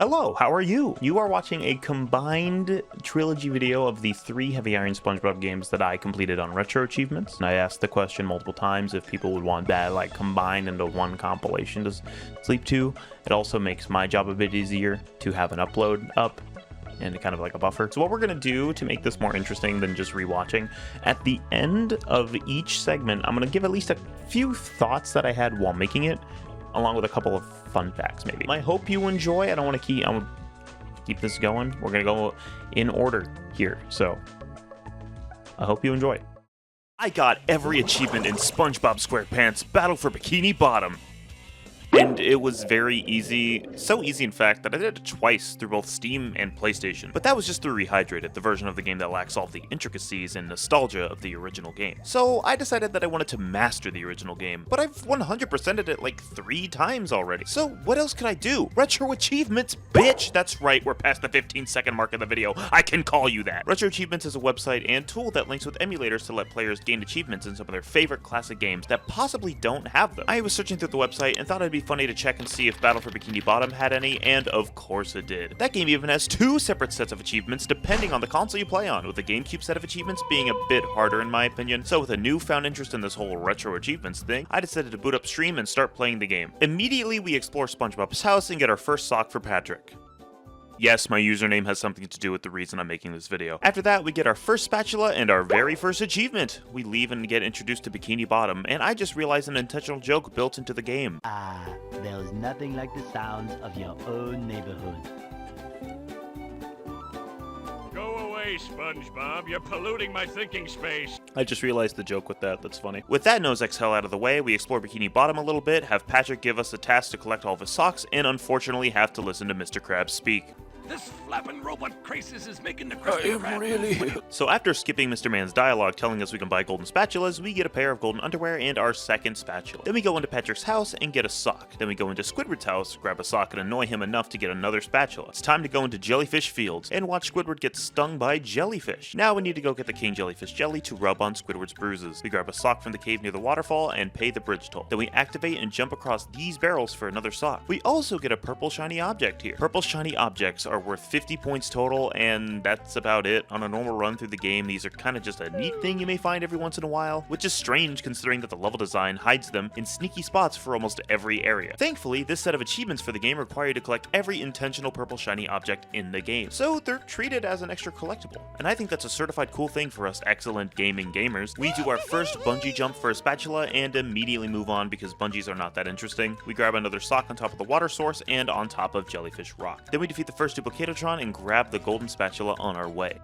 Hello, how are you? You are watching a combined trilogy video of the 3 Heavy Iron SpongeBob games that I completed on RetroAchievements. And I asked the question multiple times if people would want that like combined into one compilation to sleep to. It also makes my job a bit easier to have an upload up and kind of like a buffer. So what we're gonna do to make this more interesting than just rewatching, at the end of each segment, I'm gonna give at least a few thoughts that I had while making it, along with a couple of fun facts, maybe. I hope you enjoy. I want to keep this going. We're gonna go in order here, so I hope you enjoy. I got every achievement in SpongeBob SquarePants Battle for Bikini Bottom. And it was very easy, so easy in fact that I did it twice through both Steam and PlayStation. But that was just through Rehydrated, the version of the game that lacks all of the intricacies and nostalgia of the original game. So I decided that I wanted to master the original game, but I've 100%ed it like 3 times already. So what else could I do? Retro Achievements, bitch! That's right, we're past the 15-second mark of the video. I can call you that. Retro Achievements is a website and tool that links with emulators to let players gain achievements in some of their favorite classic games that possibly don't have them. I was searching through the website and thought it'd be funny to check and see if Battle for Bikini Bottom had any, and of course it did. That game even has 2 separate sets of achievements depending on the console you play on, with the GameCube set of achievements being a bit harder in my opinion. So with a newfound interest in this whole retro achievements thing, I decided to boot up Stream and start playing the game. Immediately we explore SpongeBob's house and get our first sock for Patrick. Yes, my username has something to do with the reason I'm making this video. After that, we get our first spatula and our very first achievement. We leave and get introduced to Bikini Bottom, and I just realized an intentional joke built into the game. There's nothing like the sounds of your own neighborhood. Go away, SpongeBob. You're polluting my thinking space. I just realized the joke with that. That's funny. With that nose exhale out of the way, we explore Bikini Bottom a little bit, have Patrick give us a task to collect all of his socks, and unfortunately have to listen to Mr. Krabs speak. This flapping robot crisis is making the Krusty Krab. So after skipping Mr. Man's dialogue telling us we can buy golden spatulas, we get a pair of golden underwear and our second spatula. Then we go into Patrick's house and get a sock. Then we go into Squidward's house, grab a sock and annoy him enough to get another spatula. It's time to go into Jellyfish Fields and watch Squidward get stung by jellyfish. Now we need to go get the King Jellyfish jelly to rub on Squidward's bruises. We grab a sock from the cave near the waterfall and pay the bridge toll. Then we activate and jump across these barrels for another sock. We also get a purple shiny object here. Purple shiny objects are worth 50 points total, and that's about it. On a normal run through the game, these are kind of just a neat thing you may find every once in a while, which is strange considering that the level design hides them in sneaky spots for almost every area. Thankfully, this set of achievements for the game require you to collect every intentional purple shiny object in the game, so they're treated as an extra collectible. And I think that's a certified cool thing for us excellent gaming gamers. We do our first bungee jump for a spatula and immediately move on because bungees are not that interesting. We grab another sock on top of the water source and on top of Jellyfish Rock. Then we defeat the first Duplicatotron and grab the golden spatula on our way.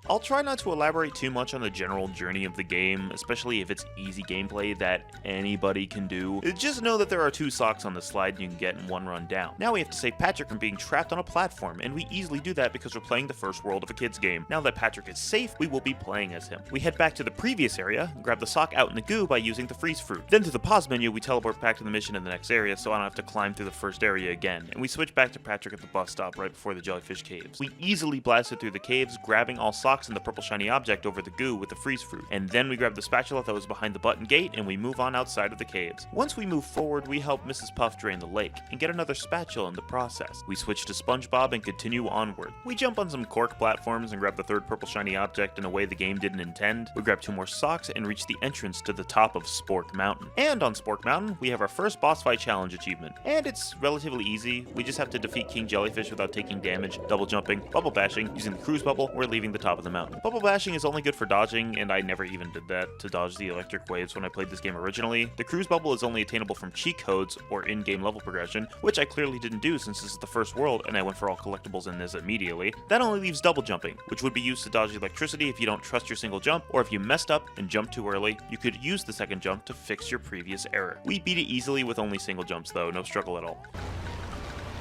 I'll try not to elaborate too much on the general journey of the game, especially if it's easy gameplay that anybody can do. Just know that there are 2 socks on the slide you can get in one run down. Now we have to save Patrick from being trapped on a platform, and we easily do that because we're playing the first world of a kid's game. Now that Patrick is safe, we will be playing as him. We head back to the previous area, grab the sock out in the goo by using the freeze fruit. Then through the pause menu, we teleport back to the mission in the next area so I don't have to climb through the first area again, and we switch back to Patrick at the bus stop right before the jellyfish caves. We easily blasted through the caves, grabbing all socks and the purple shiny object over the goo with the freeze fruit, and then we grab the spatula that was behind the button gate and we move on outside of the caves. Once we move forward, we help Mrs. Puff drain the lake and get another spatula in the process. We switch to SpongeBob and continue onward. We jump on some cork platforms and grab the third purple shiny object in a way the game didn't intend. We grab 2 more socks and reach the entrance to the top of Spork Mountain. And on Spork Mountain, we have our first boss fight challenge achievement. And it's relatively easy. We just have to defeat King Jellyfish without taking damage, double jumping, bubble bashing, using the cruise bubble, or leaving the top of the mountain. Bubble bashing is only good for dodging, and I never even did that to dodge the electric waves when I played this game originally. The cruise bubble is only attainable from cheat codes or in-game level progression, which I clearly didn't do since this is the first world and I went for all collectibles in this immediately. That only leaves double jumping, which would be used to dodge the electricity if you don't trust your single jump, or if you messed up and jumped too early, you could use the second jump to fix your previous error. We beat it easily with only single jumps though, no struggle at all.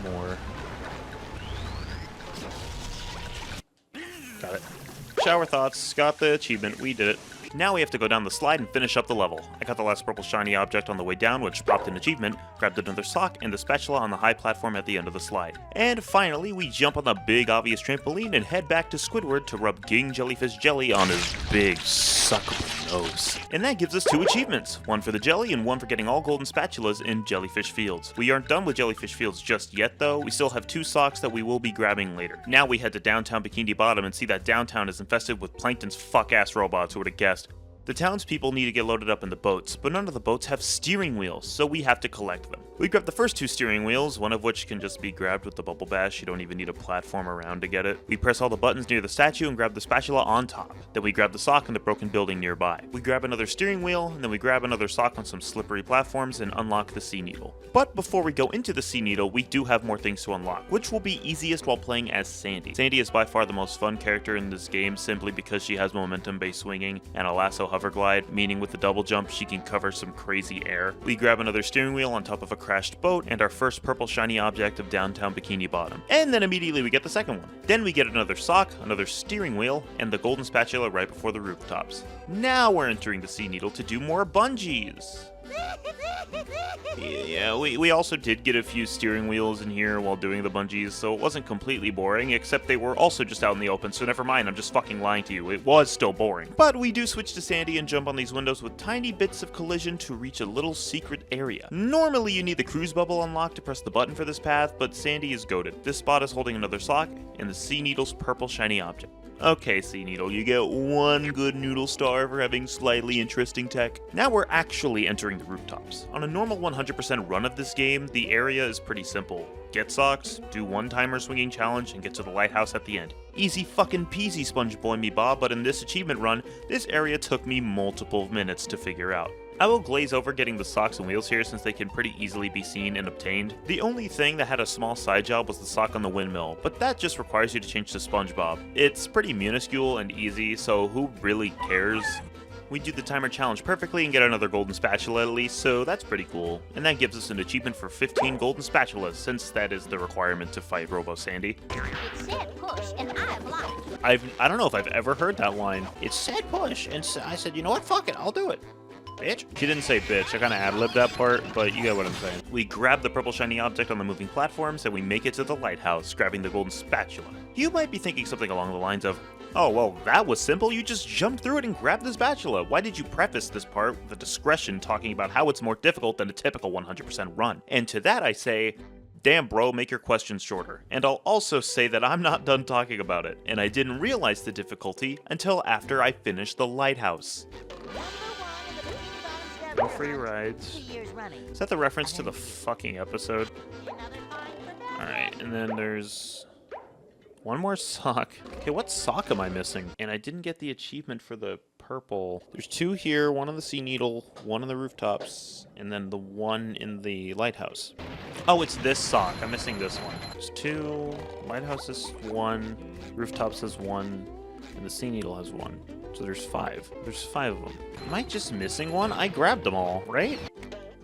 More. Got it. Shower thoughts, got the achievement, we did it. Now we have to go down the slide and finish up the level. I got the last purple shiny object on the way down, which dropped an achievement, grabbed another sock, and the spatula on the high platform at the end of the slide. And finally, we jump on the big obvious trampoline and head back to Squidward to rub King Jellyfish jelly on his big sucker. O's. And that gives us 2 achievements, one for the jelly and one for getting all golden spatulas in Jellyfish Fields. We aren't done with Jellyfish Fields just yet though, we still have 2 socks that we will be grabbing later. Now we head to downtown Bikini Bottom and see that downtown is infested with Plankton's fuck-ass robots, who would have guessed. The townspeople need to get loaded up in the boats, but none of the boats have steering wheels, so we have to collect them. We grab the first 2 steering wheels, one of which can just be grabbed with the bubble bash. You don't even need a platform around to get it. We press all the buttons near the statue and grab the spatula on top. Then we grab the sock in the broken building nearby. We grab another steering wheel, and then we grab another sock on some slippery platforms and unlock the sea needle. But before we go into the sea needle, we do have more things to unlock, which will be easiest while playing as Sandy. Sandy is by far the most fun character in this game simply because she has momentum-based swinging and a lasso hover glide, meaning with the double jump she can cover some crazy air. We grab another steering wheel on top of a crashed boat and our first purple shiny object of downtown Bikini Bottom. And then immediately we get the second one. Then we get another sock, another steering wheel, and the golden spatula right before the rooftops. Now we're entering the sea needle to do more bungees. Yeah, we also did get a few steering wheels in here while doing the bungees, so it wasn't completely boring, except they were also just out in the open, so never mind, I'm just fucking lying to you. It was still boring. But we do switch to Sandy and jump on these windows with tiny bits of collision to reach a little secret area. Normally you need the cruise bubble unlocked to press the button for this path, but Sandy is goated. This spot is holding another sock, and the sea needle's purple shiny object. Okay, Sea Needle, you get 1 good noodle star for having slightly interesting tech. Now we're actually entering the rooftops. On a normal 100% run of this game, the area is pretty simple. Get socks, do 1 timer swinging challenge, and get to the lighthouse at the end. Easy fucking peasy, SpongeBob me Bob, but in this achievement run, this area took me multiple minutes to figure out. I will glaze over getting the socks and wheels here since they can pretty easily be seen and obtained. The only thing that had a small side job was the sock on the windmill, but that just requires you to change to SpongeBob. It's pretty minuscule and easy, so who really cares? We do the timer challenge perfectly and get another golden spatula at least, so that's pretty cool. And that gives us an achievement for 15 golden spatulas, since that is the requirement to fight Robo Sandy. It said push, and I blocked. I don't know if I've ever heard that line. It said push, and so I said, you know what, fuck it, I'll do it. Bitch. She didn't say bitch, I kinda ad-libbed that part, but you get what I'm saying. We grab the purple shiny object on the moving platforms and we make it to the lighthouse, grabbing the golden spatula. You might be thinking something along the lines of, oh, well, that was simple, you just jumped through it and grabbed the spatula. Why did you preface this part with a discretion talking about how it's more difficult than a typical 100% run? And to that I say, damn bro, make your questions shorter. And I'll also say that I'm not done talking about it, and I didn't realize the difficulty until after I finished the lighthouse. No free rides. Is that the reference to the fucking episode? Alright, and then there's 1 more sock. Okay, what sock am I missing? And I didn't get the achievement for the purple. There's 2 here, 1 on the sea needle, 1 on the rooftops, and then the 1 in the lighthouse. Oh, it's this sock. I'm missing this one. There's 2, lighthouse is 1, rooftops is 1, and the sea needle has 1. So there's 5. There's 5 of them. Am I just missing one? I grabbed them all, right?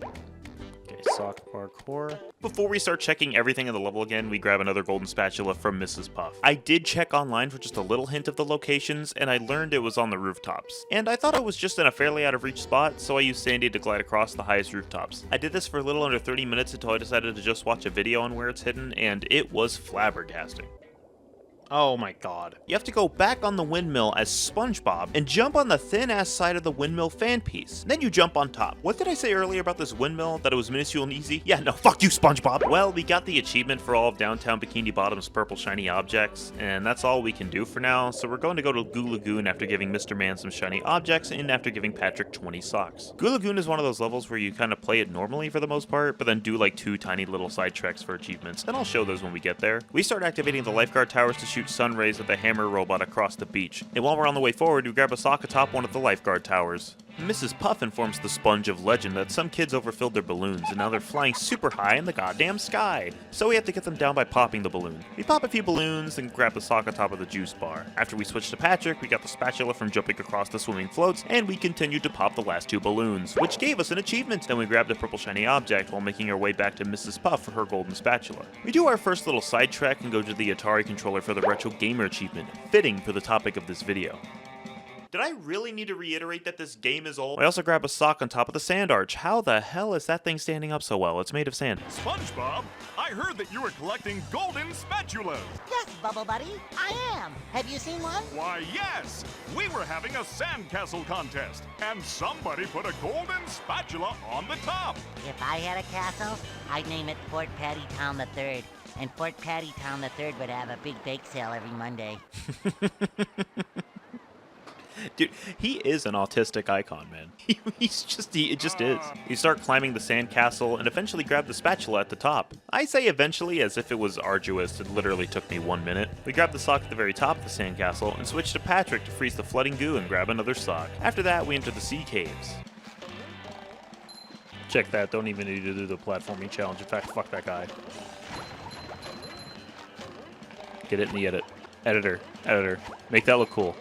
Okay, sock parkour. Before we start checking everything in the level again, we grab another golden spatula from Mrs. Puff. I did check online for just a little hint of the locations, and I learned it was on the rooftops. And I thought it was just in a fairly out of reach spot, so I used Sandy to glide across the highest rooftops. I did this for a little under 30 minutes until I decided to just watch a video on where it's hidden, and it was flabbergasting. Oh my god. You have to go back on the windmill as SpongeBob and jump on the thin-ass side of the windmill fan piece. Then you jump on top. What did I say earlier about this windmill? That it was minuscule and easy? Yeah, no, fuck you, SpongeBob! Well, we got the achievement for all of downtown Bikini Bottom's purple shiny objects, and that's all we can do for now, so we're going to go to Goo Lagoon after giving Mr. Man some shiny objects and after giving Patrick 20 socks. Goo Lagoon is one of those levels where you kind of play it normally for the most part, but then do like 2 tiny little side treks for achievements, and I'll show those when we get there. We start activating the lifeguard towers to shoot sun rays at the hammer robot across the beach, and while we're on the way forward, we grab a sock atop one of the lifeguard towers. Mrs. Puff informs the Sponge of Legend that some kids overfilled their balloons and now they're flying super high in the goddamn sky. So we have to get them down by popping the balloon. We pop a few balloons and grab the sock on top of the juice bar. After we switch to Patrick, we got the spatula from jumping across the swimming floats, and we continued to pop the last 2 balloons, which gave us an achievement. Then we grabbed a purple shiny object while making our way back to Mrs. Puff for her golden spatula. We do our first little side trek and go to the Atari controller for the Retro Gamer achievement, fitting for the topic of this video. Did I really need to reiterate that this game is old? I also grab a sock on top of the sand arch. How the hell is that thing standing up so well? It's made of sand. SpongeBob, I heard that you were collecting golden spatulas. Yes, Bubble Buddy, I am. Have you seen one? Why, yes. We were having a sandcastle contest, and somebody put a golden spatula on the top. If I had a castle, I'd name it Fort Patty Town III. And Fort Patty Town III would have a big bake sale every Monday. Dude, he is an autistic icon, man. It just is. You start climbing the sandcastle and eventually grab the spatula at the top. I say eventually as if it was arduous. It literally took me 1 minute. We grab the sock at the very top of the sandcastle and switch to Patrick to freeze the flooding goo and grab another sock. After that, we enter the sea caves. Check that, don't even need to do the platforming challenge. In fact, fuck that guy. Get it in the editor. Make that look cool.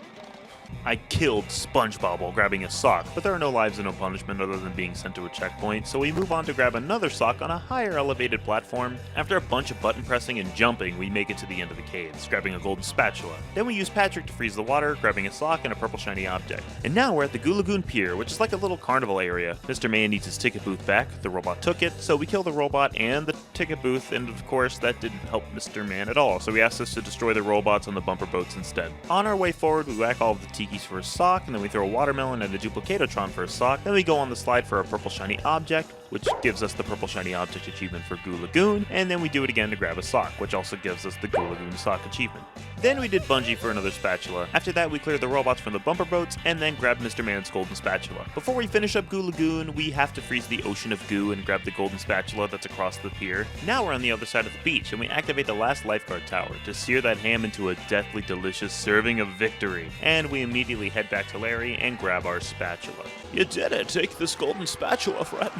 I killed SpongeBob while grabbing a sock, but there are no lives and no punishment other than being sent to a checkpoint, so we move on to grab another sock on a higher elevated platform. After a bunch of button pressing and jumping, we make it to the end of the caves, grabbing a golden spatula. Then we use Patrick to freeze the water, grabbing a sock and a purple shiny object. And now we're at the Goo Lagoon Pier, which is like a little carnival area. Mr. Man needs his ticket booth back, the robot took it, so we kill the robot and the ticket booth, and of course that didn't help Mr. Man at all, so he asked us to destroy the robots on the bumper boats instead. On our way forward, we whack all of the tikis for a sock, and then we throw a watermelon and a duplicatotron for a sock. Then we go on the slide for a purple shiny object, which gives us the purple shiny object achievement for Goo Lagoon, and then we do it again to grab a sock, which also gives us the Goo Lagoon sock achievement. Then we did bungee for another spatula. After that, we cleared the robots from the bumper boats, and then grabbed Mr. Man's golden spatula. Before we finish up Goo Lagoon, we have to freeze the ocean of goo and grab the golden spatula that's across the pier. Now we're on the other side of the beach, and we activate the last lifeguard tower to sear that ham into a deathly delicious serving of victory. And we immediately head back to Larry and grab our spatula. You did it! Take this golden spatula, friend!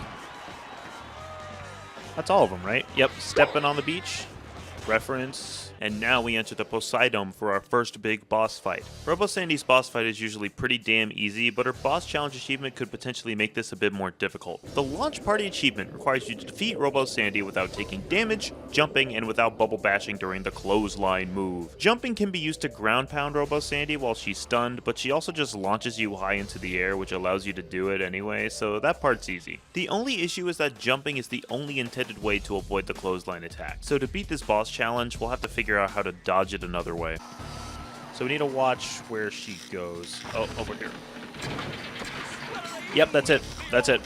That's all of them, right? Yep, stepping on the beach, reference, and now we enter the Poseidon for our first big boss fight. Robo Sandy's boss fight is usually pretty damn easy, but her boss challenge achievement could potentially make this a bit more difficult. The launch party achievement requires you to defeat Robo Sandy without taking damage, jumping, and without bubble bashing during the clothesline move. Jumping can be used to ground pound Robo Sandy while she's stunned, but she also just launches you high into the air, which allows you to do it anyway, so that part's easy. The only issue is that jumping is the only intended way to avoid the clothesline attack, so to beat this boss challenge, we'll have to figure out how to dodge it another way. So we need to watch where she goes. Oh, over here. Yep, that's it. That's it.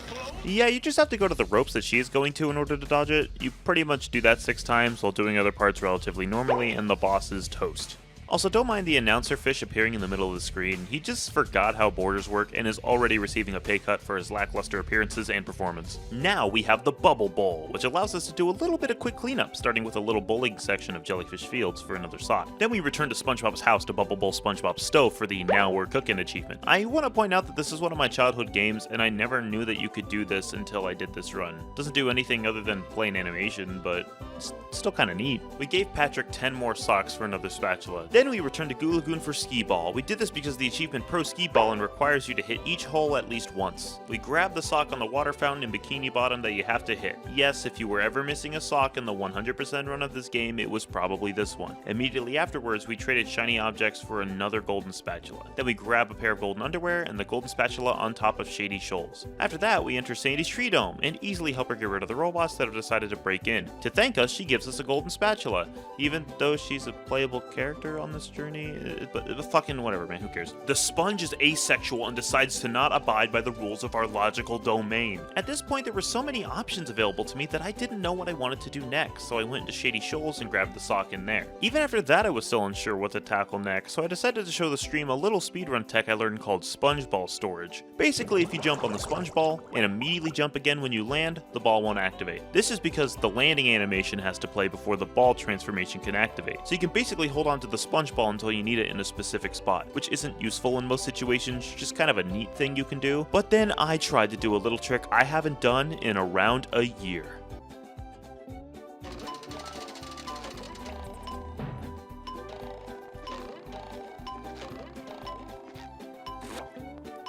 Yeah, you just have to go to the ropes that she is going to in order to dodge it. You pretty much do that 6 times while doing other parts relatively normally, and the boss is toast. Also, don't mind the announcer fish appearing in the middle of the screen. He just forgot how borders work and is already receiving a pay cut for his lackluster appearances and performance. Now we have the Bubble Bowl, which allows us to do a little bit of quick cleanup, starting with a little bowling section of Jellyfish Fields for another sock. Then we return to SpongeBob's house to Bubble Bowl SpongeBob's stove for the Now We're Cooking achievement. I want to point out that this is one of my childhood games, and I never knew that you could do this until I did this run. Doesn't do anything other than plain animation, but it's still kind of neat. We gave Patrick 10 more socks for another spatula. Then we returned to Goo Lagoon for Skee Ball. We did this because the achievement Pro Skee Ballin' requires you to hit each hole at least once. We grabbed the sock on the water fountain in Bikini Bottom that you have to hit. Yes, if you were ever missing a sock in the 100% run of this game, it was probably this one. Immediately afterwards, we traded shiny objects for another golden spatula. Then we grab a pair of golden underwear and the golden spatula on top of Shady Shoals. After that, we enter Sandy's Tree Dome and easily help her get rid of the robots that have decided to break in. To thank us, she gives us a golden spatula. Even though she's a playable character on this journey, but fucking whatever, man, who cares? The sponge is asexual and decides to not abide by the rules of our logical domain. At this point, there were so many options available to me that I didn't know what I wanted to do next, so I went into Shady Shoals and grabbed the sock in there. Even after that, I was still unsure what to tackle next, so I decided to show the stream a little speedrun tech I learned called sponge ball storage. Basically, if you jump on the sponge ball and immediately jump again when you land, the ball won't activate. This is because the landing animation has to play before the ball transformation can activate, so you can basically hold on to the sponge ball until you need it in a specific spot, which isn't useful in most situations, just kind of a neat thing you can do. But then I tried to do a little trick I haven't done in around a year.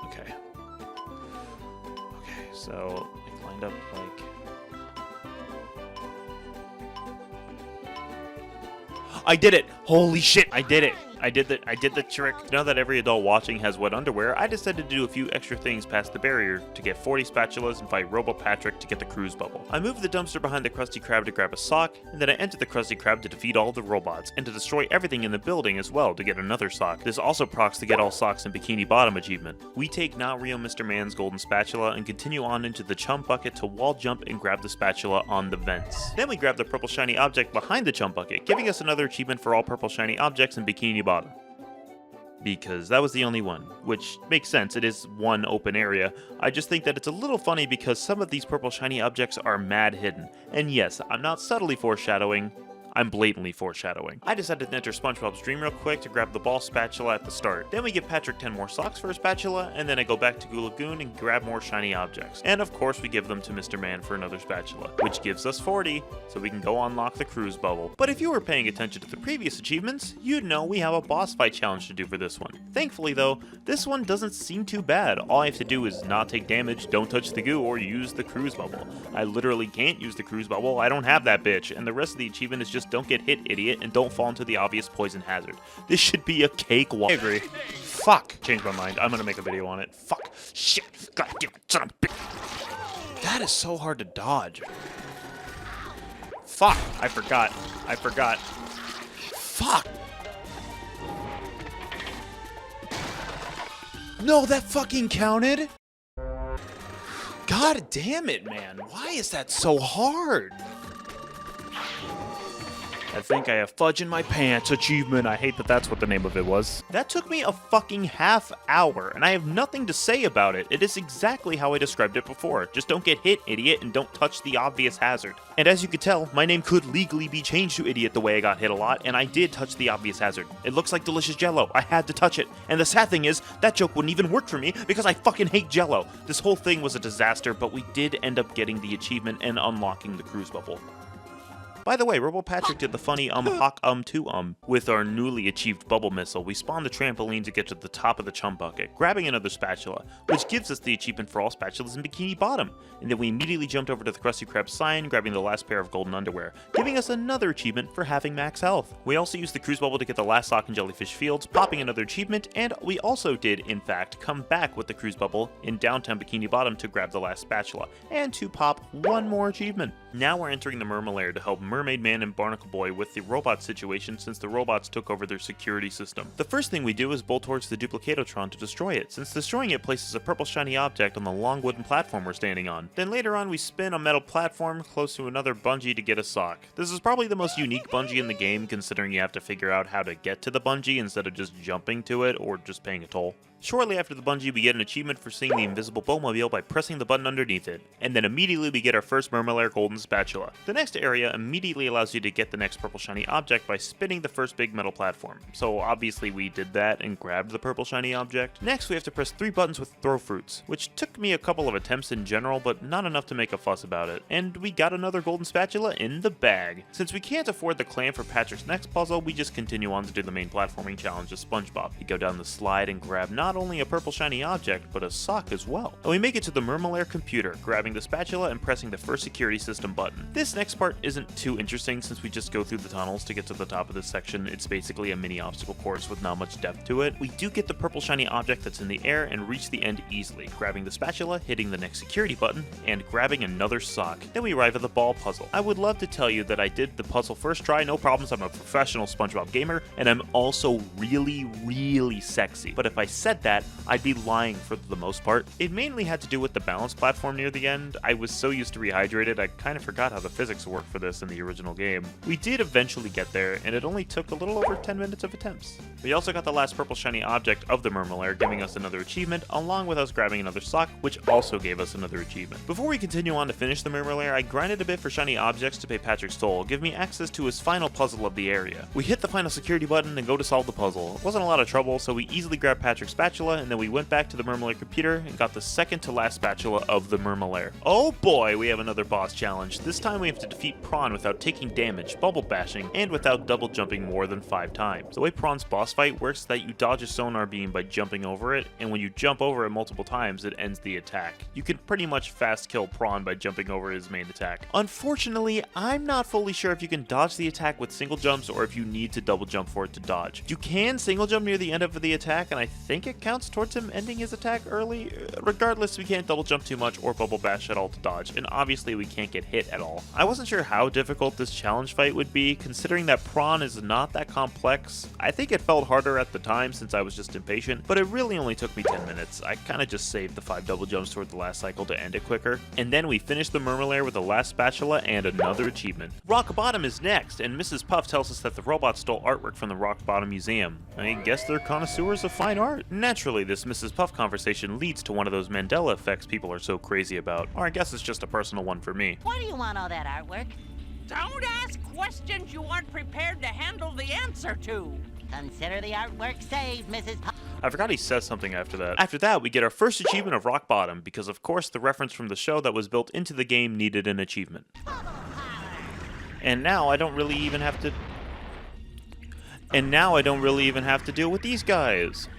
Okay, so I lined up like... I did it! Holy shit, I did it! I did the trick. Now that every adult watching has wet underwear, I decided to do a few extra things past the barrier to get 40 spatulas and fight Robo Patrick to get the cruise bubble. I moved the dumpster behind the Krusty Krab to grab a sock, and then I entered the Krusty Krab to defeat all the robots, and to destroy everything in the building as well to get another sock. This also procs the Get All Socks and Bikini Bottom achievement. We take Not Real Mr. Man's golden spatula and continue on into the chum bucket to wall jump and grab the spatula on the vents. Then we grab the purple shiny object behind the chum bucket, giving us another achievement for all purple shiny objects in Bikini Bottom. Because that was the only one, which makes sense, it is one open area. I just think that it's a little funny because some of these purple shiny objects are mad hidden. And yes, I'm not subtly foreshadowing, I'm blatantly foreshadowing. I decided to enter SpongeBob's dream real quick to grab the ball spatula at the start. Then we give Patrick 10 more socks for a spatula, and then I go back to Goo Lagoon and grab more shiny objects. And of course we give them to Mr. Man for another spatula, which gives us 40, so we can go unlock the cruise bubble. But if you were paying attention to the previous achievements, you'd know we have a boss fight challenge to do for this one. Thankfully though, this one doesn't seem too bad. All I have to do is not take damage, don't touch the goo, or use the cruise bubble. I literally can't use the cruise bubble, I don't have that bitch, and the rest of the achievement is just don't get hit, idiot, and don't fall into the obvious poison hazard. This should be a cakewalk. I agree. Fuck. Changed my mind. I'm gonna make a video on it. Fuck. Shit. God damn it, son of a bitch. That is so hard to dodge. Fuck. I forgot. Fuck. No, that fucking counted? God damn it, man. Why is that so hard? I think I have fudge in my pants achievement. I hate that that's what the name of it was. That took me a fucking half hour, and I have nothing to say about it. It is exactly how I described it before. Just don't get hit, idiot, and don't touch the obvious hazard. And as you could tell, my name could legally be changed to idiot the way I got hit a lot, and I did touch the obvious hazard. It looks like delicious jello. I had to touch it. And the sad thing is, that joke wouldn't even work for me because I fucking hate jello. This whole thing was a disaster, but we did end up getting the achievement and unlocking the cruise bubble. By the way, Robo Patrick did the funny hawk to with our newly achieved bubble missile. We spawned the trampoline to get to the top of the chum bucket, grabbing another spatula, which gives us the achievement for all spatulas in Bikini Bottom. And then we immediately jumped over to the Krusty Krab sign, grabbing the last pair of golden underwear, giving us another achievement for having max health. We also used the cruise bubble to get the last sock in Jellyfish Fields, popping another achievement, and we also did, in fact, come back with the cruise bubble in downtown Bikini Bottom to grab the last spatula, and to pop one more achievement. Now we're entering the Mermalair to help Mermaid Man and Barnacle Boy with the robot situation since the robots took over their security system. The first thing we do is bolt towards the Duplicatotron to destroy it, since destroying it places a purple shiny object on the long wooden platform we're standing on. Then later on we spin a metal platform close to another bungee to get a sock. This is probably the most unique bungee in the game considering you have to figure out how to get to the bungee instead of just jumping to it or just paying a toll. Shortly after the bungee, we get an achievement for seeing the invisible Bowmobile by pressing the button underneath it, and then immediately we get our first Mermalair Golden Spatula. The next area immediately allows you to get the next purple shiny object by spinning the first big metal platform, so obviously we did that and grabbed the purple shiny object. Next we have to press 3 buttons with throw fruits, which took me a couple of attempts in general, but not enough to make a fuss about it. And we got another Golden Spatula in the bag. Since we can't afford the clam for Patrick's next puzzle, we just continue on to do the main platforming challenge of SpongeBob. We go down the slide and grab not only a purple shiny object, but a sock as well. And we make it to the Mermalair computer, grabbing the spatula and pressing the first security system button. This next part isn't too interesting since we just go through the tunnels to get to the top of this section. It's basically a mini obstacle course with not much depth to it. We do get the purple shiny object that's in the air and reach the end easily, grabbing the spatula, hitting the next security button, and grabbing another sock. Then we arrive at the ball puzzle. I would love to tell you that I did the puzzle first try, no problems, I'm a professional SpongeBob gamer, and I'm also really sexy. But if I said that, I'd be lying for the most part. It mainly had to do with the balance platform near the end. I was so used to Rehydrated, I kind of forgot how the physics worked for this in the original game. We did eventually get there, and it only took a little over 10 minutes of attempts. We also got the last purple shiny object of the Mermalair, giving us another achievement, along with us grabbing another sock, which also gave us another achievement. Before we continue on to finish the Mermalair, I grinded a bit for shiny objects to pay Patrick's toll, give me access to his final puzzle of the area. We hit the final security button and go to solve the puzzle. It wasn't a lot of trouble, so we easily grabbed Patrick's spatula spatula, and then we went back to the Mermalair computer and got the second to last spatula of the Mermalair. Oh boy, we have another boss challenge. This time we have to defeat Prawn without taking damage, bubble bashing, and without double jumping more than 5 times. The way Prawn's boss fight works is that you dodge a sonar beam by jumping over it, and when you jump over it multiple times, it ends the attack. You can pretty much fast kill Prawn by jumping over his main attack. Unfortunately, I'm not fully sure if you can dodge the attack with single jumps or if you need to double jump for it to dodge. You can single jump near the end of the attack, and I think it counts towards him ending his attack early. Regardless, we can't double jump too much or bubble bash at all to dodge, and obviously we can't get hit at all. I wasn't sure how difficult this challenge fight would be, considering that Prawn is not that complex. I think it felt harder at the time since I was just impatient, but it really only took me 10 minutes. I kinda just saved the 5 double jumps toward the last cycle to end it quicker. And then we finished the Mermalair with the last spatula and another achievement. Rock Bottom is next, and Mrs. Puff tells us that the robots stole artwork from the Rock Bottom Museum. I guess they're connoisseurs of fine art. Naturally, this Mrs. Puff conversation leads to one of those Mandela effects people are so crazy about. Or I guess it's just a personal one for me. Why do you want all that artwork? Don't ask questions you aren't prepared to handle the answer to. Consider the artwork saved, Mrs. Puff. I forgot he says something after that. After that, we get our first achievement of Rock Bottom, because of course the reference from the show that was built into the game needed an achievement. And now I don't really even have to... deal with these guys.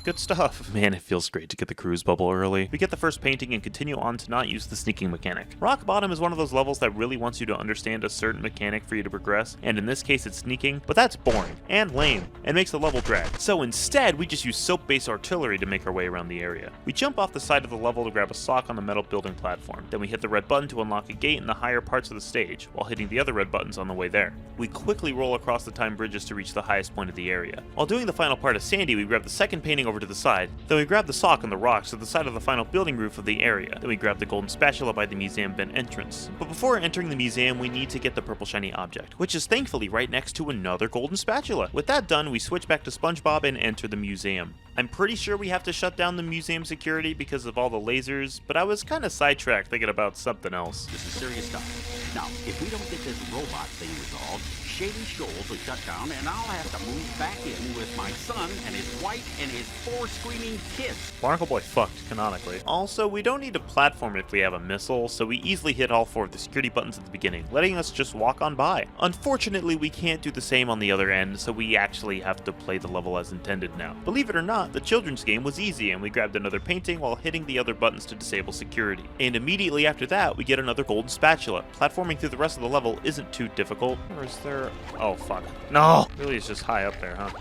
Good stuff. Man, it feels great to get the cruise bubble early. We get the first painting and continue on to not use the sneaking mechanic. Rock Bottom is one of those levels that really wants you to understand a certain mechanic for you to progress, and in this case it's sneaking, but that's boring and lame and makes the level drag. So instead, we just use soap-based artillery to make our way around the area. We jump off the side of the level to grab a sock on the metal building platform. Then we hit the red button to unlock a gate in the higher parts of the stage, while hitting the other red buttons on the way there. We quickly roll across the time bridges to reach the highest point of the area. While doing the final part of Sandy, we grab the second painting over to the side. Then we grab the sock on the rocks at the side of the final building roof of the area. Then we grab the golden spatula by the museum vent entrance. But before entering the museum, we need to get the purple shiny object, which is thankfully right next to another golden spatula. With that done, we switch back to SpongeBob and enter the museum. I'm pretty sure we have to shut down the museum security because of all the lasers, but I was kind of sidetracked thinking about something else. This is serious stuff. Now, if we don't get this robot thing resolved, Shady Shoals will shut down, and I'll have to move back in with my son and his wife and his 4 screaming kids. Barnacle Boy fucked, canonically. Also, we don't need a platform if we have a missile, so we easily hit all 4 of the security buttons at the beginning, letting us just walk on by. Unfortunately, we can't do the same on the other end, so we actually have to play the level as intended now. Believe it or not, the children's game was easy, and we grabbed another painting while hitting the other buttons to disable security. And immediately after that, we get another golden spatula. Platforming through the rest of the level isn't too difficult. Or is there... Oh, fuck. No! Really, it's just high up there, huh?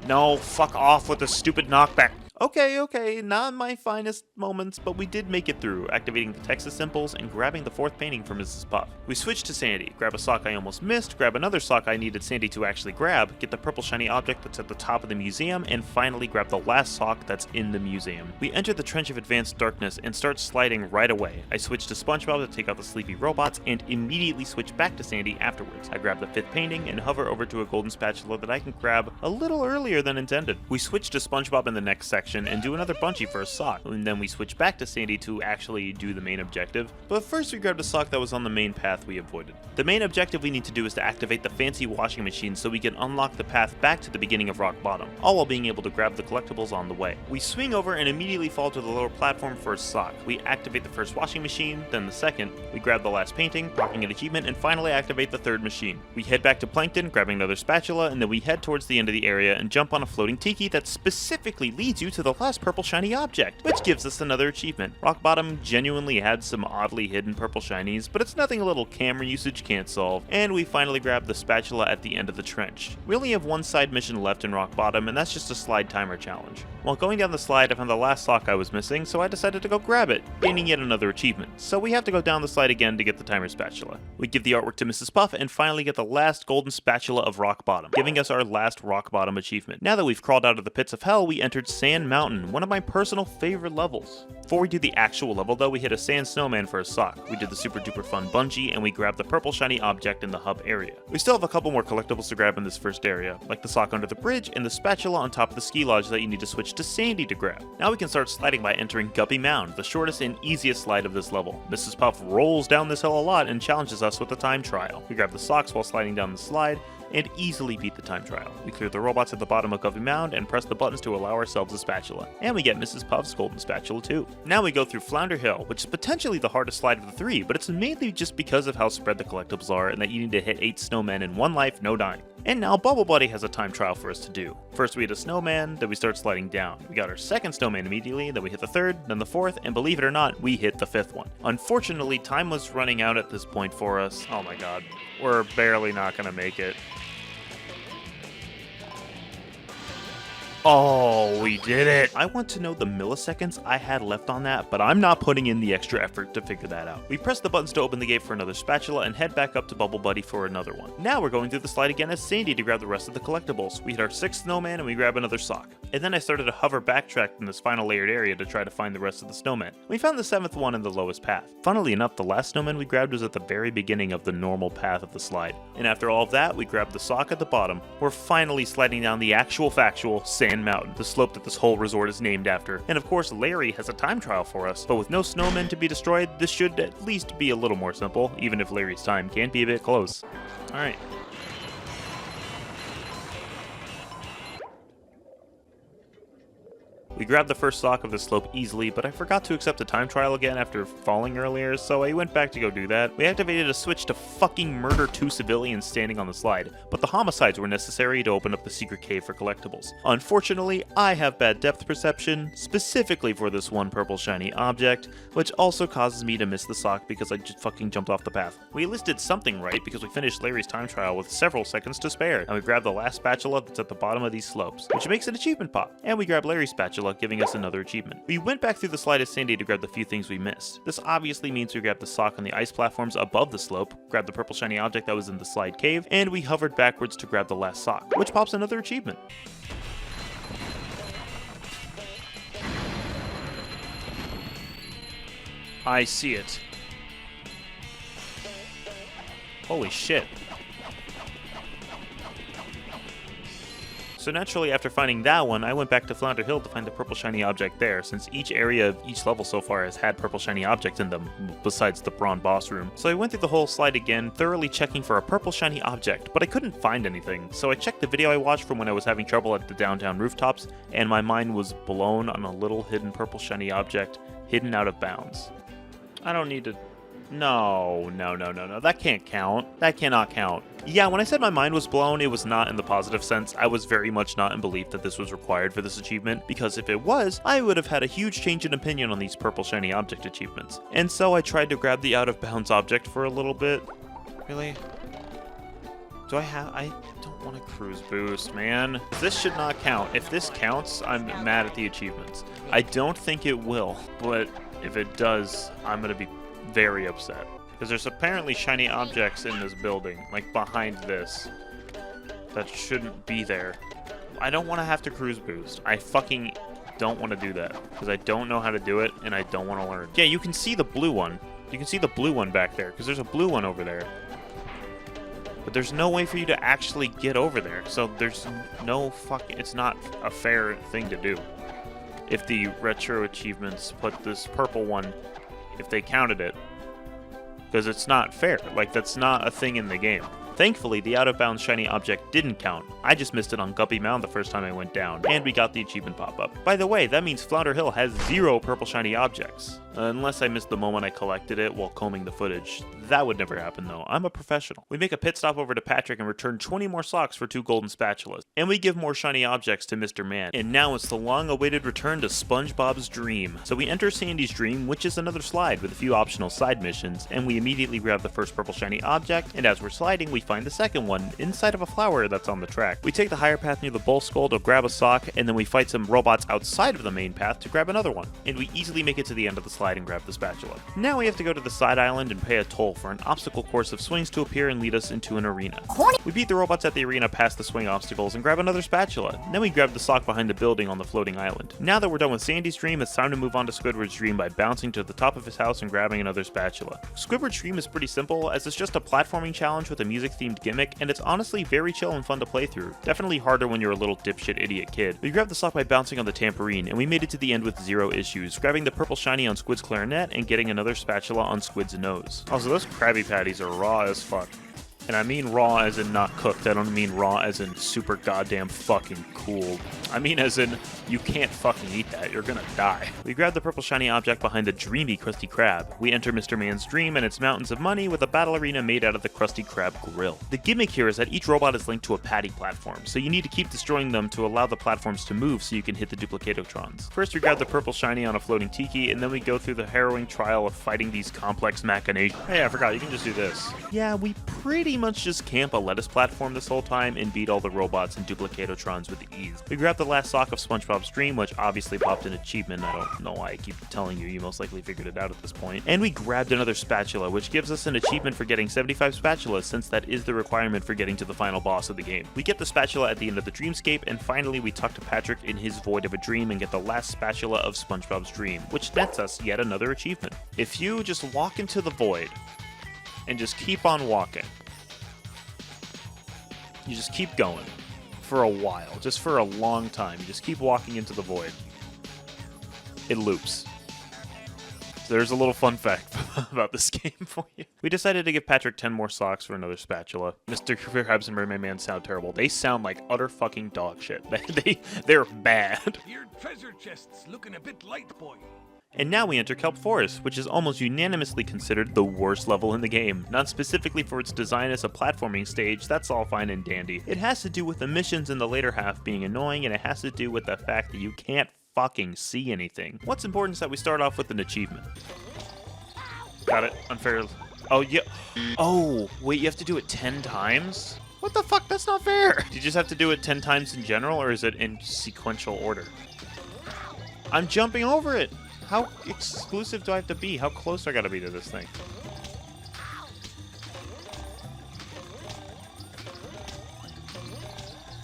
No, fuck off with the stupid knockback. Okay, not my finest moments, but we did make it through, activating the Texas symbols and grabbing the 4th painting from Mrs. Puff. We switch to Sandy, grab a sock I almost missed, grab another sock I needed Sandy to actually grab, get the purple shiny object that's at the top of the museum, and finally grab the last sock that's in the museum. We enter the Trench of Advanced Darkness and start sliding right away. I switch to SpongeBob to take out the sleepy robots and immediately switch back to Sandy afterwards. I grab the 5th painting and hover over to a golden spatula that I can grab a little earlier than intended. We switch to SpongeBob in the next section and do another bungee for a sock, and then we switch back to Sandy to actually do the main objective, but first we grabbed a sock that was on the main path we avoided. The main objective we need to do is to activate the fancy washing machine so we can unlock the path back to the beginning of Rock Bottom, all while being able to grab the collectibles on the way. We swing over and immediately fall to the lower platform for a sock. We activate the first washing machine, then the second, we grab the last painting, rocking an achievement, and finally activate the 3rd machine. We head back to Plankton, grabbing another spatula, and then we head towards the end of the area and jump on a floating tiki that specifically leads you to the last purple shiny object, which gives us another achievement. Rock Bottom genuinely had some oddly hidden purple shinies, but it's nothing a little camera usage can't solve, and we finally grab the spatula at the end of the trench. We only have one side mission left in Rock Bottom, and that's just a slide timer challenge. While going down the slide, I found the last sock I was missing, so I decided to go grab it, gaining yet another achievement. So we have to go down the slide again to get the timer spatula. We give the artwork to Mrs. Puff and finally get the last golden spatula of Rock Bottom, giving us our last Rock Bottom achievement. Now that we've crawled out of the pits of hell, we entered Sand Mountain, one of my personal favorite levels. Before we do the actual level though, we hit a sand snowman for a sock. We did the super duper fun bungee, and we grabbed the purple shiny object in the hub area. We still have a couple more collectibles to grab in this first area, like the sock under the bridge and the spatula on top of the ski lodge that you need to switch switch to Sandy to grab. Now we can start sliding by entering Guppy Mound, the shortest and easiest slide of this level. Mrs. Puff rolls down this hill a lot and challenges us with a time trial. We grab the socks while sliding down the slide, and easily beat the time trial. We clear the robots at the bottom of Guppy Mound and press the buttons to allow ourselves a spatula. And we get Mrs. Puff's golden spatula too. Now we go through Flounder Hill, which is potentially the hardest slide of the three, but it's mainly just because of how spread the collectibles are and that you need to hit 8 snowmen in 1 life, no dying. And now Bubble Buddy has a time trial for us to do. First we hit a snowman, then we start sliding down. We got our second snowman immediately, then we hit the third, then the fourth, and believe it or not, we hit the 5th one. Unfortunately, time was running out at this point for us. Oh my god, we're barely not gonna make it. Oh, we did it! I want to know the milliseconds I had left on that, but I'm not putting in the extra effort to figure that out. We press the buttons to open the gate for another spatula and head back up to Bubble Buddy for another one. Now we're going through the slide again as Sandy to grab the rest of the collectibles. We hit our 6th snowman and we grab another sock. And then I started to hover backtrack in this final layered area to try to find the rest of the snowmen. We found the 7th one in the lowest path. Funnily enough, the last snowman we grabbed was at the very beginning of the normal path of the slide. And after all of that, we grabbed the sock at the bottom. We're finally sliding down the actual factual Sand Mountain, the slope that this whole resort is named after. And of course, Larry has a time trial for us, but with no snowmen to be destroyed, this should at least be a little more simple, even if Larry's time can be a bit close. Alright. We grabbed the first sock of the slope easily, but I forgot to accept the time trial again after falling earlier, so I went back to go do that. We activated a switch to fucking murder 2 civilians standing on the slide, but the homicides were necessary to open up the secret cave for collectibles. Unfortunately, I have bad depth perception, specifically for this one purple shiny object, which also causes me to miss the sock because I just fucking jumped off the path. We at least did something right because we finished Larry's time trial with several seconds to spare, and we grabbed the last spatula that's at the bottom of these slopes, which makes an achievement pop, and we grabbed Larry's spatula, giving us another achievement. We went back through the slide as Sandy to grab the few things we missed. This obviously means we grabbed the sock on the ice platforms above the slope, grabbed the purple shiny object that was in the slide cave, and we hovered backwards to grab the last sock, which pops another achievement. I see it. Holy shit. So naturally, after finding that one, I went back to Flounder Hill to find the purple shiny object there, since each area of each level so far has had purple shiny objects in them, besides the Brawn boss room. So I went through the whole slide again, thoroughly checking for a purple shiny object, but I couldn't find anything. So I checked the video I watched from when I was having trouble at the downtown rooftops, and my mind was blown on a little hidden purple shiny object hidden out of bounds. I don't need to... No, that can't count. That cannot count. Yeah, when I said my mind was blown, it was not in the positive sense. I was very much not in belief that this was required for this achievement, because if it was, I would have had a huge change in opinion on these purple shiny object achievements. And so I tried to grab the out of bounds object for a little bit. Really? I don't want a cruise boost, man. This should not count. If this counts, I'm mad at the achievements. I don't think it will, but if it does, I'm gonna be very upset. Because there's apparently shiny objects in this building, like behind this, that shouldn't be there. I don't want to have to cruise boost. I fucking don't want to do that, because I don't know how to do it, and I don't want to learn. Yeah, you can see the blue one. You can see the blue one back there, because there's a blue one over there. But there's no way for you to actually get over there, so there's no fucking... It's not a fair thing to do. If the Retro Achievements put this purple one, if they counted it, because it's not fair. Like, that's not a thing in the game. Thankfully, the out-of-bounds shiny object didn't count. I just missed it on Guppy Mound the first time I went down, and we got the achievement pop-up. By the way, that means Flounder Hill has 0 purple shiny objects. Unless I missed the moment I collected it while combing the footage. That would never happen though, I'm a professional. We make a pit stop over to Patrick and return 20 more socks for 2 golden spatulas. And we give more shiny objects to Mr. Man. And now it's the long-awaited return to SpongeBob's dream. So we enter Sandy's dream, which is another slide with a few optional side missions, and we immediately grab the first purple shiny object, and as we're sliding, we find the second one inside of a flower that's on the track. We take the higher path near the bull skull to grab a sock, and then we fight some robots outside of the main path to grab another one. And we easily make it to the end of the slide and grab the spatula. Now we have to go to the side island and pay a toll for an obstacle course of swings to appear and lead us into an arena. We beat the robots at the arena past the swing obstacles and grab another spatula. Then we grab the sock behind the building on the floating island. Now that we're done with Sandy's dream, it's time to move on to Squidward's dream by bouncing to the top of his house and grabbing another spatula. Squidward's dream is pretty simple, as it's just a platforming challenge with a music themed gimmick, and it's honestly very chill and fun to play through. Definitely harder when you're a little dipshit idiot kid. We grabbed the sock by bouncing on the tambourine, and we made it to the end with 0 issues, grabbing the purple shiny on Squid's clarinet and getting another spatula on Squid's nose. Also, those Krabby Patties are raw as fuck. And I mean raw as in not cooked, I don't mean raw as in super goddamn fucking cool. I mean as in, you can't fucking eat that, you're gonna die. We grab the purple shiny object behind the dreamy Krusty Krab. We enter Mr. Man's dream and its mountains of money with a battle arena made out of the Krusty Krab grill. The gimmick here is that each robot is linked to a patty platform, so you need to keep destroying them to allow the platforms to move so you can hit the Duplicatotrons. First we grab the purple shiny on a floating tiki, and then we go through the harrowing trial of fighting these complex machinations. Hey, I forgot, you can just do this. Yeah, we pretty much just camp a lettuce platform this whole time and beat all the robots and Duplicatotrons with ease. We grabbed the last sock of SpongeBob's dream, which obviously popped an achievement. I don't know why I keep telling you, you most likely figured it out at this point. And we grabbed another spatula, which gives us an achievement for getting 75 spatulas, since that is the requirement for getting to the final boss of the game. We get the spatula at the end of the dreamscape, and finally we talk to Patrick in his void of a dream and get the last spatula of SpongeBob's dream, which nets us yet another achievement. If you just walk into the void and just keep on walking, you just keep going for a while, just for a long time. You just keep walking into the void. It loops. So there's a little fun fact about this game for you. We decided to give Patrick 10 more socks for another spatula. Mr. Krabs and Mermaid Man sound terrible. They sound like utter fucking dog shit. They're bad. Your treasure chest's looking a bit light, boy. And now we enter Kelp Forest, which is almost unanimously considered the worst level in the game. Not specifically for its design as a platforming stage, that's all fine and dandy. It has to do with the missions in the later half being annoying, and it has to do with the fact that you can't fucking see anything. What's important is that we start off with an achievement. Got it. Unfair. Oh, yeah. Oh, wait, you have to do it 10 times? What the fuck? That's not fair. Do you just have to do it 10 times in general, or is it in sequential order? I'm jumping over it. How exclusive do I have to be? How close do I gotta be to this thing?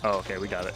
Oh, okay, we got it.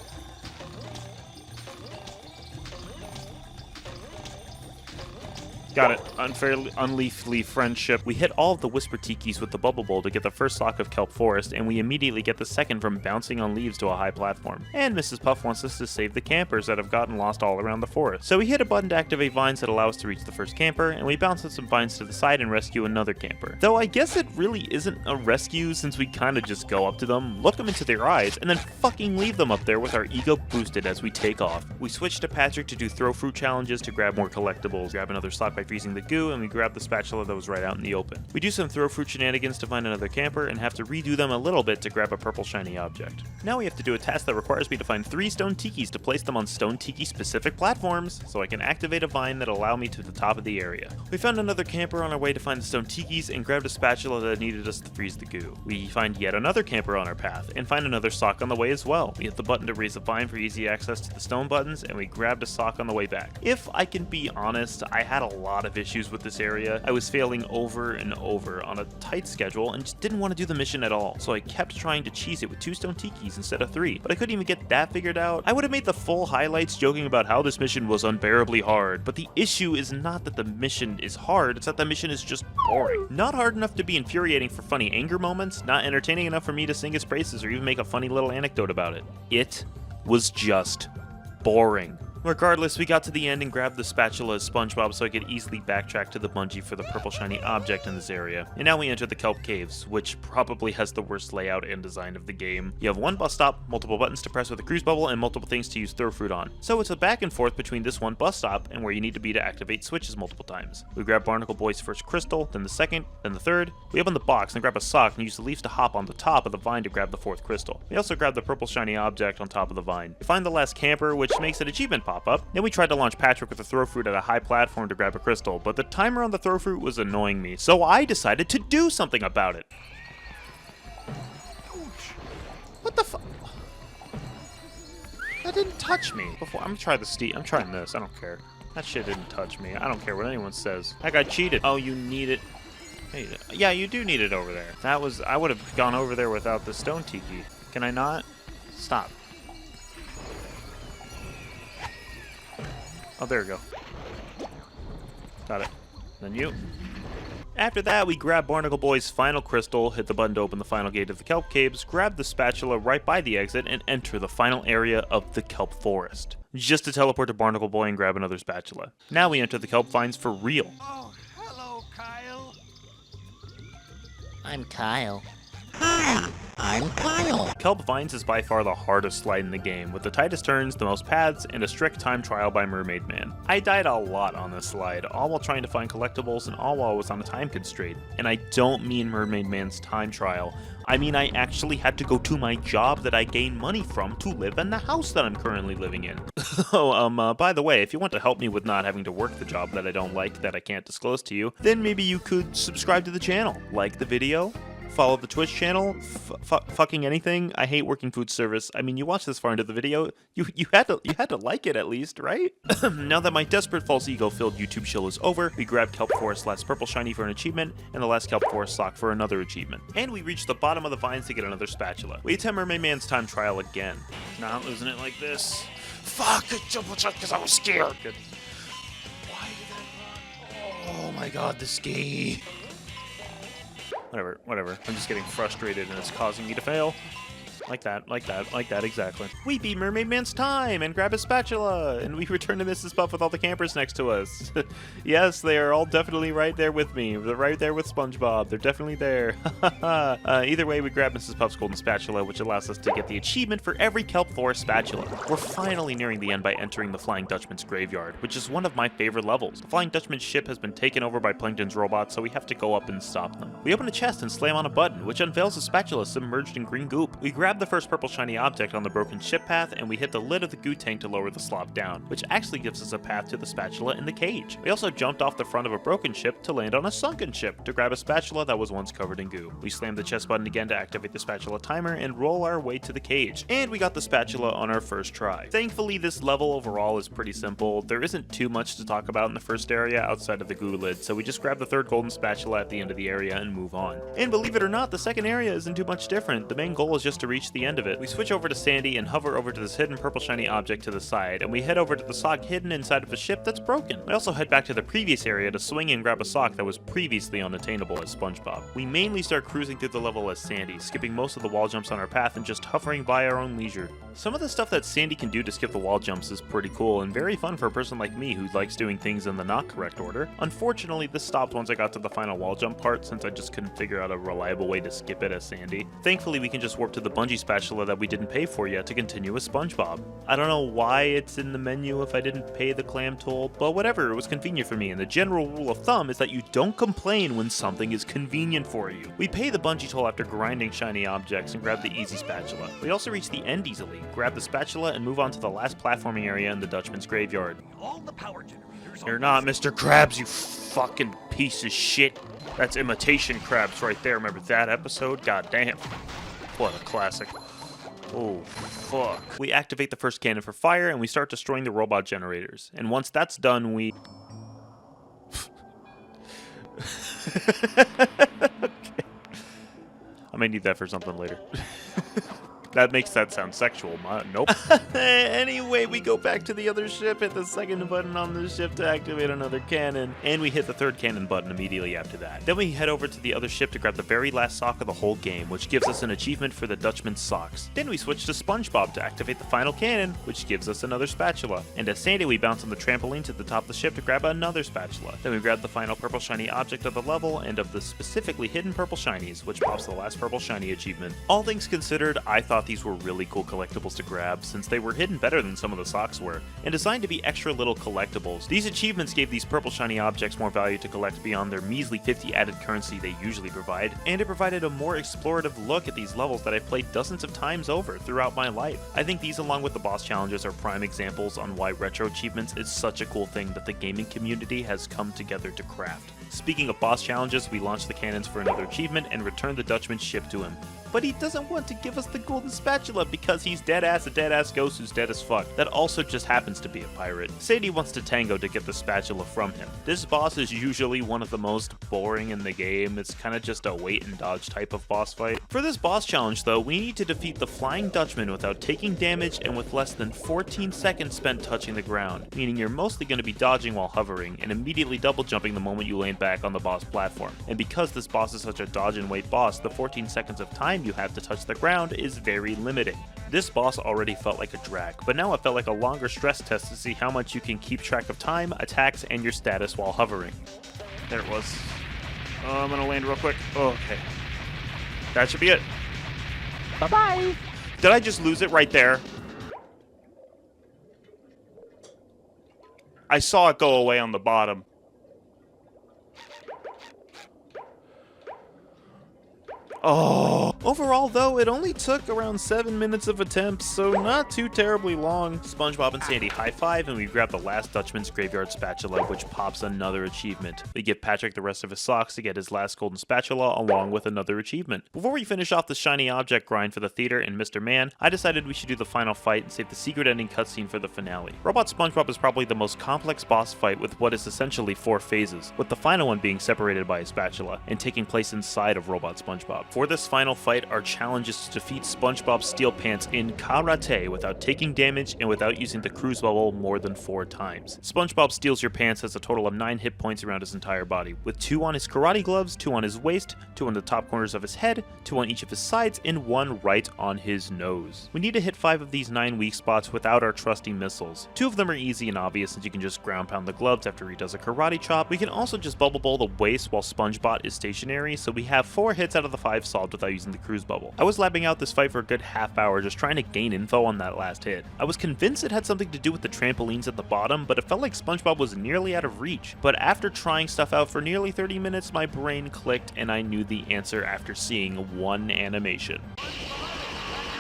Got it. Unfairly, unleafly friendship. We hit all of the Whisper Tikis with the Bubble Bowl to get the first sock of Kelp Forest, and we immediately get the second from bouncing on leaves to a high platform. And Mrs. Puff wants us to save the campers that have gotten lost all around the forest. So we hit a button to activate vines that allow us to reach the first camper, and we bounce on some vines to the side and rescue another camper. Though I guess it really isn't a rescue, since we kinda just go up to them, look them into their eyes, and then fucking leave them up there with our ego boosted as we take off. We switch to Patrick to do throw fruit challenges to grab more collectibles, grab another sock by freezing the goo, and we grab the spatula that was right out in the open. We do some throw fruit shenanigans to find another camper and have to redo them a little bit to grab a purple shiny object. Now we have to do a task that requires me to find 3 stone tikis to place them on stone tiki specific platforms so I can activate a vine that'll allow me to the top of the area. We found another camper on our way to find the stone tikis and grabbed a spatula that needed us to freeze the goo. We find yet another camper on our path and find another sock on the way as well. We hit the button to raise the vine for easy access to the stone buttons, and we grabbed a sock on the way back. If I can be honest, I had a lot of issues with this area. I was failing over and over on a tight schedule and just didn't want to do the mission at all, so I kept trying to cheese it with 2 stone tikis instead of 3, but I couldn't even get that figured out. I would have made the full highlights joking about how this mission was unbearably hard, but the issue is not that the mission is hard, it's that the mission is just boring. Not hard enough to be infuriating for funny anger moments, not entertaining enough for me to sing its praises or even make a funny little anecdote about it. It was just boring. Regardless, we got to the end and grabbed the spatula as SpongeBob so I could easily backtrack to the bungee for the purple shiny object in this area. And now we enter the Kelp Caves, which probably has the worst layout and design of the game. You have one bus stop, multiple buttons to press with a cruise bubble, and multiple things to use throw fruit on. So it's a back and forth between this one bus stop and where you need to be to activate switches multiple times. We grab Barnacle Boy's first crystal, then the second, then the third. We open the box and grab a sock and use the leaves to hop on the top of the vine to grab the 4th crystal. We also grab the purple shiny object on top of the vine. We find the last camper, which makes an achievement pop up. Then we tried to launch Patrick with a throw fruit at a high platform to grab a crystal, but the timer on the throw fruit was annoying me, so I decided to do something about it. What the fuck? That didn't touch me. Before I'm trying this. I don't care. That shit didn't touch me. I don't care what anyone says. That guy cheated. Oh, you need it. Hey, yeah, you do need it over there. I would have gone over there without the stone tiki. Can I not? Stop. Oh, there we go. Got it. Then you. After that, we grab Barnacle Boy's final crystal, hit the button to open the final gate of the kelp caves, grab the spatula right by the exit, and enter the final area of the kelp forest. Just to teleport to Barnacle Boy and grab another spatula. Now we enter the kelp vines for real. Oh, hello, Kyle. I'm Kyle. Hi, I'm Kyle. Kelp Vines is by far the hardest slide in the game, with the tightest turns, the most paths, and a strict time trial by Mermaid Man. I died a lot on this slide, all while trying to find collectibles and all while I was on a time constraint. And I don't mean Mermaid Man's time trial. I mean I actually had to go to my job that I gain money from to live in the house that I'm currently living in. By the way, if you want to help me with not having to work the job that I don't like that I can't disclose to you, then maybe you could subscribe to the channel, like the video, follow the Twitch channel, fucking anything. I hate working food service. I mean, you watched this far into the video, you had to like it at least, right? Now that my desperate false ego-filled YouTube show is over, we grab Kelp Forest last purple shiny for an achievement, and the last Kelp Forest sock for another achievement. And we reach the bottom of the vines to get another spatula. We attempt Mermaid Man's time trial again. Not losing it like this. Fuck, I double checked because I was scared. Good. Why did I run? Oh my god, the ski. Whatever. I'm just getting frustrated and it's causing me to fail. Like that, exactly. We beat Mermaid Man's time and grab a spatula, and we return to Mrs. Puff with all the campers next to us. Yes, they are all definitely right there with me. They're right there with SpongeBob. They're definitely there. Either way, we grab Mrs. Puff's golden spatula, which allows us to get the achievement for every Kelp Forest spatula. We're finally nearing the end by entering the Flying Dutchman's graveyard, which is one of my favorite levels. The Flying Dutchman's ship has been taken over by Plankton's robots, so we have to go up and stop them. We open a chest and slam on a button, which unveils a spatula submerged in green goop. We grab the first purple shiny object on the broken ship path, and we hit the lid of the goo tank to lower the slop down, which actually gives us a path to the spatula in the cage. We also jumped off the front of a broken ship to land on a sunken ship to grab a spatula that was once covered in goo. We slammed the chest button again to activate the spatula timer and roll our way to the cage, and we got the spatula on our first try. Thankfully, this level overall is pretty simple. There isn't too much to talk about in the first area outside of the goo lid, so we just grab the third golden spatula at the end of the area and move on. And believe it or not, the second area isn't too much different. The main goal is just to reach the end of it. We switch over to Sandy and hover over to this hidden purple shiny object to the side, and we head over to the sock hidden inside of a ship that's broken. We also head back to the previous area to swing and grab a sock that was previously unattainable as SpongeBob. We mainly start cruising through the level as Sandy, skipping most of the wall jumps on our path and just hovering by our own leisure. Some of the stuff that Sandy can do to skip the wall jumps is pretty cool and very fun for a person like me who likes doing things in the not correct order. Unfortunately, this stopped once I got to the final wall jump part since I just couldn't figure out a reliable way to skip it as Sandy. Thankfully, we can just warp to the bungee spatula that we didn't pay for yet to continue with SpongeBob. I don't know why it's in the menu if I didn't pay the clam toll, but whatever, it was convenient for me, and the general rule of thumb is that you don't complain when something is convenient for you. We pay the bungee toll after grinding shiny objects and grab the easy spatula. We also reach the end easily, grab the spatula, and move on to the last platforming area in the Dutchman's graveyard. All the power generators. You're not Mr. Krabs, you fucking piece of shit. That's Imitation Krabs right there, remember that episode? God damn. What a classic. Oh, fuck. We activate the first cannon for fire, and we start destroying the robot generators. And once that's done, we... Okay. I may need that for something later. That makes that sound sexual. Nope. Anyway, we go back to the other ship, hit the second button on the ship to activate another cannon, and we hit the third cannon button immediately after that. Then we head over to the other ship to grab the very last sock of the whole game, which gives us an achievement for the Dutchman's socks. Then we switch to SpongeBob to activate the final cannon, which gives us another spatula. And as Sandy, we bounce on the trampoline to the top of the ship to grab another spatula. Then we grab the final purple shiny object of the level and of the specifically hidden purple shinies, which pops the last purple shiny achievement. All things considered, I thought these were really cool collectibles to grab since they were hidden better than some of the socks were, and designed to be extra little collectibles. These achievements gave these purple shiny objects more value to collect beyond their measly 50 added currency they usually provide, and it provided a more explorative look at these levels that I've played dozens of times over throughout my life. I think these, along with the boss challenges, are prime examples on why Retro Achievements is such a cool thing that the gaming community has come together to craft. Speaking of boss challenges, we launch the cannons for another achievement and return the Dutchman's ship to him. But he doesn't want to give us the golden spatula because he's a dead-ass ghost who's dead as fuck. That also just happens to be a pirate. Sadie wants to tango to get the spatula from him. This boss is usually one of the most boring in the game. It's kind of just a wait and dodge type of boss fight. For this boss challenge though, we need to defeat the Flying Dutchman without taking damage and with less than 14 seconds spent touching the ground, meaning you're mostly going to be dodging while hovering and immediately double jumping the moment you land back on the boss platform. And because this boss is such a dodge and wait boss, the 14 seconds of time you have to touch the ground is very limiting. This boss already felt like a drag, but now it felt like a longer stress test to see how much you can keep track of time, attacks, and your status while hovering. There it was. I'm gonna land real quick. Okay. That should be it. Bye-bye. Did I just lose it right there? I saw it go away on the bottom. Oh. Overall, though, it only took around 7 minutes of attempts, so not too terribly long. SpongeBob and Sandy high five, and we grab the last Dutchman's Graveyard Spatula, which pops another achievement. We give Patrick the rest of his socks to get his last golden spatula, along with another achievement. Before we finish off the shiny object grind for the theater and Mr. Man, I decided we should do the final fight and save the secret ending cutscene for the finale. Robot SpongeBob is probably the most complex boss fight with what is essentially 4 phases, with the final one being separated by a spatula and taking place inside of Robot SpongeBob. For this final fight, our challenge is to defeat SpongeBob's Steel Pants in karate without taking damage and without using the cruise bubble more than 4 times. SpongeBob steals your pants has a total of 9 hit points around his entire body, with 2 on his karate gloves, 2 on his waist, 2 on the top corners of his head, 2 on each of his sides, and 1 right on his nose. We need to hit 5 of these 9 weak spots without our trusty missiles. 2 of them are easy and obvious since you can just ground pound the gloves after he does a karate chop. We can also just bubble bowl the waist while SpongeBob is stationary, so we have 4 hits out of the 5 solved without using the cruise bubble. I was lapping out this fight for a good half hour just trying to gain info on that last hit. I was convinced it had something to do with the trampolines at the bottom, but it felt like SpongeBob was nearly out of reach. But after trying stuff out for nearly 30 minutes, my brain clicked and I knew the answer after seeing 1 animation.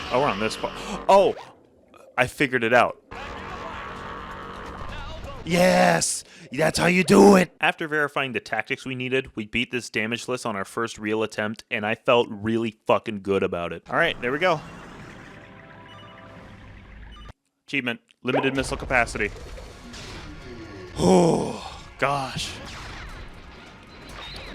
Oh, we're on this part. Oh! I figured it out. Yes! That's how you do it! After verifying the tactics we needed, we beat this damage list on our first real attempt, and I felt really fucking good about it. Alright, there we go. Achievement, limited missile capacity. Oh, gosh.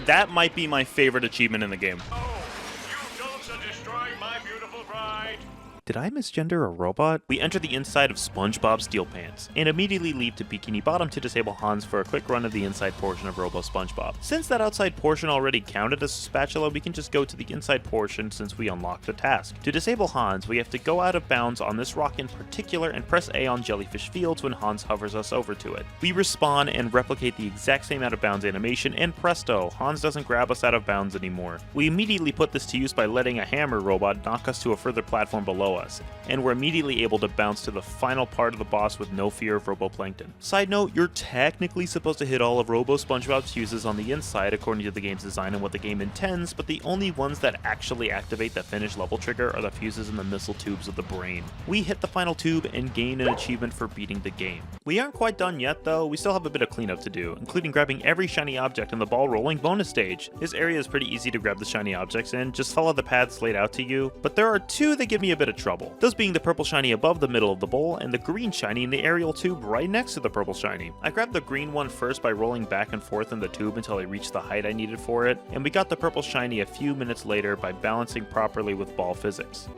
That might be my favorite achievement in the game. Oh, you don'ts are destroying my beautiful bride. Did I misgender a robot? We enter the inside of SpongeBob Steel Pants, and immediately leave to Bikini Bottom to disable Hans for a quick run of the inside portion of Robo SpongeBob. Since that outside portion already counted as a spatula, we can just go to the inside portion since we unlocked the task. To disable Hans, we have to go out of bounds on this rock in particular and press A on Jellyfish Fields when Hans hovers us over to it. We respawn and replicate the exact same out of bounds animation, and presto, Hans doesn't grab us out of bounds anymore. We immediately put this to use by letting a hammer robot knock us to a further platform below us, and we're immediately able to bounce to the final part of the boss with no fear of Roboplankton. Side note, you're technically supposed to hit all of Robo SpongeBob's fuses on the inside according to the game's design and what the game intends, but the only ones that actually activate the finish level trigger are the fuses in the missile tubes of the brain. We hit the final tube and gain an achievement for beating the game. We aren't quite done yet though, we still have a bit of cleanup to do, including grabbing every shiny object in the ball rolling bonus stage. This area is pretty easy to grab the shiny objects in, just follow the paths laid out to you, but there are 2 that give me a bit of trouble. Those being the purple shiny above the middle of the bowl and the green shiny in the aerial tube right next to the purple shiny. I grabbed the green one first by rolling back and forth in the tube until I reached the height I needed for it, and we got the purple shiny a few minutes later by balancing properly with ball physics.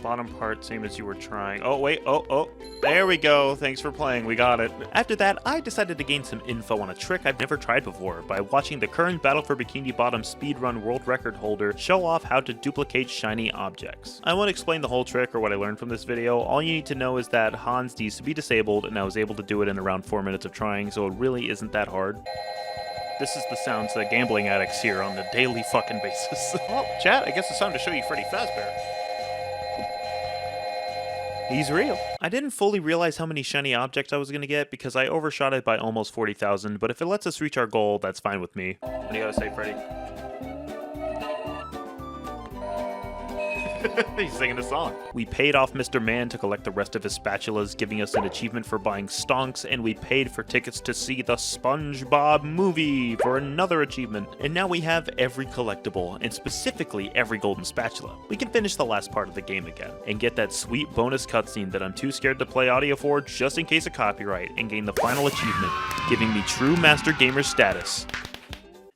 Bottom part, same as you were trying. Oh, wait, oh, there we go. Thanks for playing, we got it. After that, I decided to gain some info on a trick I've never tried before by watching the current Battle for Bikini Bottom speedrun world record holder show off how to duplicate shiny objects. I won't explain the whole trick or what I learned from this video. All you need to know is that Hans needs to be disabled, and I was able to do it in around 4 minutes of trying, so it really isn't that hard. This is the sounds that gambling addicts hear on a daily fucking basis. Well, chat, I guess it's time to show you Freddy Fazbear. He's real. I didn't fully realize how many shiny objects I was going to get because I overshot it by almost 40,000, but if it lets us reach our goal, that's fine with me. What do you gotta say, Freddy? He's singing a song. We paid off Mr. Man to collect the rest of his spatulas, giving us an achievement for buying stonks, and we paid for tickets to see the SpongeBob movie for another achievement. And now we have every collectible, and specifically every golden spatula. We can finish the last part of the game again, and get that sweet bonus cutscene that I'm too scared to play audio for just in case of copyright, and gain the final achievement, giving me true Master Gamer status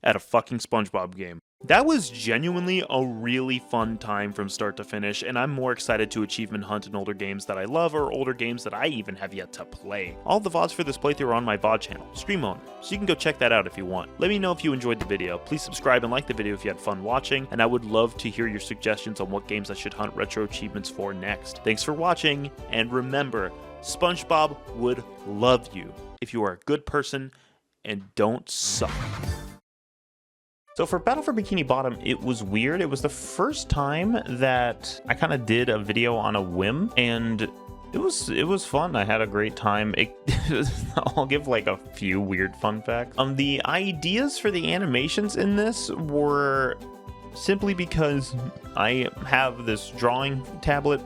at a fucking SpongeBob game. That was genuinely a really fun time from start to finish, and I'm more excited to achievement hunt in older games that I love or older games that I even have yet to play. All the VODs for this playthrough are on my VOD channel, StreamOwner, so you can go check that out if you want. Let me know if you enjoyed the video, please subscribe and like the video if you had fun watching, and I would love to hear your suggestions on what games I should hunt retro achievements for next. Thanks for watching, and remember, SpongeBob would love you if you are a good person and don't suck. So for Battle for Bikini Bottom, it was weird. It was the first time that I kind of did a video on a whim, and it was fun. I had a great time. I'll give like a few weird fun facts. The ideas for the animations in this were simply because I have this drawing tablet.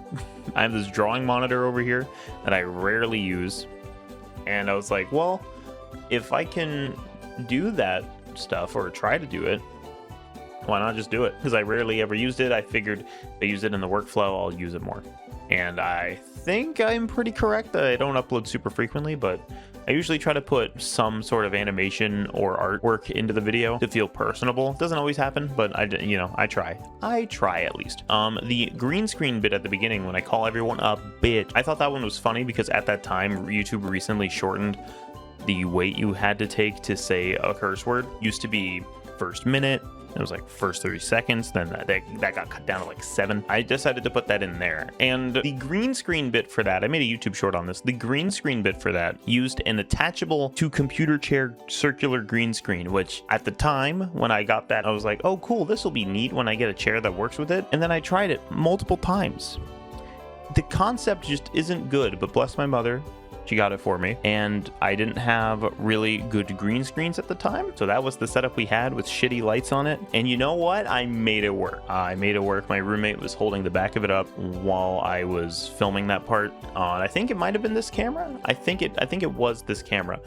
I have this drawing monitor over here that I rarely use, and I was like, well, if I can do that stuff or try to do it, why not just do it? Because I rarely ever used it. I figured if I use it in the workflow, I'll use it more. And I think I'm pretty correct that I don't upload super frequently, but I usually try to put some sort of animation or artwork into the video to feel personable. It doesn't always happen, but I try. I try at least. The green screen bit at the beginning when I call everyone a bitch, I thought that one was funny because at that time, YouTube recently shortened the wait you had to take to say a curse word. Used to be first minute, it was like first 30 seconds, then that got cut down to like 7. I decided to put that in there. And the green screen bit for that, I made a YouTube short on this. The green screen bit for that used an attachable to computer chair circular green screen, which at the time when I got that, I was like, oh cool, this will be neat when I get a chair that works with it. And then I tried it multiple times. The concept just isn't good, but bless my mother, she got it for me, and I didn't have really good green screens at the time, so that was the setup we had with shitty lights on it. And you know what? I made it work. My roommate was holding the back of it up while I was filming that part on, I think it might have been this camera. I think it was this camera.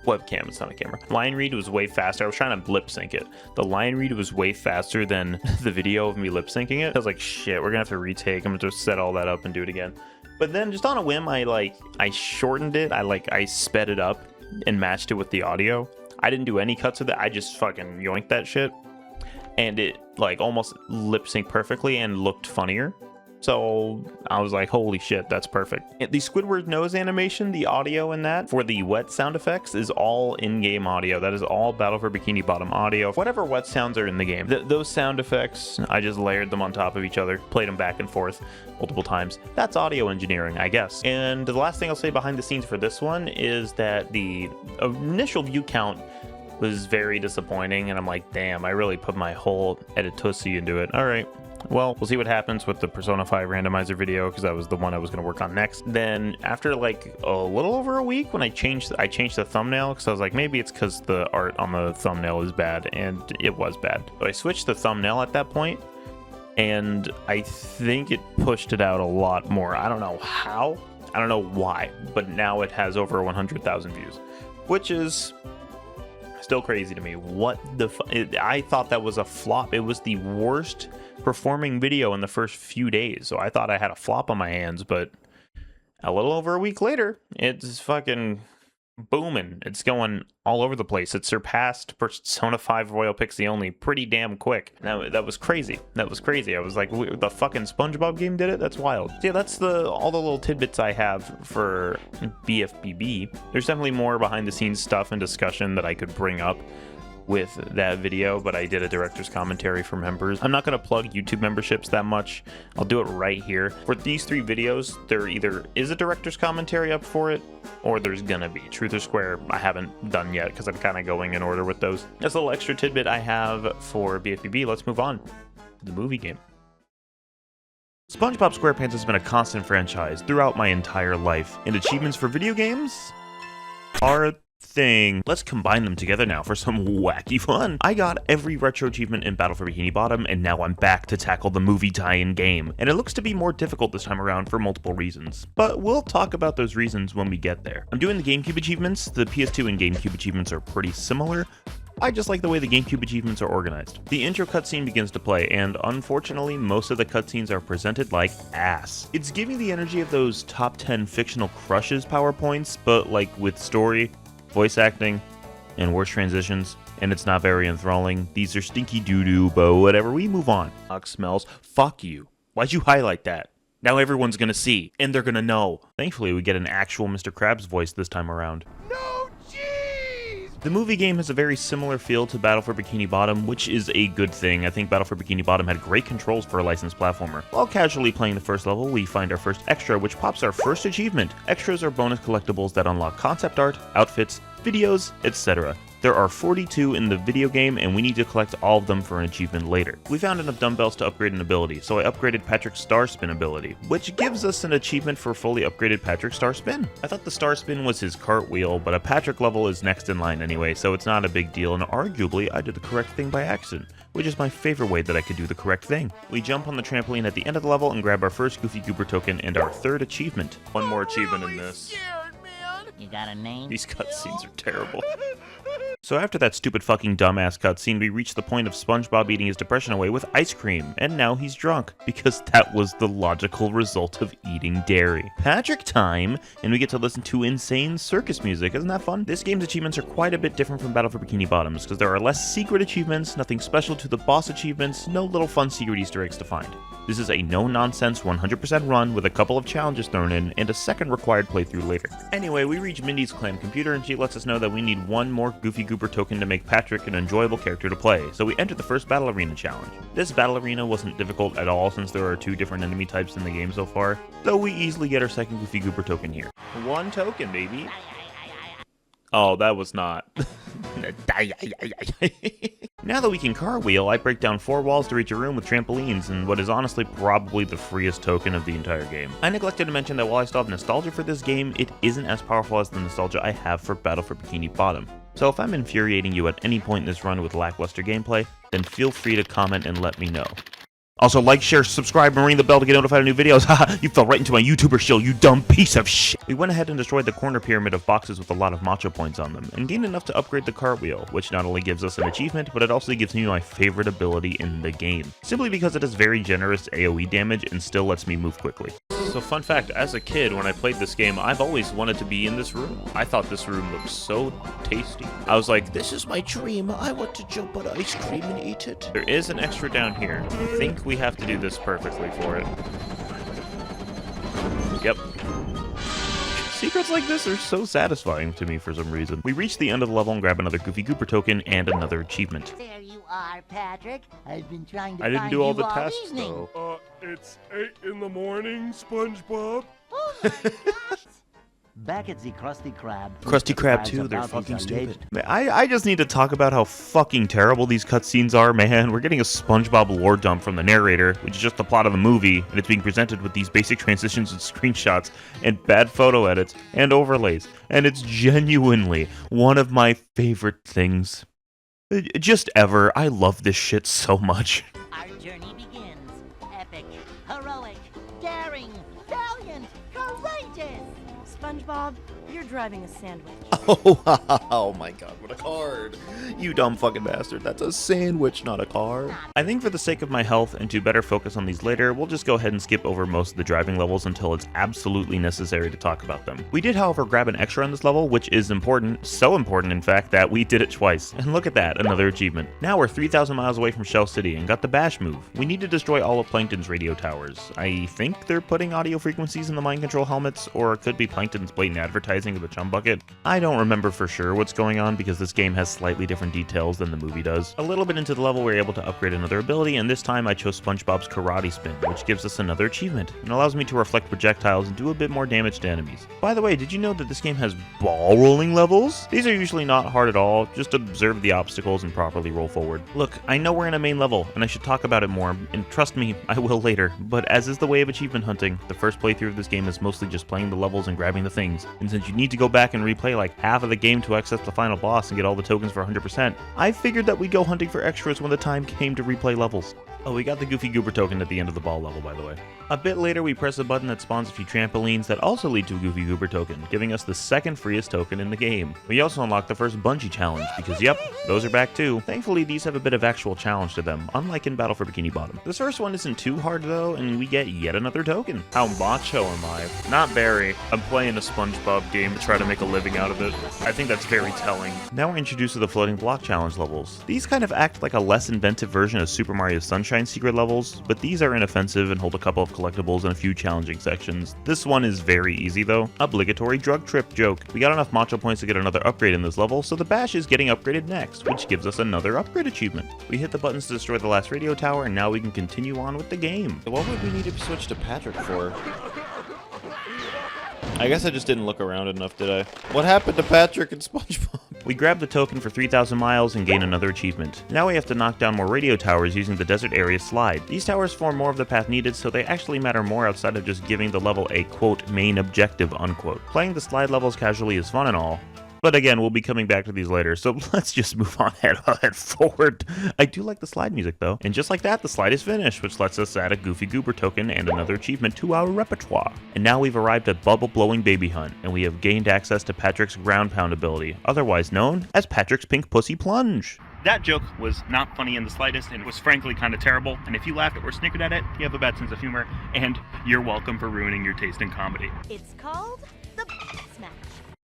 Webcam, it's not a camera. Line read was way faster. I was trying to lip sync it. The line read was way faster than the video of me lip syncing it. I was like, shit, we're gonna have to retake. I'm gonna just set all that up and do it again. But then just on a whim, I shortened it. I sped it up and matched it with the audio. I didn't do any cuts with it. I just fucking yoinked that shit. And it like almost lip synced perfectly and looked funnier. So I was like, holy shit, that's perfect. The Squidward nose animation, the audio in that for the wet sound effects is all in-game audio. That is all Battle for Bikini Bottom audio. Whatever wet sounds are in the game. Those sound effects, I just layered them on top of each other, played them back and forth multiple times. That's audio engineering, I guess. And the last thing I'll say behind the scenes for this one is that the initial view count was very disappointing, and I'm like, damn, I really put my whole editussi into it. All right. Well, we'll see what happens with the Persona 5 randomizer video, because that was the one I was going to work on next. Then after like a little over a week, when I changed the thumbnail, because I was like, maybe it's because the art on the thumbnail is bad, and it was bad. So I switched the thumbnail at that point, and I think it pushed it out a lot more. I don't know how, I don't know why, but now it has over 100,000 views, which is still crazy to me. What the I thought that was a flop. It was the worst performing video in the first few days, so I thought I had a flop on my hands, but a little over a week later, it's fucking booming. It's going all over the place. It surpassed Persona 5 Royal Pixie Only pretty damn quick. That was crazy. That was crazy. I was like, the fucking SpongeBob game did it? That's wild. So yeah, that's all the little tidbits I have for Bfbb. There's definitely more behind the scenes stuff and discussion that I could bring up with that video, but I did a director's commentary for members. I'm not going to plug YouTube memberships that much. I'll do it right here. For these 3 videos, there either is a director's commentary up for it, or there's gonna be. Truth or Square, I haven't done yet because I'm kind of going in order with those. That's a little extra tidbit I have for Bfbb. Let's move on to the movie game. SpongeBob SquarePants has been a constant franchise throughout my entire life, and achievements for video games are a thing. Let's combine them together now for some wacky fun. I got every retro achievement in Battle for Bikini Bottom, and now I'm back to tackle the movie tie-in game. And it looks to be more difficult this time around for multiple reasons. But we'll talk about those reasons when we get there. I'm doing the GameCube achievements. The PS2 and GameCube achievements are pretty similar. I just like the way the GameCube achievements are organized. The intro cutscene begins to play, and unfortunately, most of the cutscenes are presented like ass. It's giving the energy of those top 10 fictional crushes PowerPoints, but like with story, voice acting, and worse transitions. and it's not very enthralling. These are stinky doo-doo, but whatever, we move on. Smells. Fuck you. Why'd you highlight that? Now everyone's gonna see, and they're gonna know. Thankfully, we get an actual Mr. Krabs voice this time around. No, jeez! The movie game has a very similar feel to Battle for Bikini Bottom, which is a good thing. I think Battle for Bikini Bottom had great controls for a licensed platformer. While casually playing the first level, we find our first extra, which pops our first achievement. Extras are bonus collectibles that unlock concept art, outfits, videos, etc. There are 42 in the video game, and we need to collect all of them for an achievement later. We found enough dumbbells to upgrade an ability, so I upgraded Patrick's Star Spin ability, which gives us an achievement for fully upgraded Patrick Star Spin. I thought the Star Spin was his cartwheel, but a Patrick level is next in line anyway, so it's not a big deal, and arguably I did the correct thing by accident, which is my favorite way that I could do the correct thing. We jump on the trampoline at the end of the level and grab our first Goofy Goober token and our third achievement. One more achievement in this. You got a name? These cutscenes are terrible. So after that stupid fucking dumbass cutscene, we reach the point of SpongeBob eating his depression away with ice cream, and now he's drunk, because that was the logical result of eating dairy. Patrick time, and we get to listen to insane circus music. Isn't that fun? This game's achievements are quite a bit different from Battle for Bikini Bottoms, because there are less secret achievements, nothing special to the boss achievements, no little fun secret Easter eggs to find. This is a no-nonsense 100% run with a couple of challenges thrown in, and a second required playthrough later. Anyway, we reach Mindy's clan computer, and she lets us know that we need one more Goofy Goober token to make Patrick an enjoyable character to play, so we enter the first Battle Arena challenge. This Battle Arena wasn't difficult at all since there are 2 different enemy types in the game so far, though we easily get our second Goofy Goober token here. 1 token, baby. Oh, that was not. Now that we can cartwheel, I break down 4 walls to reach a room with trampolines and what is honestly probably the freest token of the entire game. I neglected to mention that while I still have nostalgia for this game, it isn't as powerful as the nostalgia I have for Battle for Bikini Bottom. So if I'm infuriating you at any point in this run with lackluster gameplay, then feel free to comment and let me know. Also, like, share, subscribe, and ring the bell to get notified of new videos. Haha, you fell right into my YouTuber shield, you dumb piece of shit. We went ahead and destroyed the corner pyramid of boxes with a lot of macho points on them, and gained enough to upgrade the cartwheel, which not only gives us an achievement, but it also gives me my favorite ability in the game, simply because it has very generous AoE damage and still lets me move quickly. So fun fact, as a kid, when I played this game, I've always wanted to be in this room. I thought this room looked so tasty. I was like, this is my dream. I want to jump on ice cream and eat it. There is an extra down here. I think we have to do this perfectly for it. Yep. Secrets like this are so satisfying to me for some reason. We reach the end of the level and grab another Goofy Goober token and another achievement. There you are, Patrick. I've been trying to I didn't find do all you the tests, evening. though. It's 8 in the morning, SpongeBob. Oh my gosh! Back at the Krusty Krab. Krusty Krab Krabs 2, they're about fucking his stupid. alleged- I just need to talk about how fucking terrible these cutscenes are, man. We're getting a SpongeBob lore dump from the narrator, which is just the plot of the movie, and it's being presented with these basic transitions and screenshots, and bad photo edits, and overlays, and it's genuinely one of my favorite things. Just ever. I love this shit so much. Our journey begins. Epic, heroic, daring, valiant, courageous. SpongeBob, you're driving a sandwich. Oh my god, what a card. You dumb fucking bastard. That's a sandwich, not a card. I think for the sake of my health and to better focus on these later, we'll just go ahead and skip over most of the driving levels until it's absolutely necessary to talk about them. We did, however, grab an extra on this level, which is important, so important in fact, that we did it twice. And look at that, another achievement. Now we're 3,000 miles away from Shell City and got the Bash move. We need to destroy all of Plankton's radio towers. I think they're putting audio frequencies in the mind control helmets, or it could be Plankton's blatant advertising of a chum bucket. I don't remember for sure what's going on because this game has slightly different details than the movie does. A little bit into the level, we're able to upgrade another ability, and this time I chose SpongeBob's Karate Spin, which gives us another achievement, and allows me to reflect projectiles and do a bit more damage to enemies. By the way, did you know that this game has ball rolling levels? These are usually not hard at all, just observe the obstacles and properly roll forward. Look, I know we're in a main level, and I should talk about it more, and trust me, I will later, but as is the way of achievement hunting, the first playthrough of this game is mostly just playing the levels and grabbing the things, and since you need to go back and replay like half of the game to access the final boss and get all the tokens for 100%, I figured that we'd go hunting for extras when the time came to replay levels. Oh, we got the Goofy Goober token at the end of the ball level, by the way. A bit later, we press a button that spawns a few trampolines that also lead to a Goofy Goober token, giving us the second freest token in the game. We also unlock the first bungee challenge, because yep, those are back too. Thankfully, these have a bit of actual challenge to them, unlike in Battle for Bikini Bottom. This first one isn't too hard though, and we get yet another token. How macho am I? Not very. I'm playing a SpongeBob game to try to make a living out of it. I think that's very telling. Now we're introduced to the floating block challenge levels. These kind of act like a less inventive version of Super Mario Sunshine secret levels, but these are inoffensive and hold a couple of collectibles and a few challenging sections. This one is very easy though. Obligatory drug trip joke. We got enough macho points to get another upgrade in this level, so the bash is getting upgraded next, which gives us another upgrade achievement. We hit the buttons to destroy the last radio tower, and now we can continue on with the game. What would we need to switch to Patrick for? I guess I just didn't look around enough, did I? What happened to Patrick and SpongeBob? We grab the token for 3,000 miles and gain another achievement. Now we have to knock down more radio towers using the desert area slide. These towers form more of the path needed, so they actually matter more outside of just giving the level a quote main objective unquote. Playing the slide levels casually is fun and all, but again, we'll be coming back to these later, so let's just move on head forward. I do like the slide music though. And just like that, the slide is finished, which lets us add a Goofy Goober token and another achievement to our repertoire. And now we've arrived at Bubble Blowing Baby Hunt, and we have gained access to Patrick's Ground Pound ability, otherwise known as Patrick's Pink Pussy Plunge. That joke was not funny in the slightest, and was frankly kind of terrible, and if you laughed or snickered at it, you have a bad sense of humor, and you're welcome for ruining your taste in comedy. It's called the Smash.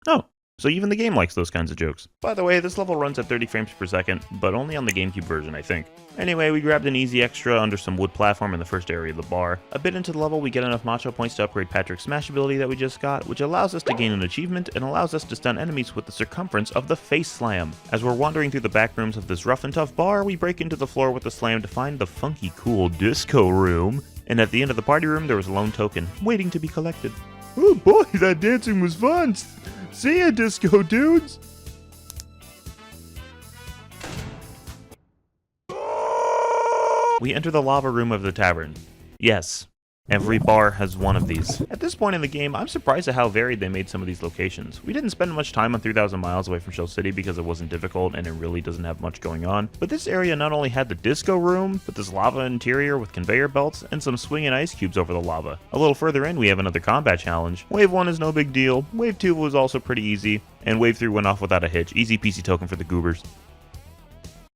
Oh. So even the game likes those kinds of jokes. By the way, this level runs at 30 frames per second, but only on the GameCube version, I think. Anyway, we grabbed an easy extra under some wood platform in the first area of the bar. A bit into the level, we get enough macho points to upgrade Patrick's Smash ability that we just got, which allows us to gain an achievement and allows us to stun enemies with the circumference of the face slam. As we're wandering through the back rooms of this rough and tough bar, we break into the floor with the slam to find the funky cool disco room. And at the end of the party room, there was a lone token, waiting to be collected. Oh boy, that dancing was fun! See ya, disco dudes! We enter the lava room of the tavern. Yes, every bar has one of these. At this point in the game, I'm surprised at how varied they made some of these locations. We didn't spend much time on 3,000 miles away from Shell City because it wasn't difficult and it really doesn't have much going on. But this area not only had the disco room, but this lava interior with conveyor belts and some swinging ice cubes over the lava. A little further in, we have another combat challenge. Wave 1 is no big deal, Wave 2 was also pretty easy, and Wave 3 went off without a hitch. Easy peasy token for the goobers.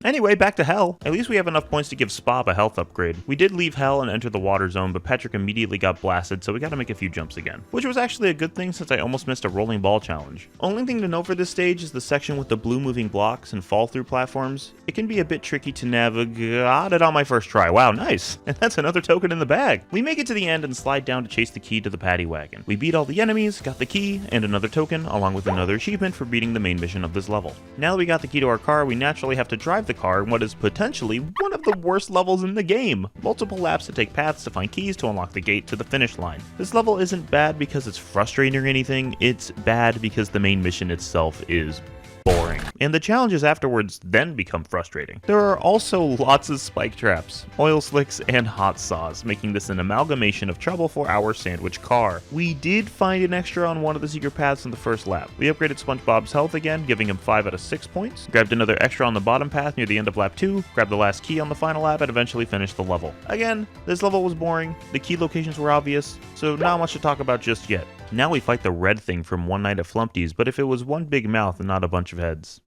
Anyway, back to Hell. At least we have enough points to give Spob a health upgrade. We did leave Hell and enter the water zone, but Patrick immediately got blasted, so we gotta make a few jumps again. Which was actually a good thing since I almost missed a rolling ball challenge. Only thing to note for this stage is the section with the blue moving blocks and fall through platforms. It can be a bit tricky to navigate. Got it on my first try. Wow, nice. And that's another token in the bag. We make it to the end and slide down to chase the key to the paddy wagon. We beat all the enemies, got the key, and another token, along with another achievement for beating the main mission of this level. Now that we got the key to our car, we naturally have to drive the car in what is potentially one of the worst levels in the game. Multiple laps to take paths to find keys to unlock the gate to the finish line. This level isn't bad because it's frustrating or anything, it's bad because the main mission itself is boring. And the challenges afterwards then become frustrating. There are also lots of spike traps, oil slicks, and hot saws, making this an amalgamation of trouble for our sandwich car. We did find an extra on one of the secret paths in the first lap. We upgraded SpongeBob's health again, giving him 5 out of 6 points, grabbed another extra on the bottom path near the end of lap 2, grabbed the last key on the final lap, and eventually finished the level. Again, this level was boring, the key locations were obvious, so not much to talk about just yet. Now we fight the red thing from One Night at Flumpty's, but if it was one big mouth and not a bunch of heads.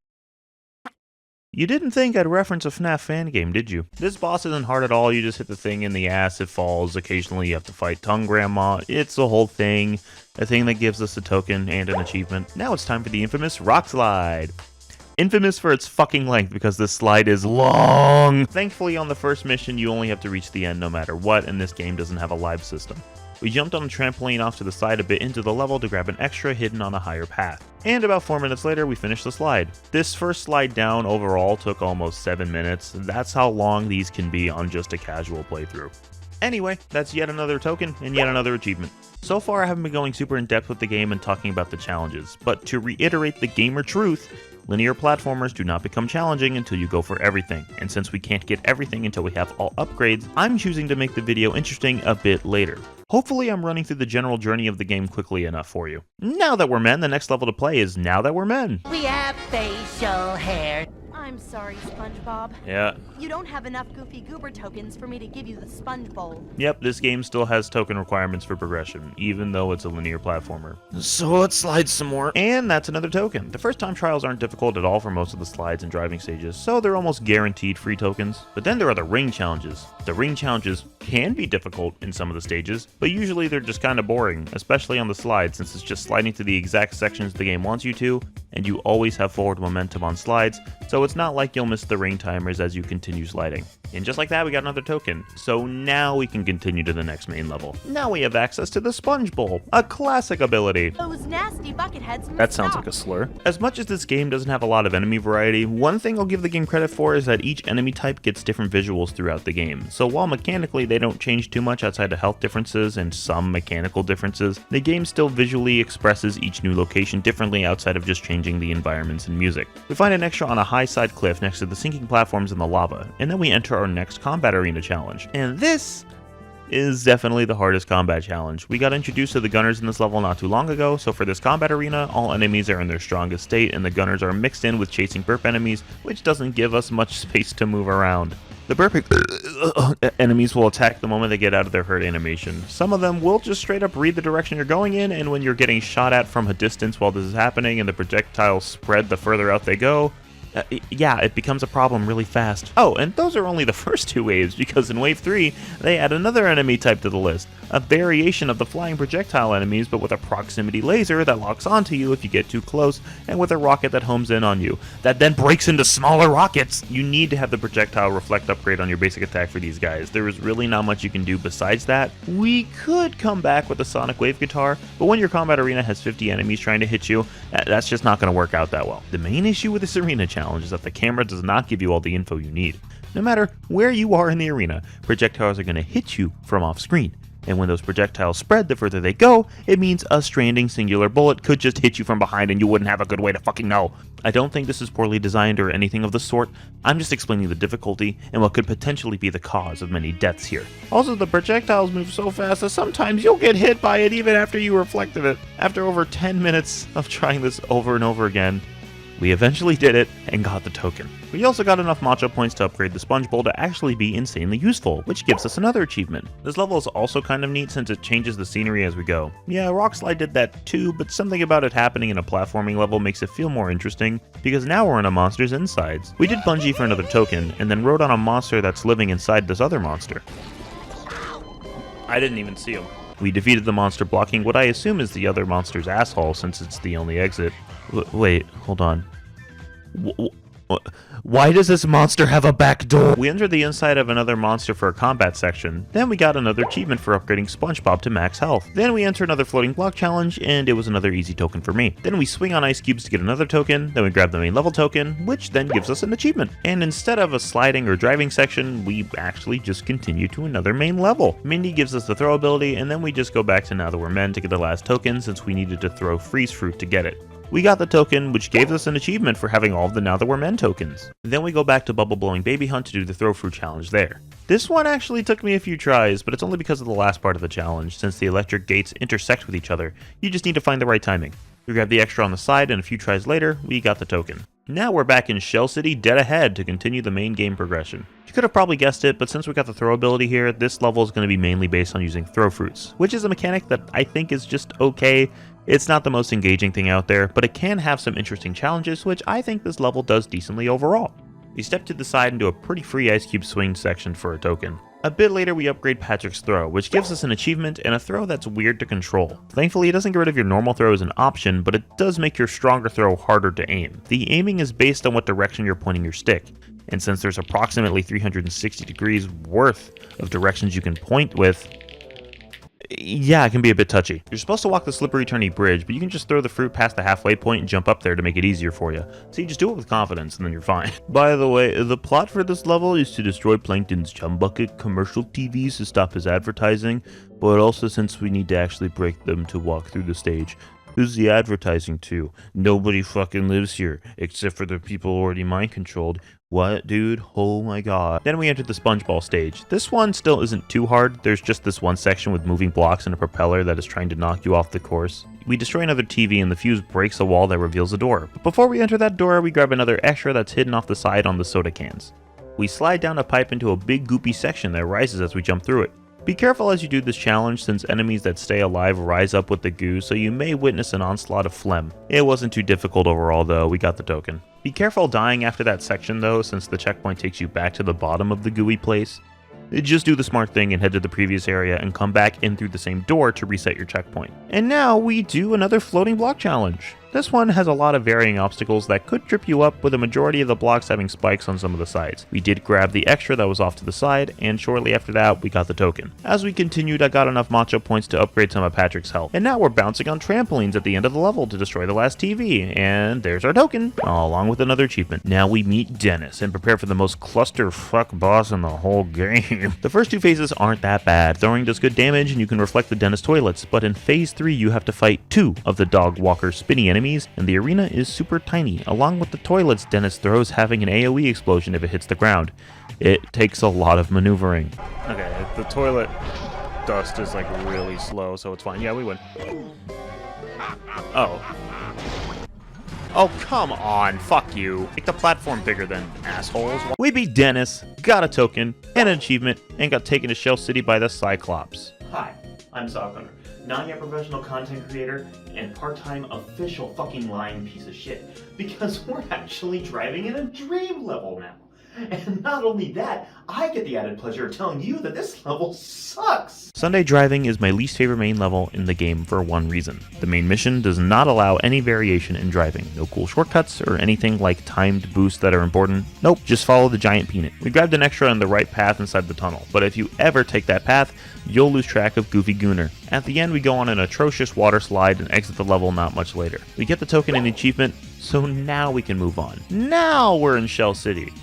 You didn't think I'd reference a FNAF fan game, did you? This boss isn't hard at all, you just hit the thing in the ass, it falls, occasionally you have to fight Tongue Grandma, it's a whole thing, a thing that gives us a token and an achievement. Now it's time for the infamous Rock Slide. Infamous for its fucking length because this slide is long! Thankfully on the first mission you only have to reach the end no matter what, and this game doesn't have a live system. We jumped on the trampoline off to the side a bit into the level to grab an extra hidden on a higher path. And about 4 minutes later, we finished the slide. This first slide down overall took almost 7 minutes. That's how long these can be on just a casual playthrough. Anyway, that's yet another token and yet another achievement. So far I haven't been going super in depth with the game and talking about the challenges, but to reiterate the gamer truth, linear platformers do not become challenging until you go for everything, and since we can't get everything until we have all upgrades, I'm choosing to make the video interesting a bit later. Hopefully I'm running through the general journey of the game quickly enough for you. Now that we're men, the next level to play is Now That We're Men. We have facial hair. I'm sorry, SpongeBob. Yeah. You don't have enough Goofy Goober tokens for me to give you the Sponge Bowl. Yep, this game still has token requirements for progression, even though it's a linear platformer. So let's slide some more. And that's another token. The first time trials aren't difficult at all for most of the slides and driving stages, so they're almost guaranteed free tokens. But then there are the ring challenges. The ring challenges can be difficult in some of the stages, but usually they're just kind of boring, especially on the slide, since it's just sliding to the exact sections the game wants you to, and you always have forward momentum on slides, so it's not like you'll miss the ring timers as you continue sliding. And just like that, we got another token. So now we can continue to the next main level. Now we have access to the Sponge Bowl, a classic ability. Those nasty bucketheads must That sounds stop. like a slur. As much as this game doesn't have a lot of enemy variety, one thing I'll give the game credit for is that each enemy type gets different visuals throughout the game. So while mechanically they don't change too much outside of health differences and some mechanical differences, the game still visually expresses each new location differently outside of just changing the environments and music. We find an extra on a high side cliff next to the sinking platforms in the lava, and then we enter our next combat arena challenge. And this is definitely the hardest combat challenge. We got introduced to the gunners in this level not too long ago, so for this combat arena, all enemies are in their strongest state and the gunners are mixed in with chasing burp enemies, which doesn't give us much space to move around. The burping enemies will attack the moment they get out of their hurt animation. Some of them will just straight up read the direction you're going in, and when you're getting shot at from a distance while this is happening and the projectiles spread the further out they go, yeah, it becomes a problem really fast. Oh, and those are only the first two waves, because in wave 3, they add another enemy type to the list. A variation of the flying projectile enemies, but with a proximity laser that locks onto you if you get too close, and with a rocket that homes in on you, that then breaks into smaller rockets. You need to have the projectile reflect upgrade on your basic attack for these guys. There is really not much you can do besides that. We could come back with a sonic wave guitar, but when your combat arena has 50 enemies trying to hit you, that's just not going to work out that well. The main issue with this arena challenge is that the camera does not give you all the info you need. No matter where you are in the arena, projectiles are going to hit you from off screen. And when those projectiles spread the further they go, it means a stranding singular bullet could just hit you from behind and you wouldn't have a good way to fucking know. I don't think this is poorly designed or anything of the sort. I'm just explaining the difficulty and what could potentially be the cause of many deaths here. Also, the projectiles move so fast that sometimes you'll get hit by it even after you reflected it. After over 10 minutes of trying this over and over again, we eventually did it and got the token. We also got enough matcha points to upgrade the Sponge Bowl to actually be insanely useful, which gives us another achievement. This level is also kind of neat since it changes the scenery as we go. Yeah, Rock Slide did that too, but something about it happening in a platforming level makes it feel more interesting, because now we're in a monster's insides. We did bungee for another token, and then rode on a monster that's living inside this other monster. I didn't even see him. We defeated the monster blocking what I assume is the other monster's asshole since it's the only exit. Wait, hold on. Why does this monster have a back door? We entered the inside of another monster for a combat section. Then we got another achievement for upgrading SpongeBob to max health. Then we enter another floating block challenge, and it was another easy token for me. Then we swing on ice cubes to get another token. Then we grab the main level token, which then gives us an achievement. And instead of a sliding or driving section, we actually just continue to another main level. Mindy gives us the throw ability, and then we just go back to Now That We're Men to get the last token since we needed to throw freeze fruit to get it. We got the token, which gave us an achievement for having all of the Now That We're Men tokens. Then we go back to Bubble Blowing Baby Hunt to do the throw fruit challenge there. This one actually took me a few tries, but it's only because of the last part of the challenge. Since the electric gates intersect with each other, you just need to find the right timing. We grabbed the extra on the side, and a few tries later, we got the token. Now we're back in Shell City dead ahead to continue the main game progression. You could have probably guessed it, but since we got the throw ability here, this level is going to be mainly based on using throw fruits, which is a mechanic that I think is just okay. It's not the most engaging thing out there, but it can have some interesting challenges, which I think this level does decently overall. We step to the side and do a pretty free ice cube swing section for a token. A bit later we upgrade Patrick's throw, which gives us an achievement and a throw that's weird to control. Thankfully it doesn't get rid of your normal throw as an option, but it does make your stronger throw harder to aim. The aiming is based on what direction you're pointing your stick, and since there's approximately 360 degrees worth of directions you can point with, yeah, it can be a bit touchy. You're supposed to walk the slippery turny bridge, but you can just throw the fruit past the halfway point and jump up there to make it easier for you. So you just do it with confidence and then you're fine. By the way, the plot for this level is to destroy Plankton's chum bucket commercial TVs to stop his advertising, but also since we need to actually break them to walk through the stage. Who's the advertising to? Nobody fucking lives here, except for the people already mind controlled. What, dude? Oh my god. Then we entered the SpongeBob stage. This one still isn't too hard. There's just this one section with moving blocks and a propeller that is trying to knock you off the course. We destroy another TV and the fuse breaks a wall that reveals a door. But before we enter that door, we grab another extra that's hidden off the side on the soda cans. We slide down a pipe into a big goopy section that rises as we jump through it. Be careful as you do this challenge since enemies that stay alive rise up with the goo, so you may witness an onslaught of phlegm. It wasn't too difficult overall though, we got the token. Be careful dying after that section though, since the checkpoint takes you back to the bottom of the gooey place. Just do the smart thing and head to the previous area and come back in through the same door to reset your checkpoint. And now we do another floating block challenge. This one has a lot of varying obstacles that could trip you up, with a majority of the blocks having spikes on some of the sides. We did grab the extra that was off to the side, and shortly after that, we got the token. As we continued, I got enough macho points to upgrade some of Patrick's health. And now we're bouncing on trampolines at the end of the level to destroy the last TV, and there's our token, along with another achievement. Now we meet Dennis and prepare for the most clusterfuck boss in the whole game. The first two phases aren't that bad. Throwing does good damage, and you can reflect the Dennis toilets, but in phase 3, you have to fight 2 of the dog walker spinny enemies, and the arena is super tiny, along with the toilets Dennis throws having an AoE explosion if it hits the ground. It takes a lot of maneuvering. Okay, the toilet dust is like really slow, so it's fine. Yeah, we win. Oh. Oh, come on, fuck you. Make the platform bigger then, assholes. We beat Dennis, got a token, and an achievement, and got taken to Shell City by the Cyclops. Hi, I'm SockOwner, non-yet professional content creator, and part-time official fucking lying piece of shit. Because we're actually driving in a dream level now. And not only that, I get the added pleasure of telling you that this level sucks! Sunday driving is my least favorite main level in the game for one reason. The main mission does not allow any variation in driving. No cool shortcuts or anything like timed boosts that are important. Nope, just follow the giant peanut. We grabbed an extra on the right path inside the tunnel, but if you ever take that path, you'll lose track of Goofy Gooner. At the end, we go on an atrocious water slide and exit the level not much later. We get the token and the achievement, so now we can move on. Now we're in Shell City.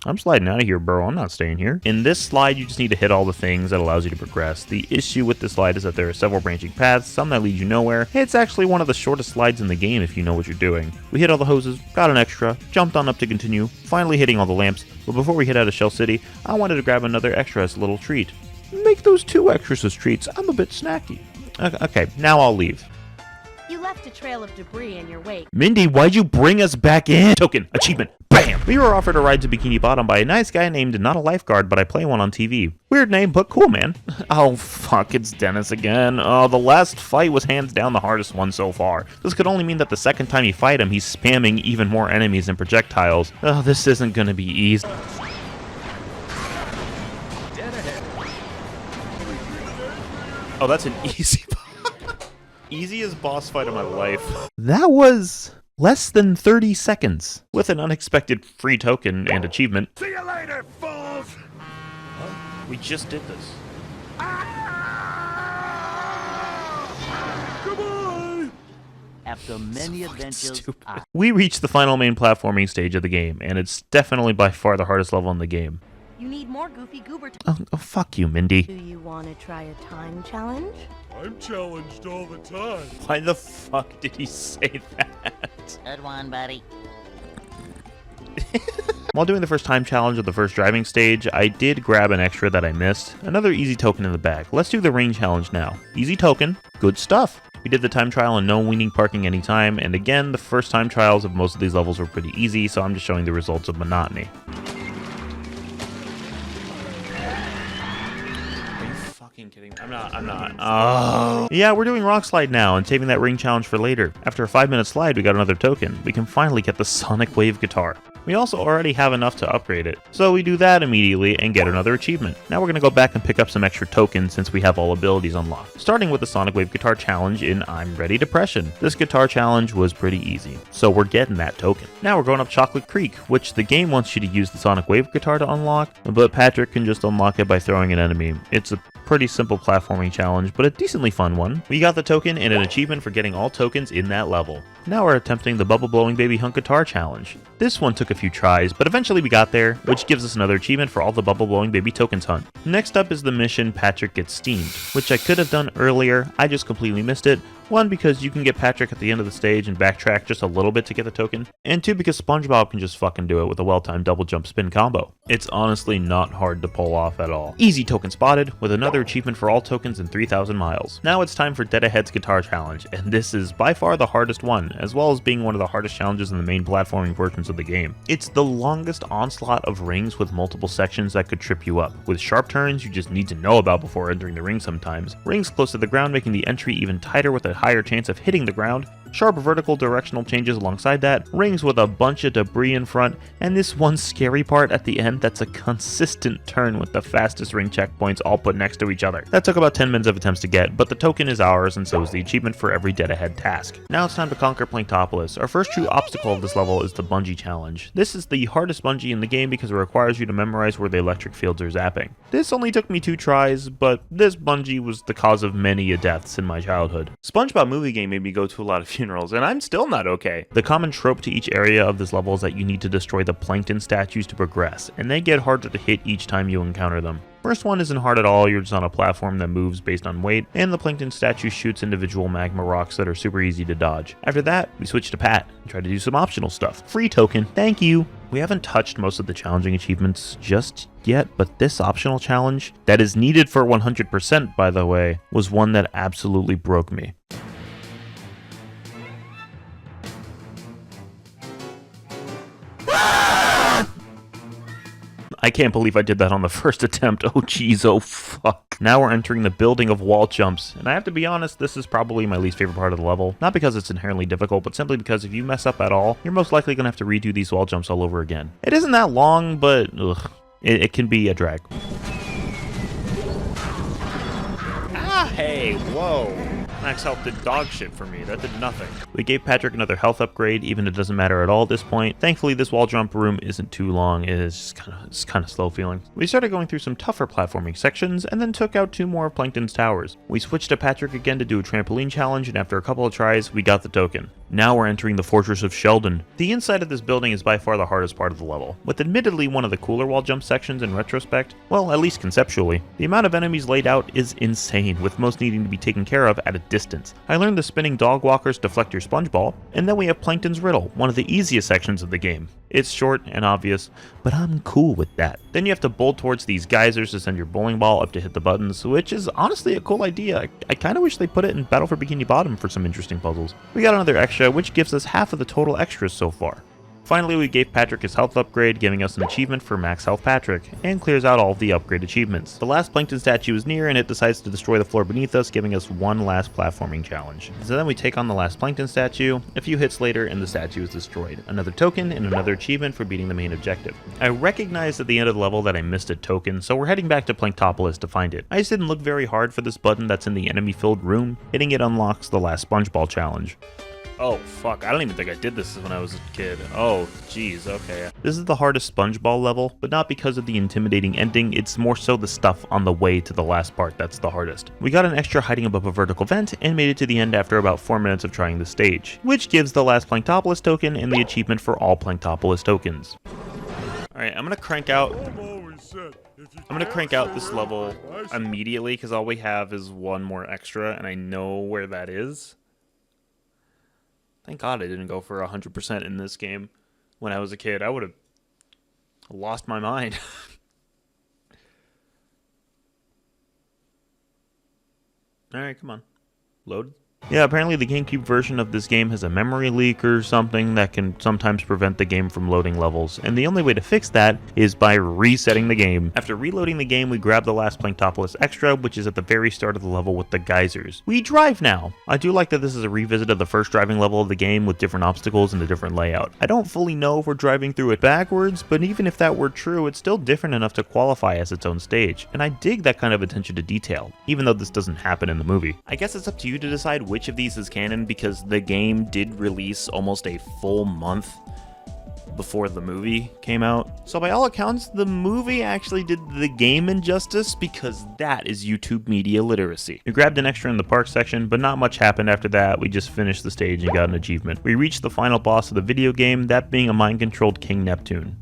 I'm sliding out of here, bro. I'm not staying here. In this slide, you just need to hit all the things that allows you to progress. The issue with this slide is that there are several branching paths, some that lead you nowhere. It's actually one of the shortest slides in the game if you know what you're doing. We hit all the hoses, got an extra, jumped on up to continue, finally hitting all the lamps. But before we head out of Shell City, I wanted to grab another extra as a little treat. Make those 2 extras as treats. I'm a bit snacky. Okay, now I'll leave. You left a trail of debris in your wake. Mindy, why'd you bring us back in? Token, achievement, bam! We were offered a ride to Bikini Bottom by a nice guy named not a lifeguard, but I play one on TV. Weird name, but cool, man. Oh, fuck, it's Dennis again. Oh, the last fight was hands down the hardest one so far. This could only mean that the second time you fight him, he's spamming even more enemies and projectiles. Oh, this isn't gonna be easy. Oh, that's an easy easiest boss fight of my life. That was less than 30 seconds with an unexpected free token and achievement. See you later, fools! We just did this. Goodbye! After many adventures, We reached the final main platforming stage of the game, and it's definitely by far the hardest level in the game. You need more Goofy Goober. Oh, fuck you, Mindy. Do you want to try a time challenge? I'm challenged all the time. Why the fuck did he say that? Good one, buddy. While doing the first time challenge of the first driving stage, I did grab an extra that I missed. Another easy token in the bag. Let's do the ring challenge now. Easy token, good stuff. We did the time trial and no weaning parking anytime, and again, the first time trials of most of these levels were pretty easy, so I'm just showing the results of monotony. Kidding. I'm not. Oh. Yeah, we're doing Rock Slide now and saving that ring challenge for later. After a 5-minute slide, we got another token. We can finally get the Sonic Wave guitar. We also already have enough to upgrade it, so we do that immediately and get another achievement. Now we're going to go back and pick up some extra tokens since we have all abilities unlocked. Starting with the Sonic Wave guitar challenge in I'm Ready Depression. This guitar challenge was pretty easy, so we're getting that token. Now we're going up Chocolate Creek, which the game wants you to use the Sonic Wave guitar to unlock, but Patrick can just unlock it by throwing an enemy. It's a pretty simple platforming challenge, but a decently fun one. We got the token and an achievement for getting all tokens in that level. Now we're attempting the Bubble Blowing Baby Hunk Guitar Challenge. This one took a few tries, but eventually we got there, which gives us another achievement for all the Bubble Blowing Baby tokens hunt. Next up is the mission Patrick Gets Steamed, which I could have done earlier, I just completely missed it, 1, because you can get Patrick at the end of the stage and backtrack just a little bit to get the token, and 2, because SpongeBob can just fucking do it with a well-timed double jump spin combo. It's honestly not hard to pull off at all. Easy token spotted, with another achievement for all tokens in 3,000 miles. Now it's time for Dead Ahead's Guitar Challenge, and this is by far the hardest one, as well as being one of the hardest challenges in the main platforming portions of the game. It's the longest onslaught of rings with multiple sections that could trip you up, with sharp turns you just need to know about before entering the ring sometimes, rings close to the ground making the entry even tighter with a higher chance of hitting the ground, sharp vertical directional changes alongside that, rings with a bunch of debris in front, and this one scary part at the end that's a consistent turn with the fastest ring checkpoints all put next to each other. That took about 10 minutes of attempts to get, but the token is ours and so is the achievement for every Dead Ahead task. Now it's time to conquer Planktopolis. Our first true obstacle of this level is the bungee challenge. This is the hardest bungee in the game because it requires you to memorize where the electric fields are zapping. This only took me 2 tries, but this bungee was the cause of many deaths in my childhood. SpongeBob movie game made me go to a lot of funerals, and I'm still not okay. The common trope to each area of this level is that you need to destroy the plankton statues to progress, and they get harder to hit each time you encounter them. First one isn't hard at all, you're just on a platform that moves based on weight, and the plankton statue shoots individual magma rocks that are super easy to dodge. After that, we switch to Pat and try to do some optional stuff. Free token, thank you! We haven't touched most of the challenging achievements just yet, but this optional challenge, that is needed for 100% by the way, was one that absolutely broke me. I can't believe I did that on the first attempt. Oh jeez, oh fuck. Now we're entering the building of wall jumps, and I have to be honest, this is probably my least favorite part of the level. Not because it's inherently difficult, but simply because if you mess up at all, you're most likely gonna have to redo these wall jumps all over again. It isn't that long, but ugh, it can be a drag. Ah, hey, whoa. Max health did dog shit for me. That did nothing. We gave Patrick another health upgrade, even if it doesn't matter at all at this point. Thankfully, this wall jump room isn't too long. It is just kind of slow feeling. We started going through some tougher platforming sections, and then took out 2 more of Plankton's towers. We switched to Patrick again to do a trampoline challenge, and after a couple of tries, we got the token. Now we're entering the Fortress of Sheldon. The inside of this building is by far the hardest part of the level, with admittedly one of the cooler wall jump sections in retrospect. Well, at least conceptually. The amount of enemies laid out is insane, with most needing to be taken care of at a distance. I learned the spinning dog walkers deflect your sponge ball, and then we have Plankton's Riddle, one of the easiest sections of the game. It's short and obvious, but I'm cool with that. Then you have to bolt towards these geysers to send your bowling ball up to hit the buttons, which is honestly a cool idea. I kind of wish they put it in Battle for Bikini Bottom for some interesting puzzles. We got another extra, which gives us half of the total extras so far. Finally, we gave Patrick his health upgrade, giving us an achievement for Max Health Patrick, and clears out all of the upgrade achievements. The last Plankton statue is near, and it decides to destroy the floor beneath us, giving us one last platforming challenge. So then we take on the last Plankton statue, a few hits later, and the statue is destroyed. Another token, and another achievement for beating the main objective. I recognized at the end of the level that I missed a token, so we're heading back to Planktopolis to find it. I just didn't look very hard for this button that's in the enemy-filled room. Hitting it unlocks the last SpongeBob challenge. Oh, fuck. I don't even think I did this when I was a kid. Oh, jeez. Okay. This is the hardest SpongeBob level, but not because of the intimidating ending. It's more so the stuff on the way to the last part that's the hardest. We got an extra hiding above a vertical vent and made it to the end after about 4 minutes of trying the stage, which gives the last Planktopolis token and the achievement for all Planktopolis tokens. Alright, I'm gonna crank out this level immediately because all we have is one more extra and I know where that is. Thank God I didn't go for 100% in this game when I was a kid. I would have lost my mind. Alright, come on. Load. Yeah, apparently the GameCube version of this game has a memory leak or something that can sometimes prevent the game from loading levels, and the only way to fix that is by resetting the game. After reloading the game, we grab the last Planktopolis extra, which is at the very start of the level with the geysers. We drive now! I do like that this is a revisit of the first driving level of the game with different obstacles and a different layout. I don't fully know if we're driving through it backwards, but even if that were true, it's still different enough to qualify as its own stage, and I dig that kind of attention to detail, even though this doesn't happen in the movie. I guess it's up to you to decide which of these is canon, because the game did release almost a full month before the movie came out. So by all accounts, the movie actually did the game injustice, because that is YouTube media literacy. We grabbed an extra in the park section, but not much happened after that. We just finished the stage and got an achievement. We reached the final boss of the video game, that being a mind-controlled King Neptune.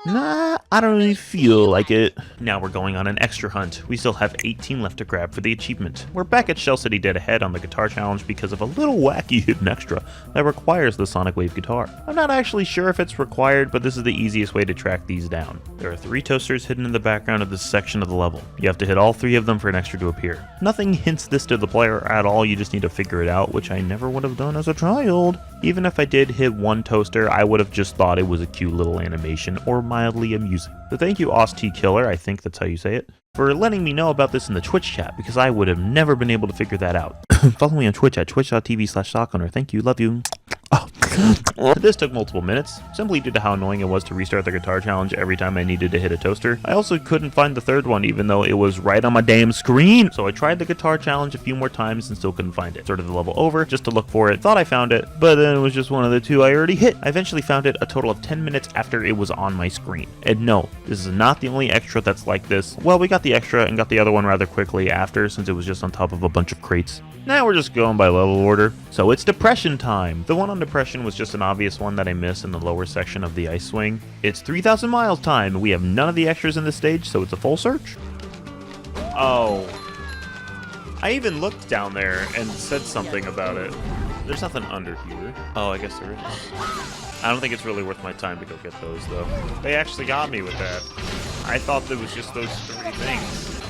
Nah, I don't really feel like it. Now we're going on an extra hunt. We still have 18 left to grab for the achievement. We're back at Shell City dead ahead on the guitar challenge because of a little wacky hidden extra that requires the Sonic Wave guitar. I'm not actually sure if it's required, but this is the easiest way to track these down. There are 3 toasters hidden in the background of this section of the level. You have to hit all 3 of them for an extra to appear. Nothing hints this to the player at all, you just need to figure it out, which I never would have done as a child. Even if I did hit 1 toaster, I would have just thought it was a cute little animation or mildly amusing. So thank you Ost Killer, I think that's how you say it, for letting me know about this in the Twitch chat, because I would have never been able to figure that out. Follow me on Twitch at twitch.tv/SockOwner. Thank you, love you. Oh. This took multiple minutes, simply due to how annoying it was to restart the guitar challenge every time I needed to hit a toaster. I also couldn't find the third one even though it was right on my damn screen. So I tried the guitar challenge a few more times and still couldn't find it. Started the level over just to look for it, thought I found it, but then it was just one of the 2 I already hit. I eventually found it a total of 10 minutes after it was on my screen. And no, this is not the only extra that's like this. Well, we got the extra and got the other one rather quickly after, since it was just on top of a bunch of crates. Now we're just going by level order. So it's depression time. The one on depression was just an obvious one that I missed in the lower section of the ice swing. It's 3,000 miles time. We have none of the extras in this stage, so it's a full search. Oh. I even looked down there and said something about it. There's nothing under here. Oh, I guess there is. I don't think it's really worth my time to go get those, though. They actually got me with that. I thought there was just those 3 things.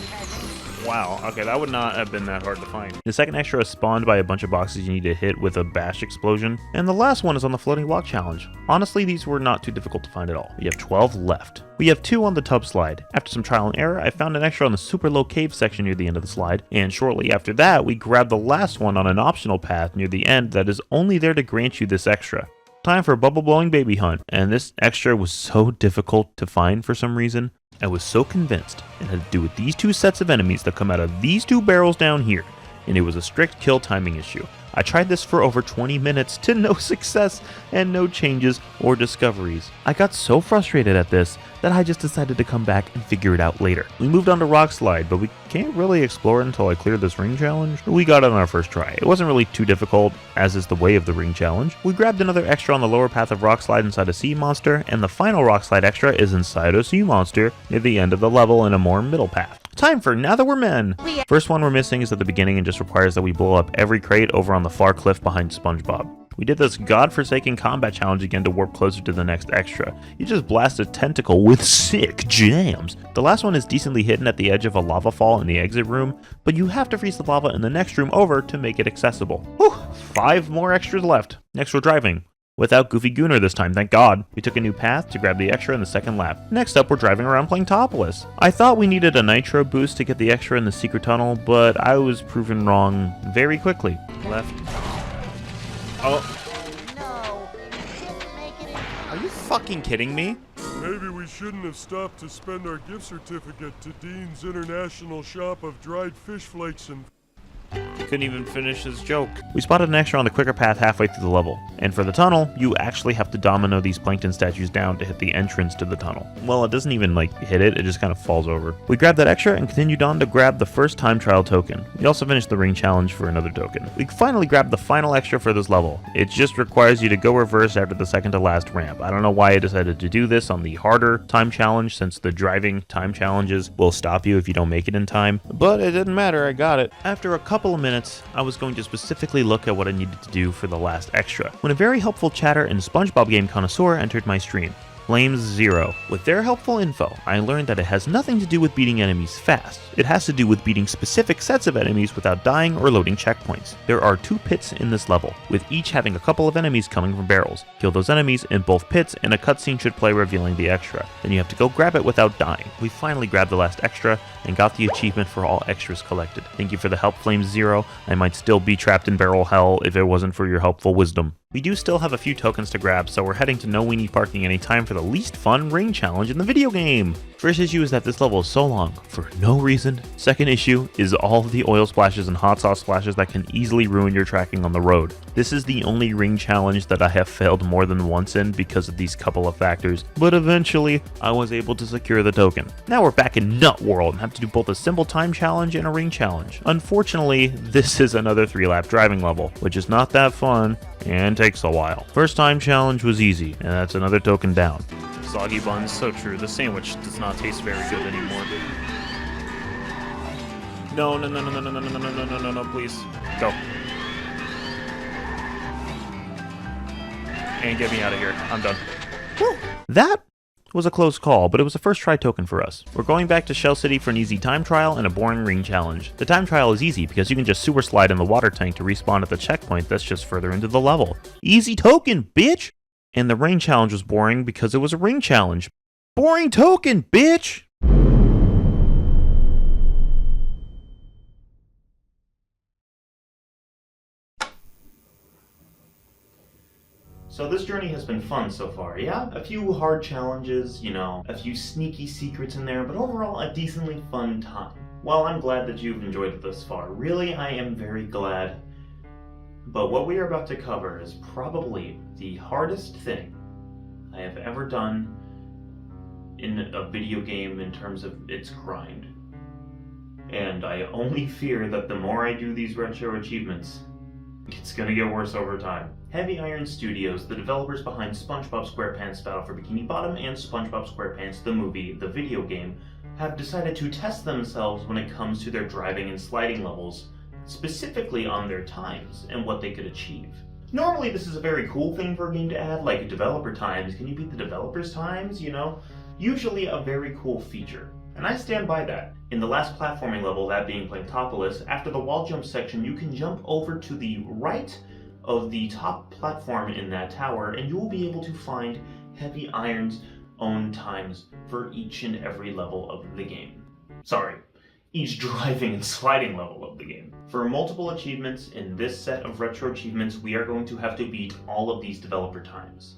Wow, okay, that would not have been that hard to find. The second extra is spawned by a bunch of boxes you need to hit with a bash explosion. And the last one is on the floating block challenge. Honestly, these were not too difficult to find at all. We have 12 left. We have 2 on the tub slide. After some trial and error, I found an extra on the super low cave section near the end of the slide. And shortly after that, we grabbed the last one on an optional path near the end that is only there to grant you this extra. Time for a bubble blowing baby hunt. And this extra was so difficult to find for some reason. I was so convinced it had to do with these 2 sets of enemies that come out of these 2 barrels down here, and it was a strict kill timing issue. I tried this for over 20 minutes to no success and no changes or discoveries. I got so frustrated at this that I just decided to come back and figure it out later. We moved on to Rock Slide, but we can't really explore it until I cleared this ring challenge. We got it on our first try. It wasn't really too difficult, as is the way of the ring challenge. We grabbed another extra on the lower path of Rock Slide inside a sea monster, and the final Rock Slide extra is inside a sea monster near the end of the level in a more middle path. Time for Now That We're Men! First one we're missing is at the beginning and just requires that we blow up every crate over on the far cliff behind SpongeBob. We did this godforsaken combat challenge again to warp closer to the next extra. You just blast a tentacle with sick jams. The last one is decently hidden at the edge of a lava fall in the exit room, but you have to freeze the lava in the next room over to make it accessible. Whew, 5 more extras left. Next we're driving. Without Goofy Gooner this time, thank God. We took a new path to grab the extra in the second lap. Next up, we're driving around playing Topless. I thought we needed a nitro boost to get the extra in the secret tunnel, but I was proven wrong very quickly. Left. Oh. No, didn't make it in. Are you fucking kidding me? Maybe we shouldn't have stopped to spend our gift certificate to Dean's International Shop of Dried Fish Flakes and... He couldn't even finish his joke. We spotted an extra on the quicker path halfway through the level. And for the tunnel, you actually have to domino these plankton statues down to hit the entrance to the tunnel. Well, it doesn't even hit it, it just kind of falls over. We grabbed that extra and continued on to grab the first time trial token. We also finished the ring challenge for another token. We finally grabbed the final extra for this level. It just requires you to go reverse after the second to last ramp. I don't know why I decided to do this on the harder time challenge, since the driving time challenges will stop you if you don't make it in time. But it didn't matter, I got it. After a couple of minutes, I was going to specifically look at what I needed to do for the last extra, when a very helpful chatter and SpongeBob game connoisseur entered my stream. Flames0. With their helpful info, I learned that it has nothing to do with beating enemies fast. It has to do with beating specific sets of enemies without dying or loading checkpoints. There are 2 pits in this level, with each having a couple of enemies coming from barrels. Kill those enemies in both pits and a cutscene should play revealing the extra. Then you have to go grab it without dying. We finally grabbed the last extra and got the achievement for all extras collected. Thank you for the help, Flames0. I might still be trapped in barrel hell if it wasn't for your helpful wisdom. We do still have a few tokens to grab, so we're heading to No Weenie Parking anytime for the least fun ring challenge in the video game. First issue is that this level is so long for no reason. Second issue is all of the oil splashes and hot sauce splashes that can easily ruin your tracking on the road. This is the only ring challenge that I have failed more than once in because of these couple of factors, but eventually I was able to secure the token. Now we're back in Nut World and have to do both a simple time challenge and a ring challenge. Unfortunately, this is another 3-lap driving level, which is not that fun and takes a while. First time challenge was easy, and that's another token down. soggy buns. So true. The sandwich does not taste very good anymore. No, no, no, no, no, no, no, no, no, no, no, no, no, please. Go. And get me out of here. I'm done. Woo. That was a close call, but it was a first try token for us. We're going back to Shell City for an easy time trial and a boring ring challenge. The time trial is easy because you can just super slide in the water tank to respawn at the checkpoint that's just further into the level. Easy token, bitch! And the ring challenge was boring because it was a ring challenge. Boring token, bitch! So this journey has been fun so far, yeah? A few hard challenges, you know, a few sneaky secrets in there, but overall a decently fun time. Well, I'm glad that you've enjoyed it thus far. Really, I am very glad. But what we are about to cover is probably the hardest thing I have ever done in a video game in terms of its grind. And I only fear that the more I do these retro achievements, it's gonna get worse over time. Heavy Iron Studios, the developers behind SpongeBob SquarePants Battle for Bikini Bottom and SpongeBob SquarePants the movie, the video game, have decided to test themselves when it comes to their driving and sliding levels, specifically on their times and what they could achieve. Normally this is a very cool thing for a game to add, like developer times. Can you beat the developers' times, you know? Usually a very cool feature. And I stand by that. In the last platforming level, that being Planetopolis, after the wall jump section, you can jump over to the right of the top platform in that tower, and you will be able to find Heavy Iron's own times for each and every level of the game. Sorry, each driving and sliding level of the game. For multiple achievements in this set of retro achievements, we are going to have to beat all of these developer times.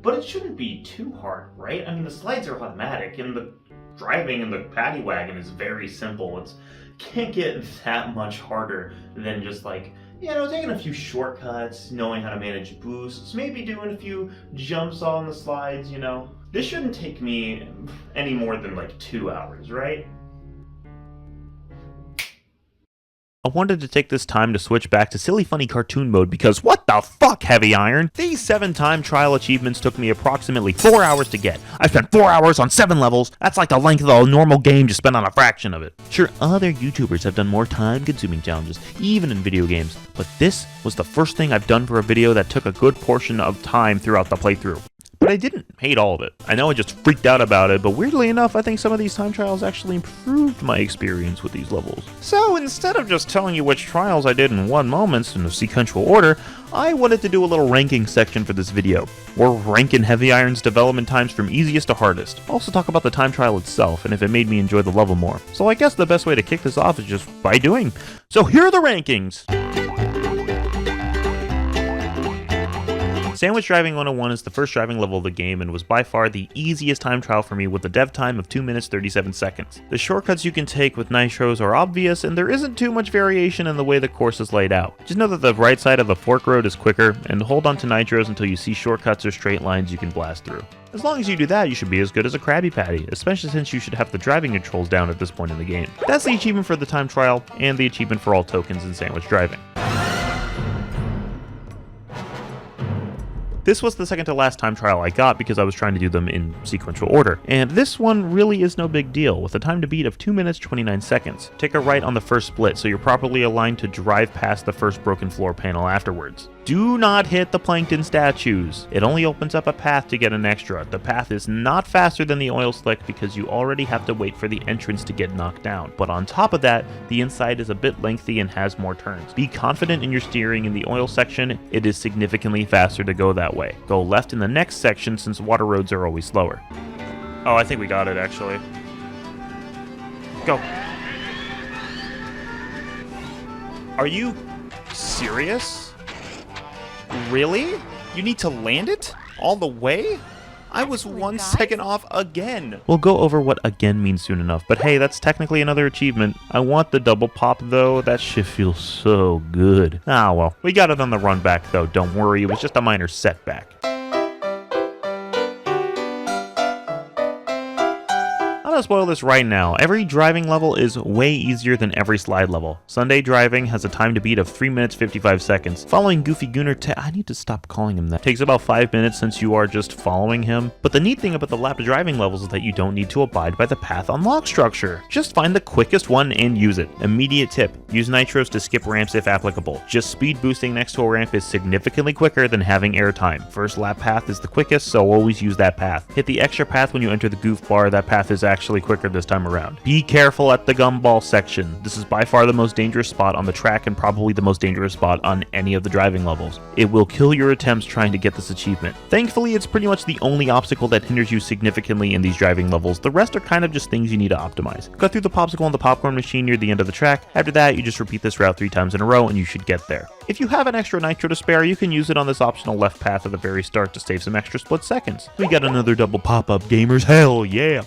But it shouldn't be too hard, right? I mean, the slides are automatic, and the driving in the paddy wagon is very simple. It can't get that much harder than just like, you know, taking a few shortcuts, knowing how to manage boosts, maybe doing a few jumps on the slides, you know. This shouldn't take me any more than like 2 hours, right? I wanted to take this time to switch back to silly funny cartoon mode because what the fuck, Heavy Iron? These 7 time trial achievements took me approximately 4 hours to get. I spent 4 hours on 7 levels. That's like the length of a normal game just spent on a fraction of it. Sure, other YouTubers have done more time consuming challenges, even in video games, but this was the first thing I've done for a video that took a good portion of time throughout the playthrough. But I didn't hate all of it. I know I just freaked out about it, but weirdly enough, I think some of these time trials actually improved my experience with these levels. So instead of just telling you which trials I did in one moment in a sequential order, I wanted to do a little ranking section for this video. We're ranking Heavy Iron's development times from easiest to hardest. I'll also talk about the time trial itself and if it made me enjoy the level more. So I guess the best way to kick this off is just by doing. So here are the rankings! Sandwich Driving 101 is the first driving level of the game and was by far the easiest time trial for me with a dev time of 2 minutes 37 seconds. The shortcuts you can take with nitros are obvious and there isn't too much variation in the way the course is laid out. Just know that the right side of the fork road is quicker and hold on to nitros until you see shortcuts or straight lines you can blast through. As long as you do that, you should be as good as a Krabby Patty, especially since you should have the driving controls down at this point in the game. That's the achievement for the time trial and the achievement for all tokens in Sandwich Driving. This was the second to last time trial I got because I was trying to do them in sequential order, and this one really is no big deal, with a time to beat of 2 minutes 29 seconds. Take a right on the first split so you're properly aligned to drive past the first broken floor panel afterwards. Do not hit the plankton statues. It only opens up a path to get an extra. The path is not faster than the oil slick because you already have to wait for the entrance to get knocked down. But on top of that, the inside is a bit lengthy and has more turns. Be confident in your steering in the oil section. It is significantly faster to go that way. Go left in the next section since water roads are always slower. Oh, I think we got it actually. Go. Are you serious? Really? You need to land it? All the way? I was 1 second off again. We'll go over what again means soon enough, but hey, that's technically another achievement. I want the double pop though, that shit feels so good. Ah well, we got it on the run back though, don't worry, it was just a minor setback. I'm gonna spoil this right now. Every driving level is way easier than every slide level. Sunday driving has a time to beat of 3 minutes 55 seconds. Following Goofy Gooner I need to stop calling him that. Takes about 5 minutes since you are just following him. But the neat thing about the lap driving levels is that you don't need to abide by the path unlock structure. Just find the quickest one and use it. Immediate tip, use nitros to skip ramps if applicable. Just speed boosting next to a ramp is significantly quicker than having airtime. First lap path is the quickest, so always use that path. Hit the extra path when you enter the goof bar. That path is actually quicker this time around. Be careful at the gumball section. This is by far the most dangerous spot on the track and probably the most dangerous spot on any of the driving levels. It will kill your attempts trying to get this achievement. Thankfully, it's pretty much the only obstacle that hinders you significantly in these driving levels. The rest are kind of just things you need to optimize. Cut through the popsicle and the popcorn machine near the end of the track. After that, you just repeat this route 3 times in a row and you should get there. If you have an extra nitro to spare, you can use it on this optional left path at the very start to save some extra split seconds. We got another double pop-up, gamers. Hell yeah!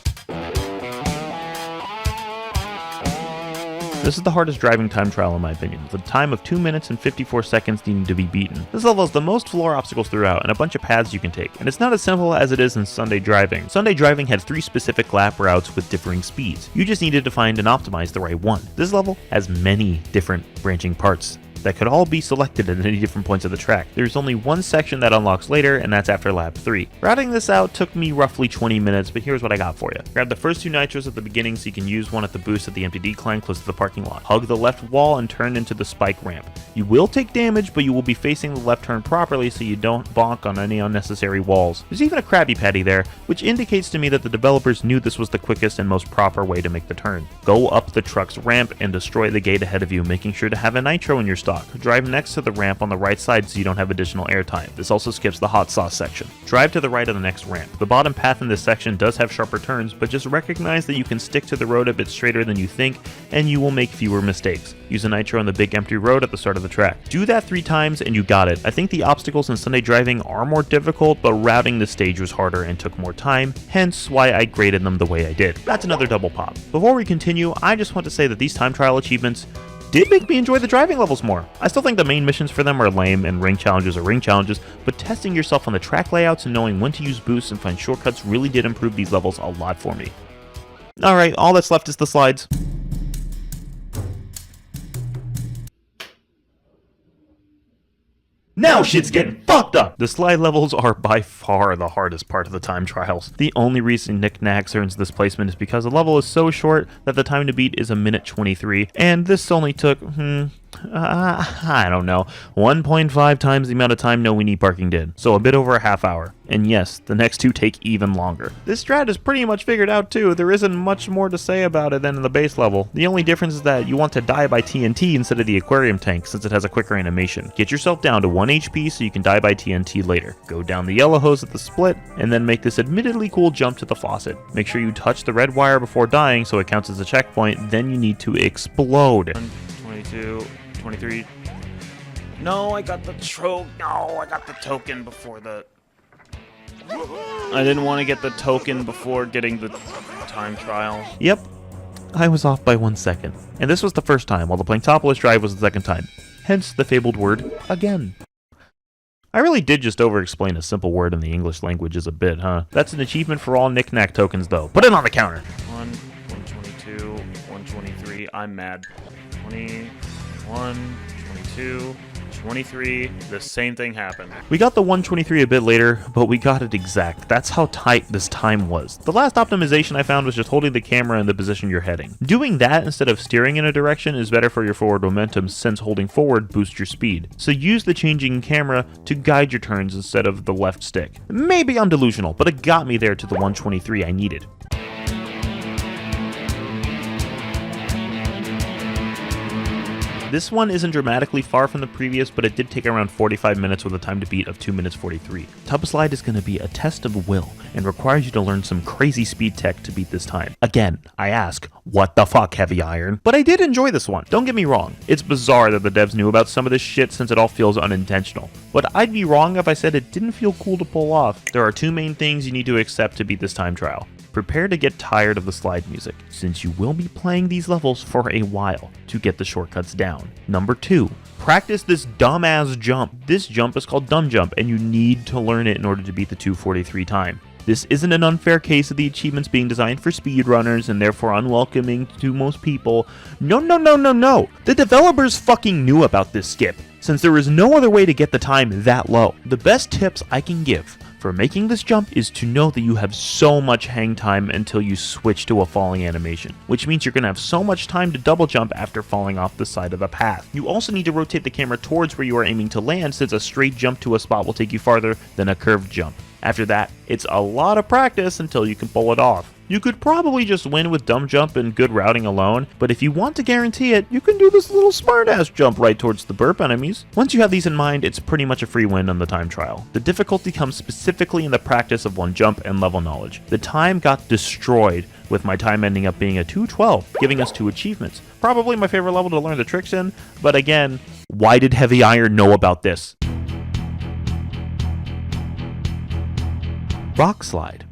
This is the hardest driving time trial in my opinion, with a time of 2 minutes and 54 seconds needing to be beaten. This level has the most floor obstacles throughout and a bunch of paths you can take, and it's not as simple as it is in Sunday driving. Sunday driving had 3 specific lap routes with differing speeds. You just needed to find and optimize the right one. This level has many different branching parts that could all be selected at any different points of the track. There's only one section that unlocks later, and that's after lap 3. Routing this out took me roughly 20 minutes, but here's what I got for you. Grab the first 2 nitros at the beginning so you can use one at the boost at the empty decline close to the parking lot. Hug the left wall and turn into the spike ramp. You will take damage, but you will be facing the left turn properly so you don't bonk on any unnecessary walls. There's even a Krabby Patty there, which indicates to me that the developers knew this was the quickest and most proper way to make the turn. Go up the truck's ramp and destroy the gate ahead of you, making sure to have a nitro in your stock. Drive next to the ramp on the right side so you don't have additional airtime. This also skips the hot sauce section. Drive to the right of the next ramp. The bottom path in this section does have sharper turns, but just recognize that you can stick to the road a bit straighter than you think, and you will make fewer mistakes. Use a nitro on the big empty road at the start of the track. Do that 3 times and you got it. I think the obstacles in Sunday driving are more difficult, but routing the stage was harder and took more time, hence why I graded them the way I did. That's another double pop. Before we continue, I just want to say that these time trial achievements did make me enjoy the driving levels more. I still think the main missions for them are lame and ring challenges are ring challenges, but testing yourself on the track layouts and knowing when to use boosts and find shortcuts really did improve these levels a lot for me. Alright, all that's left is the slides. Now shit's getting fucked up! The slide levels are by far the hardest part of the time trials. The only reason Nick Nax earns this placement is because the level is so short that the time to beat is 1:23, and this only took, I don't know, 1.5 times the amount of time No Weenie Parking did, so a bit over a half hour. And yes, the next 2 take even longer. This strat is pretty much figured out too. There isn't much more to say about it than in the base level. The only difference is that you want to die by TNT instead of the aquarium tank since it has a quicker animation. Get yourself down to 1 HP so you can die by TNT later. Go down the yellow hose at the split, and then make this admittedly cool jump to the faucet. Make sure you touch the red wire before dying so it counts as a checkpoint, then you need to explode. 22, 23. No, I got the token before the... I didn't want to get the token before getting the time trial. Yep, I was off by 1 second. And this was the first time, while the Planktopolis drive was the second time. Hence the fabled word, again. I really did just over-explain a simple word in the English language as a bit, huh? That's an achievement for all knick-knack tokens, though. Put it on the counter! 122, 123, I'm mad. 21, 22... 23, the same thing happened. We got the 123 a bit later, but we got it exact. That's how tight this time was. The last optimization I found was just holding the camera in the position you're heading. Doing that instead of steering in a direction is better for your forward momentum since holding forward boosts your speed. So use the changing camera to guide your turns instead of the left stick. Maybe I'm delusional, but it got me there to the 123 I needed. This one isn't dramatically far from the previous, but it did take around 45 minutes with a time to beat of 2 minutes 43. Tub Slide is going to be a test of will and requires you to learn some crazy speed tech to beat this time. Again, I ask, what the fuck, Heavy Iron? But I did enjoy this one. Don't get me wrong. It's bizarre that the devs knew about some of this shit since it all feels unintentional. But I'd be wrong if I said it didn't feel cool to pull off. There are 2 main things you need to accept to beat this time trial. Prepare to get tired of the slide music, since you will be playing these levels for a while to get the shortcuts down. Number 2, practice this dumbass jump. This jump is called Dumb Jump, and you need to learn it in order to beat the 2:43 time. This isn't an unfair case of the achievements being designed for speedrunners and therefore unwelcoming to most people. No. The developers fucking knew about this skip, since there was no other way to get the time that low. The best tips I can give for making this jump is to know that you have so much hang time until you switch to a falling animation, which means you're going to have so much time to double jump after falling off the side of the path. You also need to rotate the camera towards where you are aiming to land, since a straight jump to a spot will take you farther than a curved jump. After that, it's a lot of practice until you can pull it off. You could probably just win with dumb jump and good routing alone, but if you want to guarantee it, you can do this little smart-ass jump right towards the burp enemies. Once you have these in mind, it's pretty much a free win on the time trial. The difficulty comes specifically in the practice of one jump and level knowledge. The time got destroyed, with my time ending up being a 2:12, giving us 2 achievements. Probably my favorite level to learn the tricks in, but again, why did Heavy Iron know about this? Rock Slide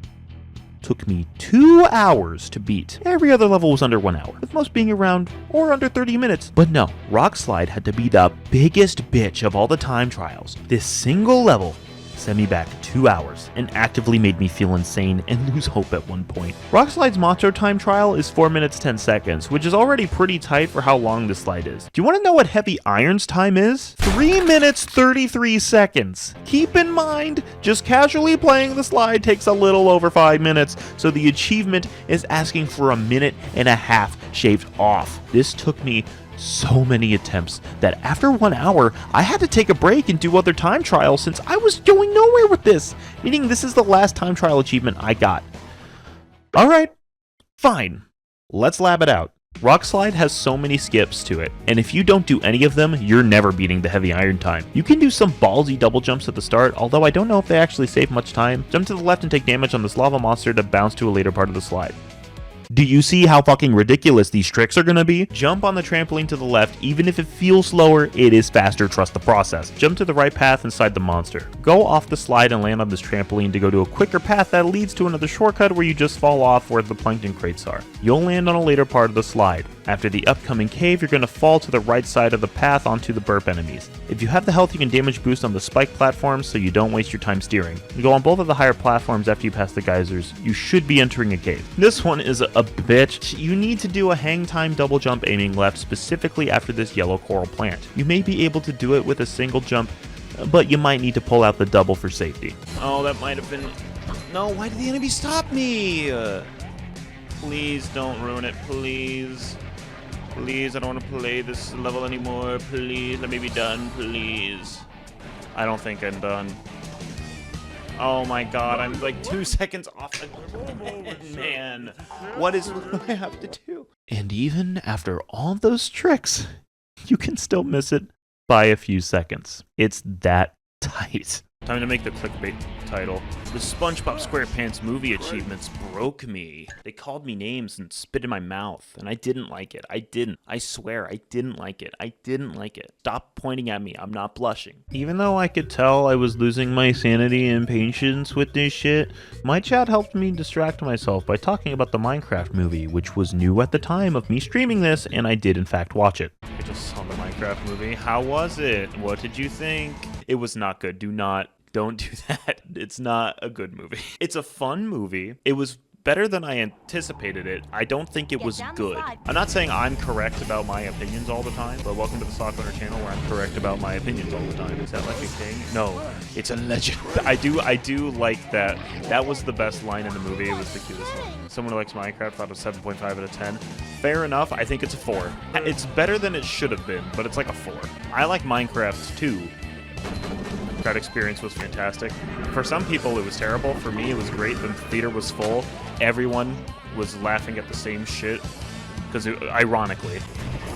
took me 2 hours to beat. Every other level was under 1 hour, with most being around or under 30 minutes. But no, Rock Slide had to be the biggest bitch of all the time trials. This single level sent me back 2 hours and actively made me feel insane and lose hope at one point. Rock Slide's monster time trial is 4 minutes 10 seconds, which is already pretty tight for how long this slide is. Do you want to know what Heavy Iron's time is? 3 minutes 33 seconds. Keep in mind, just casually playing the slide takes a little over 5 minutes, so the achievement is asking for 1.5 minutes shaved off. This took me so many attempts that after 1 hour, I had to take a break and do other time trials since I was going nowhere with this, meaning this is the last time trial achievement I got. Alright, fine. Let's lab it out. Rock Slide has so many skips to it, and if you don't do any of them, you're never beating the Heavy Iron time. You can do some ballsy double jumps at the start, although I don't know if they actually save much time. Jump to the left and take damage on this lava monster to bounce to a later part of the slide. Do you see how fucking ridiculous these tricks are gonna be? Jump on the trampoline to the left, even if it feels slower, it is faster, trust the process. Jump to the right path inside the monster. Go off the slide and land on this trampoline to go to a quicker path that leads to another shortcut where you just fall off where the plankton crates are. You'll land on a later part of the slide. After the upcoming cave, you're gonna fall to the right side of the path onto the burp enemies. If you have the health, you can damage boost on the spike platforms so you don't waste your time steering. You go on both of the higher platforms after you pass the geysers. You should be entering a cave. This one is a bitch. You need to do a hang time double jump aiming left specifically after this yellow coral plant. You may be able to do it with a single jump, but you might need to pull out the double for safety. Oh, that might have been... No, why did the enemy stop me? Please don't ruin it, please. Please, I don't want to play this level anymore. Please, let me be done, please. I don't think I'm done. Oh my god, I'm like 2 seconds off. Man, what do I have to do? And even after all of those tricks, you can still miss it by a few seconds. It's that tight. Time to make the clickbait title. The SpongeBob SquarePants movie achievements broke me. They called me names and spit in my mouth, and I didn't like it. I swear, I didn't like it. Stop pointing at me. I'm not blushing. Even though I could tell I was losing my sanity and patience with this shit, my chat helped me distract myself by talking about the Minecraft movie, which was new at the time of me streaming this, and I did in fact watch it. I just saw the Minecraft movie. How was it? What did you think? It was not good. Don't do that. It's not a good movie. It's a fun movie. It was better than I anticipated it. I don't think it was good. I'm not saying I'm correct about my opinions all the time, but welcome to the SockOwner channel where I'm correct about my opinions all the time. Is that like a thing? No, it's a legend. I do like that. That was the best line in the movie. It was the cutest line. Someone who likes Minecraft thought it was 7.5 out of 10. Fair enough. I think it's a 4. It's better than it should have been, but it's like a 4. I like Minecraft too. That experience was fantastic. For some people, it was terrible. For me, it was great. The theater was full. Everyone was laughing at the same shit. Because, ironically,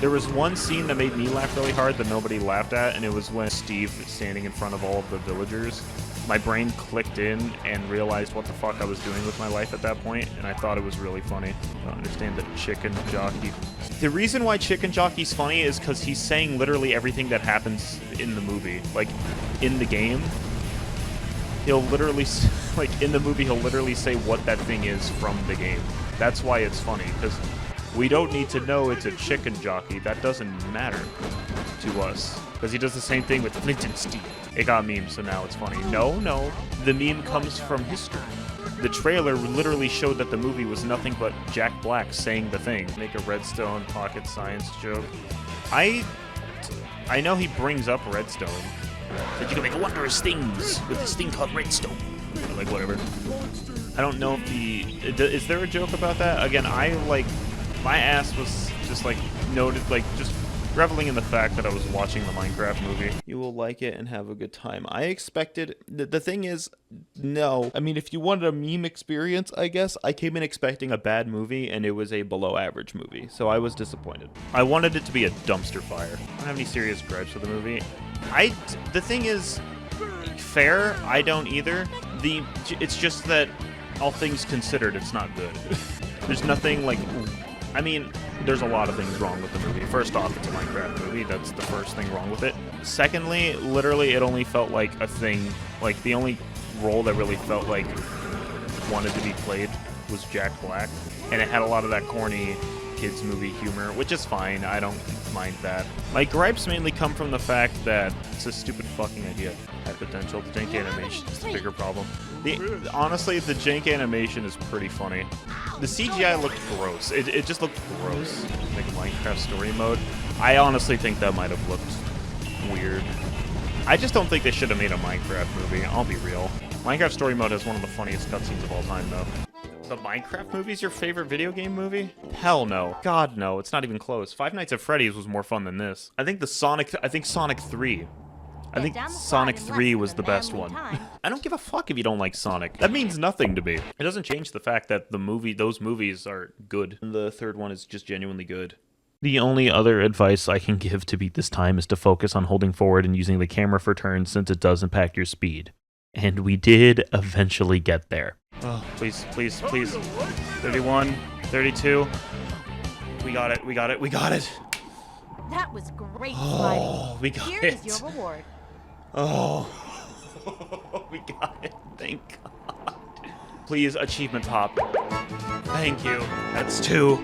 there was one scene that made me laugh really hard that nobody laughed at, and it was when Steve was standing in front of all of the villagers. My brain clicked in and realized what the fuck I was doing with my life at that point, and I thought it was really funny. I don't understand the chicken jockey. The reason why Chicken Jockey's funny is because he's saying literally everything that happens in the movie. Like, in the game, he'll literally, like, in the movie, he'll literally say what that thing is from the game. That's why it's funny, because we don't need to know it's a chicken jockey. That doesn't matter to us. Because he does the same thing with Flint and Steel. It got memes, so now it's funny. No, the meme comes from history. the trailer literally showed that the movie was nothing but Jack Black saying the thing. Make a Redstone pocket science joke. I know he brings up Redstone. That you can make wondrous things with this thing called Redstone. Like, whatever. I don't know if is there a joke about that? Again, my ass was just like noted, like just reveling in the fact that I was watching the Minecraft movie. You will like it and have a good time. I expected, the thing is, no. I mean, if you wanted a meme experience, I guess, I came in expecting a bad movie, and it was a below average movie, so I was disappointed. I wanted it to be a dumpster fire. I don't have any serious gripes with the movie. The thing is, fair, I don't either. It's just that, all things considered, it's not good. There's nothing like, I mean, there's a lot of things wrong with the movie. First off, it's a Minecraft movie. That's the first thing wrong with it. Secondly, literally, it only felt like a thing. Like, the only role that really felt like wanted to be played was Jack Black. And it had a lot of that corny kids movie humor, which is fine. I don't mind that. My gripes mainly come from the fact that it's a stupid fucking idea. Had potential. The jank animation is the bigger problem. Honestly, the jank animation is pretty funny. The CGI looked gross. It just looked gross. Like Minecraft story mode. I honestly think that might have looked weird. I just don't think they should have made a Minecraft movie. I'll be real. Minecraft story mode has one of the funniest cutscenes of all time, though. The Minecraft movie is your favorite video game movie? Hell no. God no. It's not even close. Five Nights at Freddy's was more fun than this. I think Sonic 3. I think Sonic 3 was the best one. I don't give a fuck if you don't like Sonic. That means nothing to me. It doesn't change the fact that those movies are good. The third one is just genuinely good. The only other advice I can give to beat this time is to focus on holding forward and using the camera for turns, since it does impact your speed. And we did eventually get there. Oh, please, please, please. 31, 32. We got it, we got it, we got it. That was great, Oh, Spidey. we got Here it. is your reward. Oh, we got it. Thank God. Please, achievement pop. Thank you. That's 2.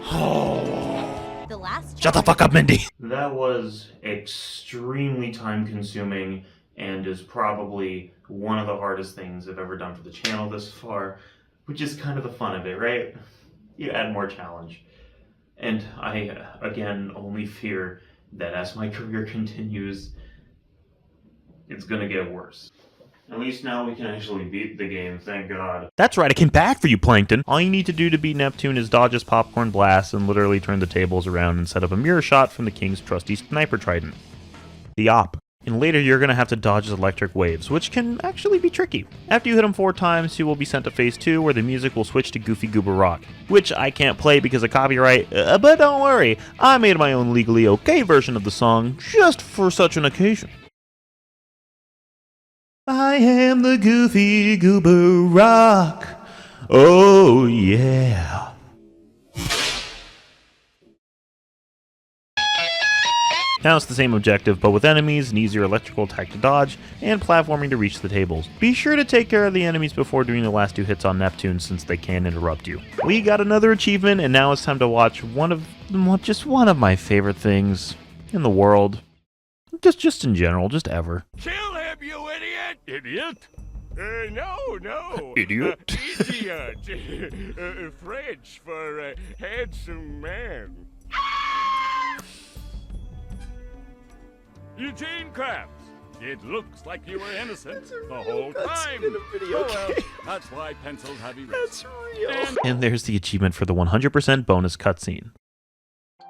Oh. The last Shut the fuck up, Mindy. That was extremely time-consuming and is probably one of the hardest things I've ever done for the channel this far, which is kind of the fun of it, right? You add more challenge. And I, again, only fear that as my career continues, it's gonna get worse. At least now we can actually beat the game, thank God. That's right, I came back for you, Plankton! All you need to do to beat Neptune is dodge his popcorn blast and literally turn the tables around and set up a mirror shot from the King's trusty sniper trident. The op. And later you're gonna have to dodge his electric waves, which can actually be tricky. After you hit him 4 times, you will be sent to phase 2, where the music will switch to Goofy Goober Rock, which I can't play because of copyright, but don't worry, I made my own legally okay version of the song just for such an occasion. I am the Goofy Goober Rock. Oh yeah. Now it's the same objective, but with enemies, an easier electrical attack to dodge, and platforming to reach the tables. Be sure to take care of the enemies before doing the last 2 hits on Neptune, since they can interrupt you. We got another achievement, and now it's time to watch just one of my favorite things in the world. Just in general, just ever. Kill him, you idiot! Idiot? No. Idiot? Idiot. French for handsome man. Eugene Krabs. It looks like you were innocent the whole time. Well, that's why pencils have erased. That's real. And there's the achievement for the 100% bonus cutscene.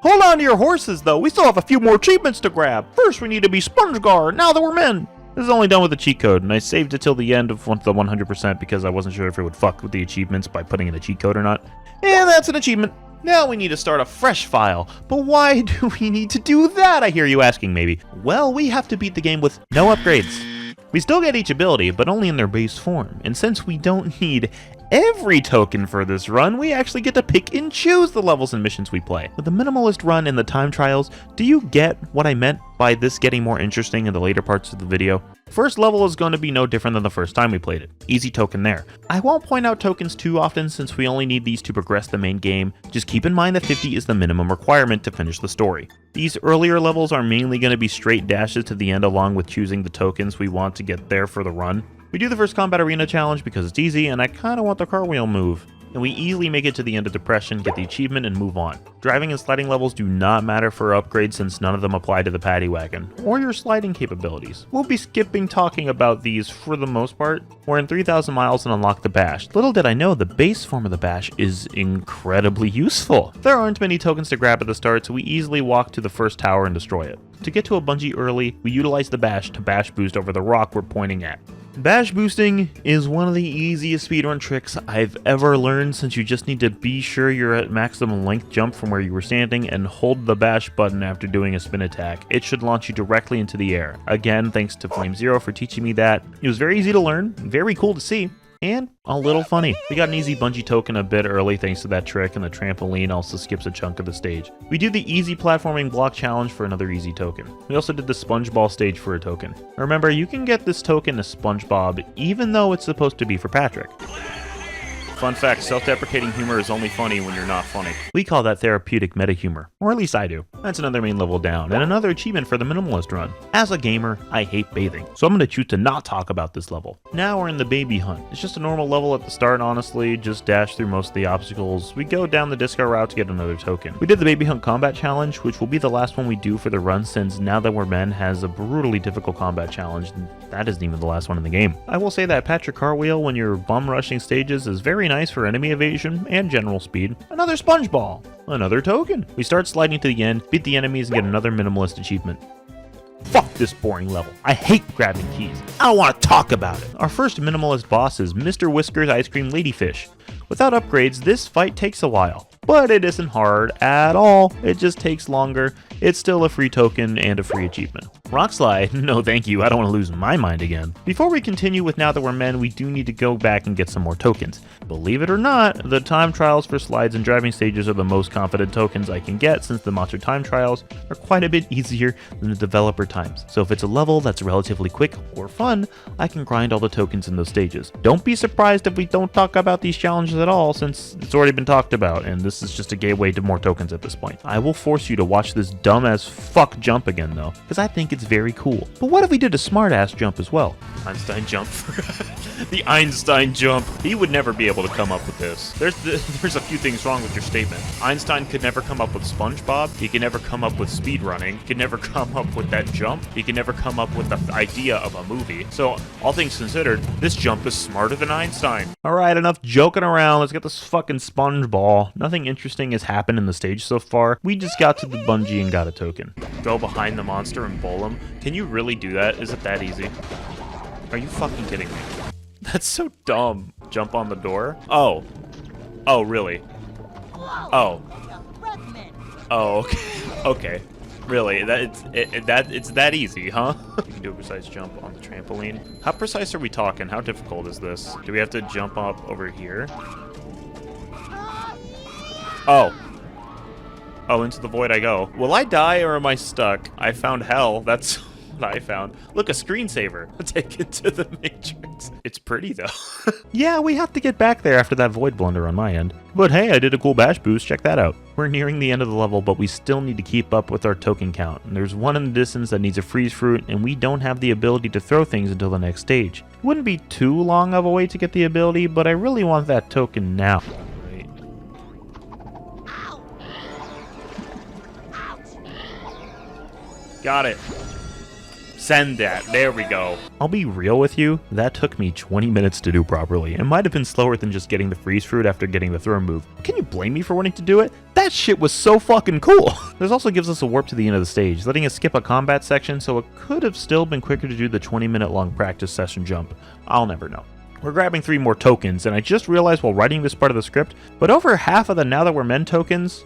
Hold on to your horses, though. We still have a few more achievements to grab. First, we need to be SpongeGar, now that we're men. This is only done with the cheat code, and I saved it till the end of the 100% because I wasn't sure if it would fuck with the achievements by putting in a cheat code or not. And that's an achievement. Now we need to start a fresh file. But why do we need to do that, I hear you asking maybe? Well, we have to beat the game with no upgrades. We still get each ability, but only in their base form. And since we don't need every token for this run, we actually get to pick and choose the levels and missions we play. With the minimalist run and the time trials, do you get what I meant by this getting more interesting in the later parts of the video? First level is going to be no different than the first time we played it. Easy token there. I won't point out tokens too often since we only need these to progress the main game. Just keep in mind that 50 is the minimum requirement to finish the story. These earlier levels are mainly going to be straight dashes to the end along with choosing the tokens we want to get there for the run. We do the first combat arena challenge because it's easy and I kind of want the car wheel move. And we easily make it to the end of Depression, get the achievement, and move on. Driving and sliding levels do not matter for upgrades since none of them apply to the paddy wagon, or your sliding capabilities. We'll be skipping talking about these for the most part. We're in 3,000 miles and unlock the bash. Little did I know the base form of the bash is incredibly useful. There aren't many tokens to grab at the start, so we easily walk to the first tower and destroy it. To get to a bungee early, we utilize the bash to bash boost over the rock we're pointing at. Bash boosting is one of the easiest speedrun tricks I've ever learned, since you just need to be sure you're at maximum length jump from where you were standing and hold the bash button after doing a spin attack. It should launch you directly into the air. Again, thanks to Flame Zero for teaching me that. It was very easy to learn, very cool to see, and a little funny. We got an easy bungee token a bit early thanks to that trick, and the trampoline also skips a chunk of the stage. We do the easy platforming block challenge for another easy token. We also did the SpongeBob stage for a token. Remember, you can get this token as SpongeBob even though it's supposed to be for Patrick. Fun fact, self-deprecating humor is only funny when you're not funny. We call that therapeutic meta-humor, or at least I do. That's another main level down, and another achievement for the minimalist run. As a gamer, I hate bathing, so I'm going to choose to not talk about this level. Now we're in the baby hunt. It's just a normal level at the start, honestly, just dash through most of the obstacles. We go down the disco route to get another token. We did the baby hunt combat challenge, which will be the last one we do for the run, since Now That We're Men has a brutally difficult combat challenge, and that isn't even the last one in the game. I will say that Patrick Cartwheel when you're bum rushing stages is very nice for enemy evasion and general speed. Another SpongeBob, another token. We start sliding to the end, beat the enemies, and get another minimalist achievement. Fuck this boring level. I hate grabbing keys. I don't want to talk about it. Our first minimalist boss is Mr. Whiskers Ice Cream Ladyfish. Without upgrades, this fight takes a while, but it isn't hard at all. It just takes longer. It's still a free token and a free achievement. Rock Slide? No thank you, I don't want to lose my mind again. Before we continue with Now That We're Men, we do need to go back and get some more tokens. Believe it or not, the time trials for slides and driving stages are the most confident tokens I can get, since the monster time trials are quite a bit easier than the developer times. So if it's a level that's relatively quick or fun, I can grind all the tokens in those stages. Don't be surprised if we don't talk about these challenges at all, since it's already been talked about, and this is just a gateway to more tokens at this point. I will force you to watch this dumb as fuck jump again though, because I think it's very cool. But what if we did a smart ass jump as well? Einstein jump. The Einstein jump. He would never be able to come up with this. There's a few things wrong with your statement. Einstein could never come up with SpongeBob. He could never come up with speedrunning. He could never come up with that jump. He could never come up with the idea of a movie. So, all things considered, this jump is smarter than Einstein. Alright, enough joking around. Let's get this fucking sponge ball. Nothing interesting has happened in the stage so far. We just got to the bungee and got a token. Go behind the monster and bowl him. Can you really do that? Is it that easy? Are you fucking kidding me? That's so dumb. Jump on the door? Oh. Oh, really? Oh. Oh, okay. Okay. Really? It's that easy, huh? You can do a precise jump on the trampoline. How precise are we talking? How difficult is this? Do we have to jump up over here? Oh. Oh, into the void I go. Will I die or am I stuck? I found hell. That's what I found. Look, a screensaver. Take it to the Matrix. It's pretty, though. Yeah, we have to get back there after that void blunder on my end. But hey, I did a cool bash boost. Check that out. We're nearing the end of the level, but we still need to keep up with our token count. And there's one in the distance that needs a freeze fruit, and we don't have the ability to throw things until the next stage. It wouldn't be too long of a wait to get the ability, but I really want that token now. Got it. Send that. There we go. I'll be real with you, that took me 20 minutes to do properly. It might have been slower than just getting the freeze fruit after getting the throw move. Can you blame me for wanting to do it? That shit was so fucking cool. This also gives us a warp to the end of the stage, letting us skip a combat section, so it could have still been quicker to do the 20-minute long practice session jump. I'll never know. We're grabbing 3 more tokens, and I just realized while writing this part of the script, but over half of the Now That We're Men tokens,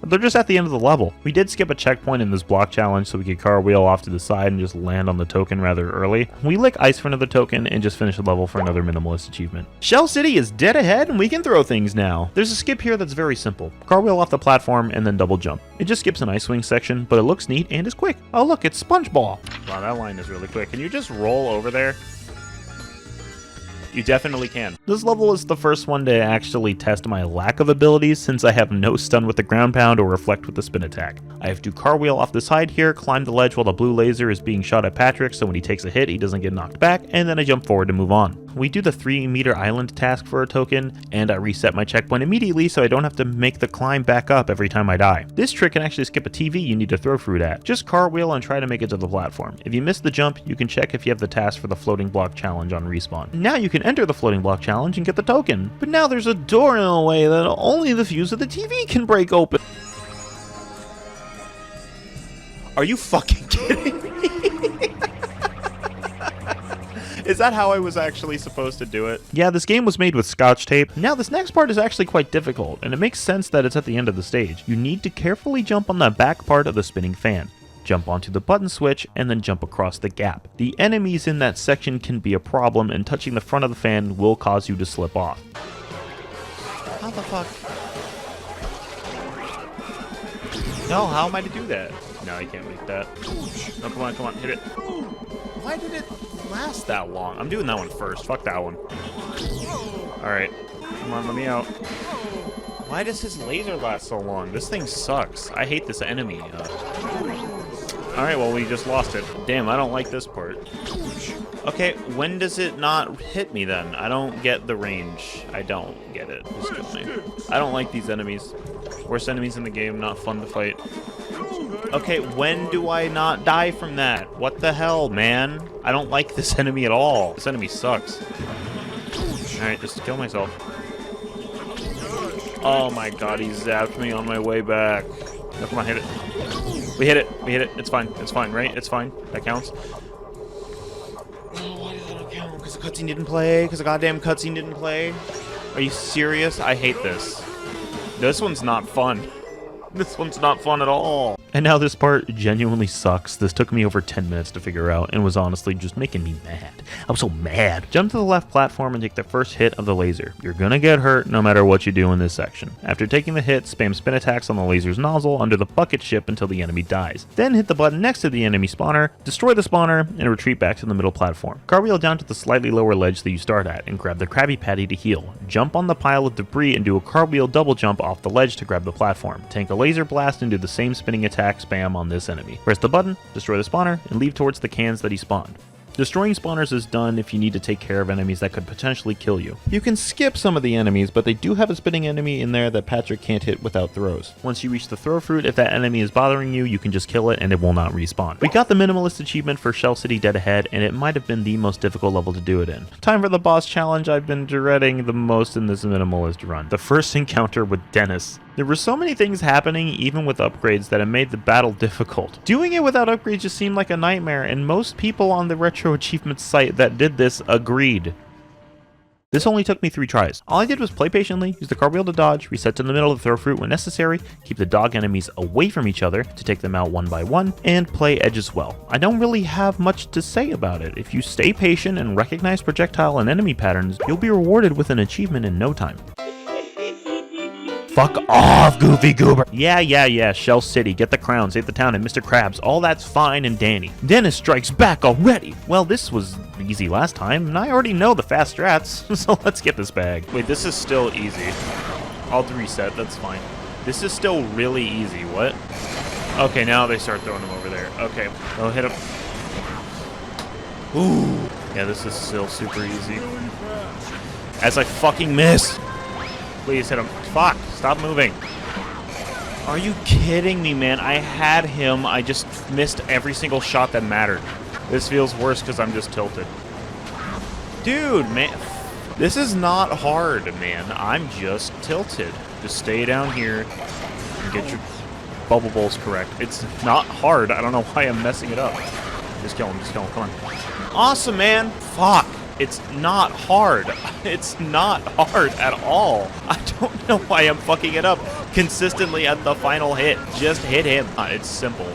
they're just at the end of the level. We did skip a checkpoint in this block challenge so we could car wheel off to the side and just land on the token rather early. We lick ice for another token and just finish the level for another minimalist achievement. Shell City is dead ahead and we can throw things now. There's a skip here that's very simple. Car wheel off the platform and then double jump. It just skips an ice swing section, but it looks neat and is quick. Oh look, it's SpongeBob. Wow, that line is really quick. Can you just roll over there? You definitely can. This level is the first one to actually test my lack of abilities since I have no stun with the ground pound or reflect with the spin attack. I have to cartwheel off the side here, climb the ledge while the blue laser is being shot at Patrick so when he takes a hit he doesn't get knocked back, and then I jump forward to move on. We do the 3-meter island task for a token, and I reset my checkpoint immediately so I don't have to make the climb back up every time I die. This trick can actually skip a TV you need to throw fruit at. Just cartwheel and try to make it to the platform. If you miss the jump, you can check if you have the task for the floating block challenge on respawn. Now you can enter the floating block challenge and get the token. But now there's a door in the way that only the fuse of the TV can break open. Are you fucking kidding me? Is that how I was actually supposed to do it? Yeah, this game was made with scotch tape. Now this next part is actually quite difficult, and it makes sense that it's at the end of the stage. You need to carefully jump on the back part of the spinning fan. Jump onto the button switch, and then jump across the gap. The enemies in that section can be a problem, and touching the front of the fan will cause you to slip off. How the fuck? No, how am I to do that? No, you can't make that. No, come on, hit it. Why did it last that long? I'm doing that one first. Fuck that one. Alright. Come on, let me out. Why does his laser last so long? This thing sucks. I hate this enemy. Alright, well, we just lost it. Damn, I don't like this part. Okay, when does it not hit me then? I don't get the range. I don't get it. Just kill me. I don't like these enemies. Worst enemies in the game, not fun to fight. Okay, when do I not die from that? What the hell, man? I don't like this enemy at all. This enemy sucks. Alright, just kill myself. Oh my god, he zapped me on my way back. No, come on, hit it. We hit it. It's fine, right? It's fine. That counts. Oh, why does that not count? Because the cutscene didn't play? Because the goddamn cutscene didn't play? Are you serious? I hate this. This one's not fun. This one's not fun at all. And now this part genuinely sucks. This took me over 10 minutes to figure out and was honestly just making me mad. I was so mad. Jump to the left platform and take the first hit of the laser. You're gonna get hurt no matter what you do in this section. After taking the hit, spam spin attacks on the laser's nozzle under the bucket ship until the enemy dies. Then hit the button next to the enemy spawner, destroy the spawner, and retreat back to the middle platform. Cartwheel down to the slightly lower ledge that you start at and grab the Krabby Patty to heal. Jump on the pile of debris and do a cartwheel double jump off the ledge to grab the platform. Tank a laser blast and do the same spinning attack spam on this enemy. Press the button, destroy the spawner, and leave towards the cans that he spawned. Destroying spawners is done if you need to take care of enemies that could potentially kill you. You can skip some of the enemies, but they do have a spinning enemy in there that Patrick can't hit without throws. Once you reach the throw fruit, if that enemy is bothering you, you can just kill it and it will not respawn. We got the minimalist achievement for Shell City Dead Ahead, and it might have been the most difficult level to do it in. Time for the boss challenge I've been dreading the most in this minimalist run. The first encounter with Dennis. There were so many things happening, even with upgrades, that it made the battle difficult. Doing it without upgrades just seemed like a nightmare, and most people on the RetroAchievements site that did this agreed. This only took me 3 tries. All I did was play patiently, use the cartwheel to dodge, reset to the middle of the throw fruit when necessary, keep the dog enemies away from each other to take them out one by one, and play edge as well. I don't really have much to say about it. If you stay patient and recognize projectile and enemy patterns, you'll be rewarded with an achievement in no time. Fuck off, Goofy Goober. Yeah, Shell City, get the crown, save the town, and Mr. Krabs. All that's fine and dandy. Dennis strikes back already. Well, this was easy last time, and I already know the fast strats, so let's get this bag. Wait, this is still easy. I'll reset, that's fine. This is still really easy, what? Okay, now they start throwing them over there. Okay, I'll hit him. Ooh. Yeah, this is still super easy. As I fucking miss. Please hit him. Fuck, stop moving. Are you kidding me, man? I had him. I just missed every single shot that mattered. This feels worse because I'm just tilted. Dude, man. This is not hard, man. I'm just tilted. Just stay down here and get your bubble bowls correct. It's not hard. I don't know why I'm messing it up. Just kill him. Come on. Awesome, man. Fuck. It's not hard. It's not hard at all. I don't know why I'm fucking it up consistently at the final hit. Just hit him. It's simple.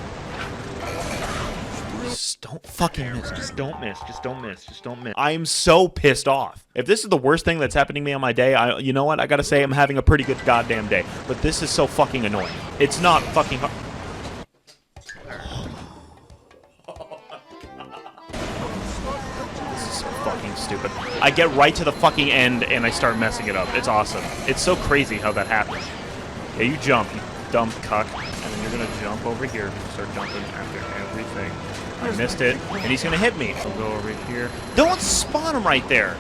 Just don't fucking miss. Just don't miss. Just don't miss. Just don't miss. I'm so pissed off. If this is the worst thing that's happening to me on my day, you know what? I gotta say I'm having a pretty good goddamn day. But this is so fucking annoying. It's not fucking hard. stupid. I get right to the fucking end and I start messing it up. It's awesome. It's so crazy how that happens. Yeah, you jump, you dumb cuck. And then you're gonna jump over here. Start jumping after everything. I missed it, and he's gonna hit me. I'll go over here. Don't spawn him right there.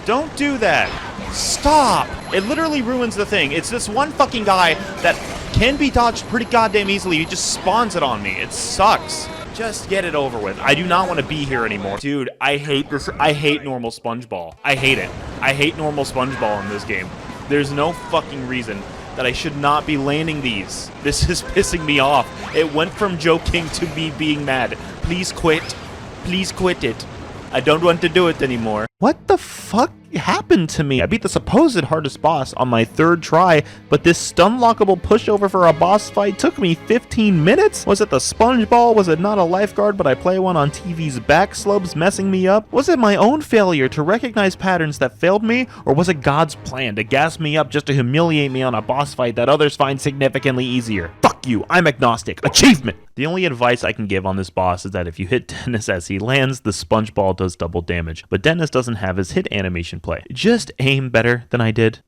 Don't do that. Stop. It literally ruins the thing. It's this one fucking guy that can be dodged pretty goddamn easily. He just spawns it on me. It sucks. Just get it over with. I do not want to be here anymore. Dude, I hate this. I hate normal SpongeBob. I hate it. I hate normal SpongeBob in this game. There's no fucking reason that I should not be landing these. This is pissing me off. It went from joking to me being mad. Please quit. Please quit it. I don't want to do it anymore. What the fuck happened to me? I beat the supposed hardest boss on my 3rd try, but this stun-lockable pushover for a boss fight took me 15 minutes? Was it the sponge ball? Was it not a lifeguard, but I play one on TV's back slopes messing me up? Was it my own failure to recognize patterns that failed me? Or was it God's plan to gas me up just to humiliate me on a boss fight that others find significantly easier? Fuck you, I'm agnostic. Achievement! The only advice I can give on this boss is that if you hit Dennis as he lands, the sponge ball does double damage. But Dennis doesn't have his hit animation play. Just aim better than I did.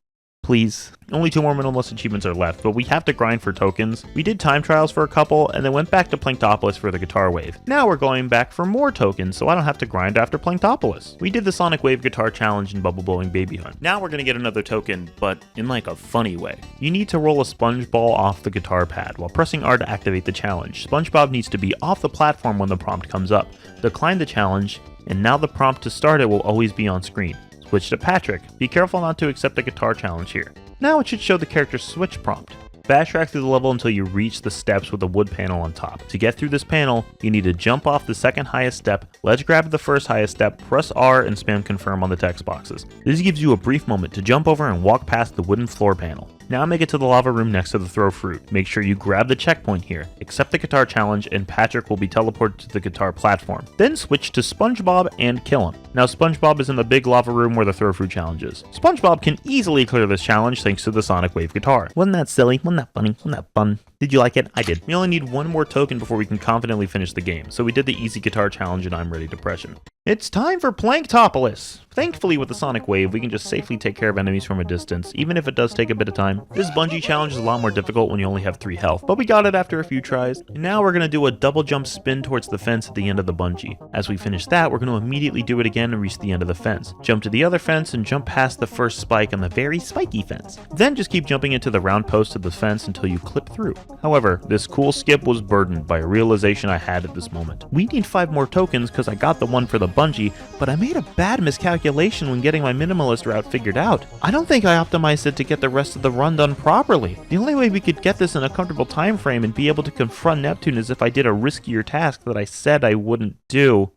Please. Only 2 more minimalist achievements are left, but we have to grind for tokens. We did time trials for a couple, and then went back to Planktopolis for the guitar wave. Now we're going back for more tokens, so I don't have to grind after Planktopolis. We did the Sonic Wave guitar challenge and Bubble Blowing Baby Hunt. Now we're gonna get another token, but in like a funny way. You need to roll a sponge ball off the guitar pad while pressing R to activate the challenge. SpongeBob needs to be off the platform when the prompt comes up. Decline the challenge, and now the prompt to start it will always be on screen. Switch to Patrick. Be careful not to accept the guitar challenge here. Now it should show the character's switch prompt. Backtrack through the level until you reach the steps with the wood panel on top. To get through this panel, you need to jump off the second highest step, ledge grab the first highest step, press R and spam confirm on the text boxes. This gives you a brief moment to jump over and walk past the wooden floor panel. Now make it to the lava room next to the throw fruit. Make sure you grab the checkpoint here, accept the guitar challenge, and Patrick will be teleported to the guitar platform. Then switch to SpongeBob and kill him. Now SpongeBob is in the big lava room where the throw fruit challenge is. SpongeBob can easily clear this challenge thanks to the Sonic Wave guitar. Wasn't that silly? Wasn't that funny? Wasn't that fun? Did you like it? I did. We only need 1 more token before we can confidently finish the game, so we did the easy guitar challenge and I'm ready depression. It's time for Planktopolis! Thankfully with the Sonic Wave, we can just safely take care of enemies from a distance, even if it does take a bit of time. This bungee challenge is a lot more difficult when you only have 3 health, but we got it after a few tries. And now we're going to do a double jump spin towards the fence at the end of the bungee. As we finish that, we're going to immediately do it again and reach the end of the fence. Jump to the other fence and jump past the first spike on the very spiky fence. Then just keep jumping into the round post of the fence until you clip through. However, this cool skip was burdened by a realization I had at this moment. We need 5 more tokens because I got the one for the bungee, but I made a bad miscalculation when getting my minimalist route figured out. I don't think I optimized it to get the rest of the run done properly. The only way we could get this in a comfortable time frame and be able to confront Neptune is if I did a riskier task that I said I wouldn't do.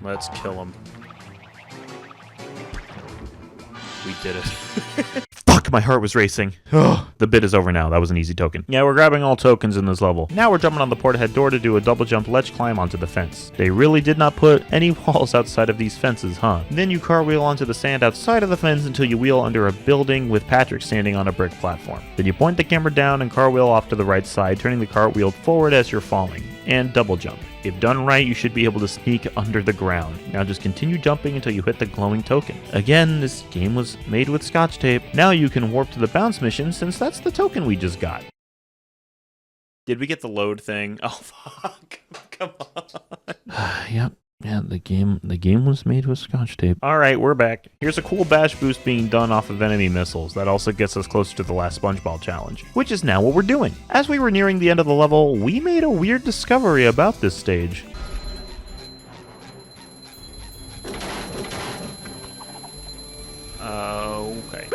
Let's kill him. We did it. Fuck, my heart was racing. The bit is over now. That was an easy token. Yeah, we're grabbing all tokens in this level. Now we're jumping on the portahead door to do a double jump ledge climb onto the fence. They really did not put any walls outside of these fences, huh? Then you cartwheel onto the sand outside of the fence until you wheel under a building with Patrick standing on a brick platform. Then you point the camera down and cartwheel off to the right side, turning the cartwheel forward as you're falling. And double jump. If done right, you should be able to sneak under the ground. Now just continue jumping until you hit the glowing token. Again, this game was made with scotch tape. Now you can warp to the bounce mission since that's the token we just got. Did we get the load thing? Oh fuck. Come on. Yep. Yeah, the game was made with scotch tape. Alright, we're back. Here's a cool bash boost being done off of enemy missiles. That also gets us closer to the last SpongeBob challenge, which is now what we're doing. As we were nearing the end of the level, we made a weird discovery about this stage. Okay.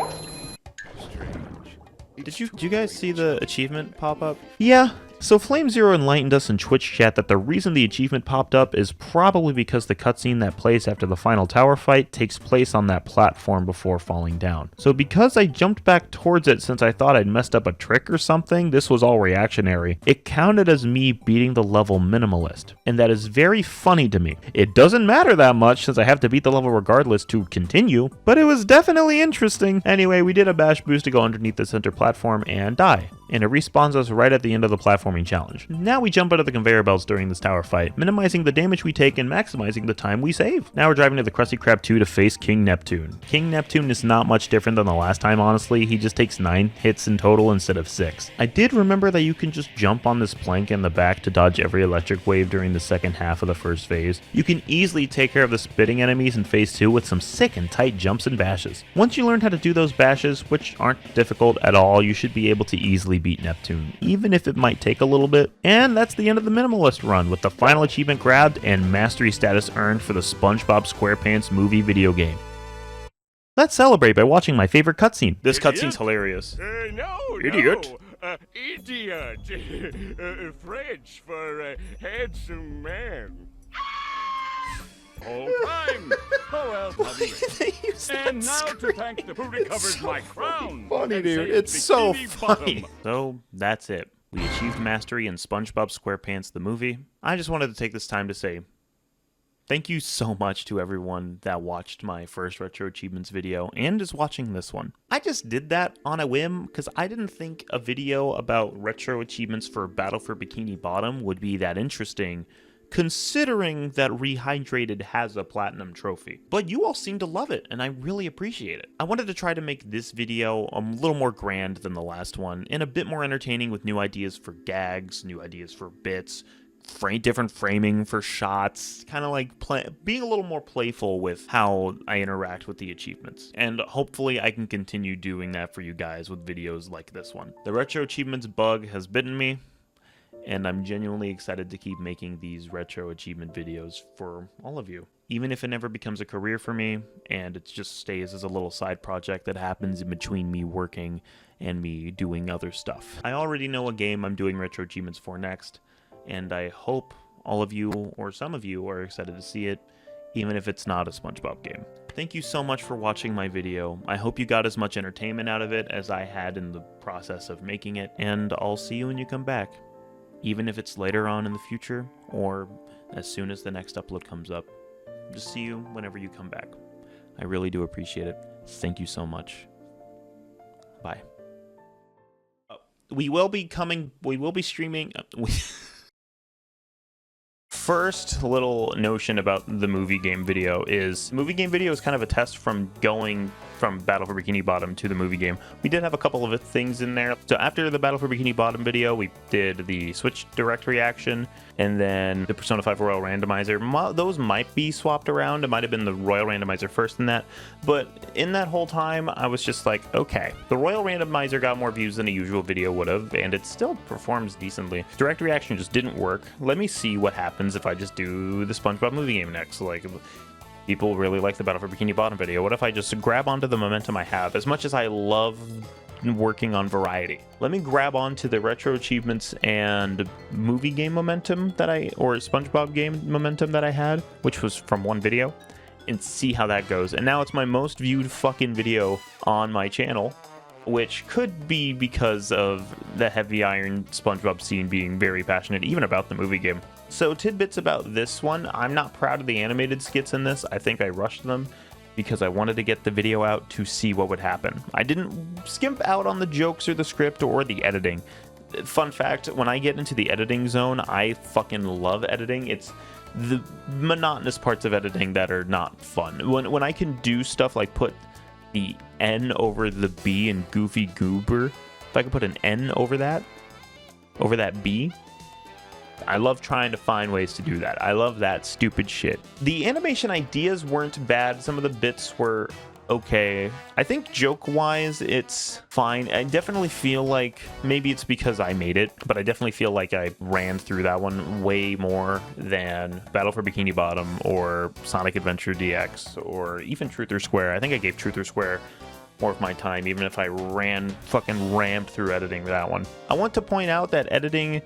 Did you guys see the achievement pop up? Yeah. So Flame Zero enlightened us in Twitch chat that the reason the achievement popped up is probably because the cutscene that plays after the final tower fight takes place on that platform before falling down. So because I jumped back towards it since I thought I'd messed up a trick or something, this was all reactionary, it counted as me beating the level minimalist. And that is very funny to me. It doesn't matter that much since I have to beat the level regardless to continue, but it was definitely interesting. Anyway, we did a bash boost to go underneath the center platform and die. and it respawns us right at the end of the platforming challenge. Now we jump out of the conveyor belts during this tower fight, minimizing the damage we take and maximizing the time we save. Now we're driving to the Krusty Krab 2 to face King Neptune. King Neptune is not much different than the last time, honestly. He just takes 9 hits in total instead of 6. I did remember that you can just jump on this plank in the back to dodge every electric wave during the second half of the first phase. You can easily take care of the spitting enemies in phase 2 with some sick and tight jumps and bashes. Once you learn how to do those bashes, which aren't difficult at all, you should be able to easily beat Neptune, even if it might take a little bit. And that's the end of the minimalist run, with the final achievement grabbed and mastery status earned for the SpongeBob SquarePants movie video game. Let's celebrate by watching my favorite cutscene. This cutscene's hilarious. No, Idiot. No. Idiot. French for handsome man. Whole time. Oh well, and now to thank the who recovered my crown. Funny, dude. It's so funny. So that's it. We achieved mastery in SpongeBob SquarePants the movie. I just wanted to take this time to say thank you so much to everyone that watched my first Retro Achievements video and is watching this one. I just did that on a whim because I didn't think a video about Retro Achievements for Battle for Bikini Bottom would be that interesting, considering that Rehydrated has a platinum trophy. But you all seem to love it, and I really appreciate it. I wanted to try to make this video a little more grand than the last one, and a bit more entertaining with new ideas for gags, new ideas for bits, different framing for shots, kind of like being a little more playful with how I interact with the achievements. And hopefully I can continue doing that for you guys with videos like this one. The Retro Achievements bug has bitten me, and I'm genuinely excited to keep making these retro achievement videos for all of you. Even if it never becomes a career for me, and it just stays as a little side project that happens in between me working and me doing other stuff. I already know a game I'm doing retro achievements for next, and I hope all of you, or some of you, are excited to see it, even if it's not a SpongeBob game. Thank you so much for watching my video. I hope you got as much entertainment out of it as I had in the process of making it, and I'll see you when you come back. Even if it's later on in the future, or as soon as the next upload comes up. Just see you whenever you come back. I really do appreciate it. Thank you so much. Bye. We will be streaming... First little notion about the movie game video is kind of a test from going from Battle for Bikini Bottom to the movie game. We did have a couple of things in there. So after the Battle for Bikini Bottom video, we did the Switch Direct Reaction and then the Persona 5 Royal Randomizer. Those might be swapped around. It might have been the Royal Randomizer first in that. But in that whole time, I was just like, okay, the Royal Randomizer got more views than a usual video would have, and it still performs decently. Direct Reaction just didn't work. Let me see what happens if I just do the SpongeBob movie game next. Like, people really like the Battle for Bikini Bottom video. What if I just grab onto the momentum I have? As much as I love working on variety, let me grab onto the Retro Achievements and movie game momentum or SpongeBob game momentum that I had, which was from one video, and see how that goes. And now it's my most viewed fucking video on my channel, which could be because of the Heavy Iron SpongeBob scene being very passionate even about the movie game. So tidbits about this one, I'm not proud of the animated skits in this. I think I rushed them because I wanted to get the video out to see what would happen. I didn't skimp out on the jokes or the script or the editing. Fun fact, when I get into the editing zone, I fucking love editing. It's the monotonous parts of editing that are not fun. When I can do stuff like put the N over the B in Goofy Goober, if I could put an N over that B, I love trying to find ways to do that. I love that stupid shit. The animation ideas weren't bad. Some of the bits were okay. I think joke-wise, it's fine. I definitely feel like, maybe it's because I made it, but I definitely feel like I ran through that one way more than Battle for Bikini Bottom or Sonic Adventure DX or even Truth or Square. I think I gave Truth or Square more of my time, even if I fucking rammed through editing that one. I want to point out that editing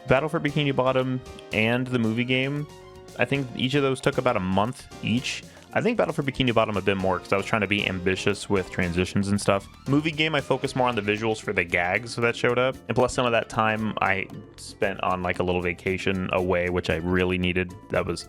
Battle for Bikini Bottom and the movie game, I think each of those took about a month each. I think Battle for Bikini Bottom a bit more because I was trying to be ambitious with transitions and stuff. Movie game, I focused more on the visuals for the gags that showed up. And plus some of that time I spent on like a little vacation away, which I really needed. That was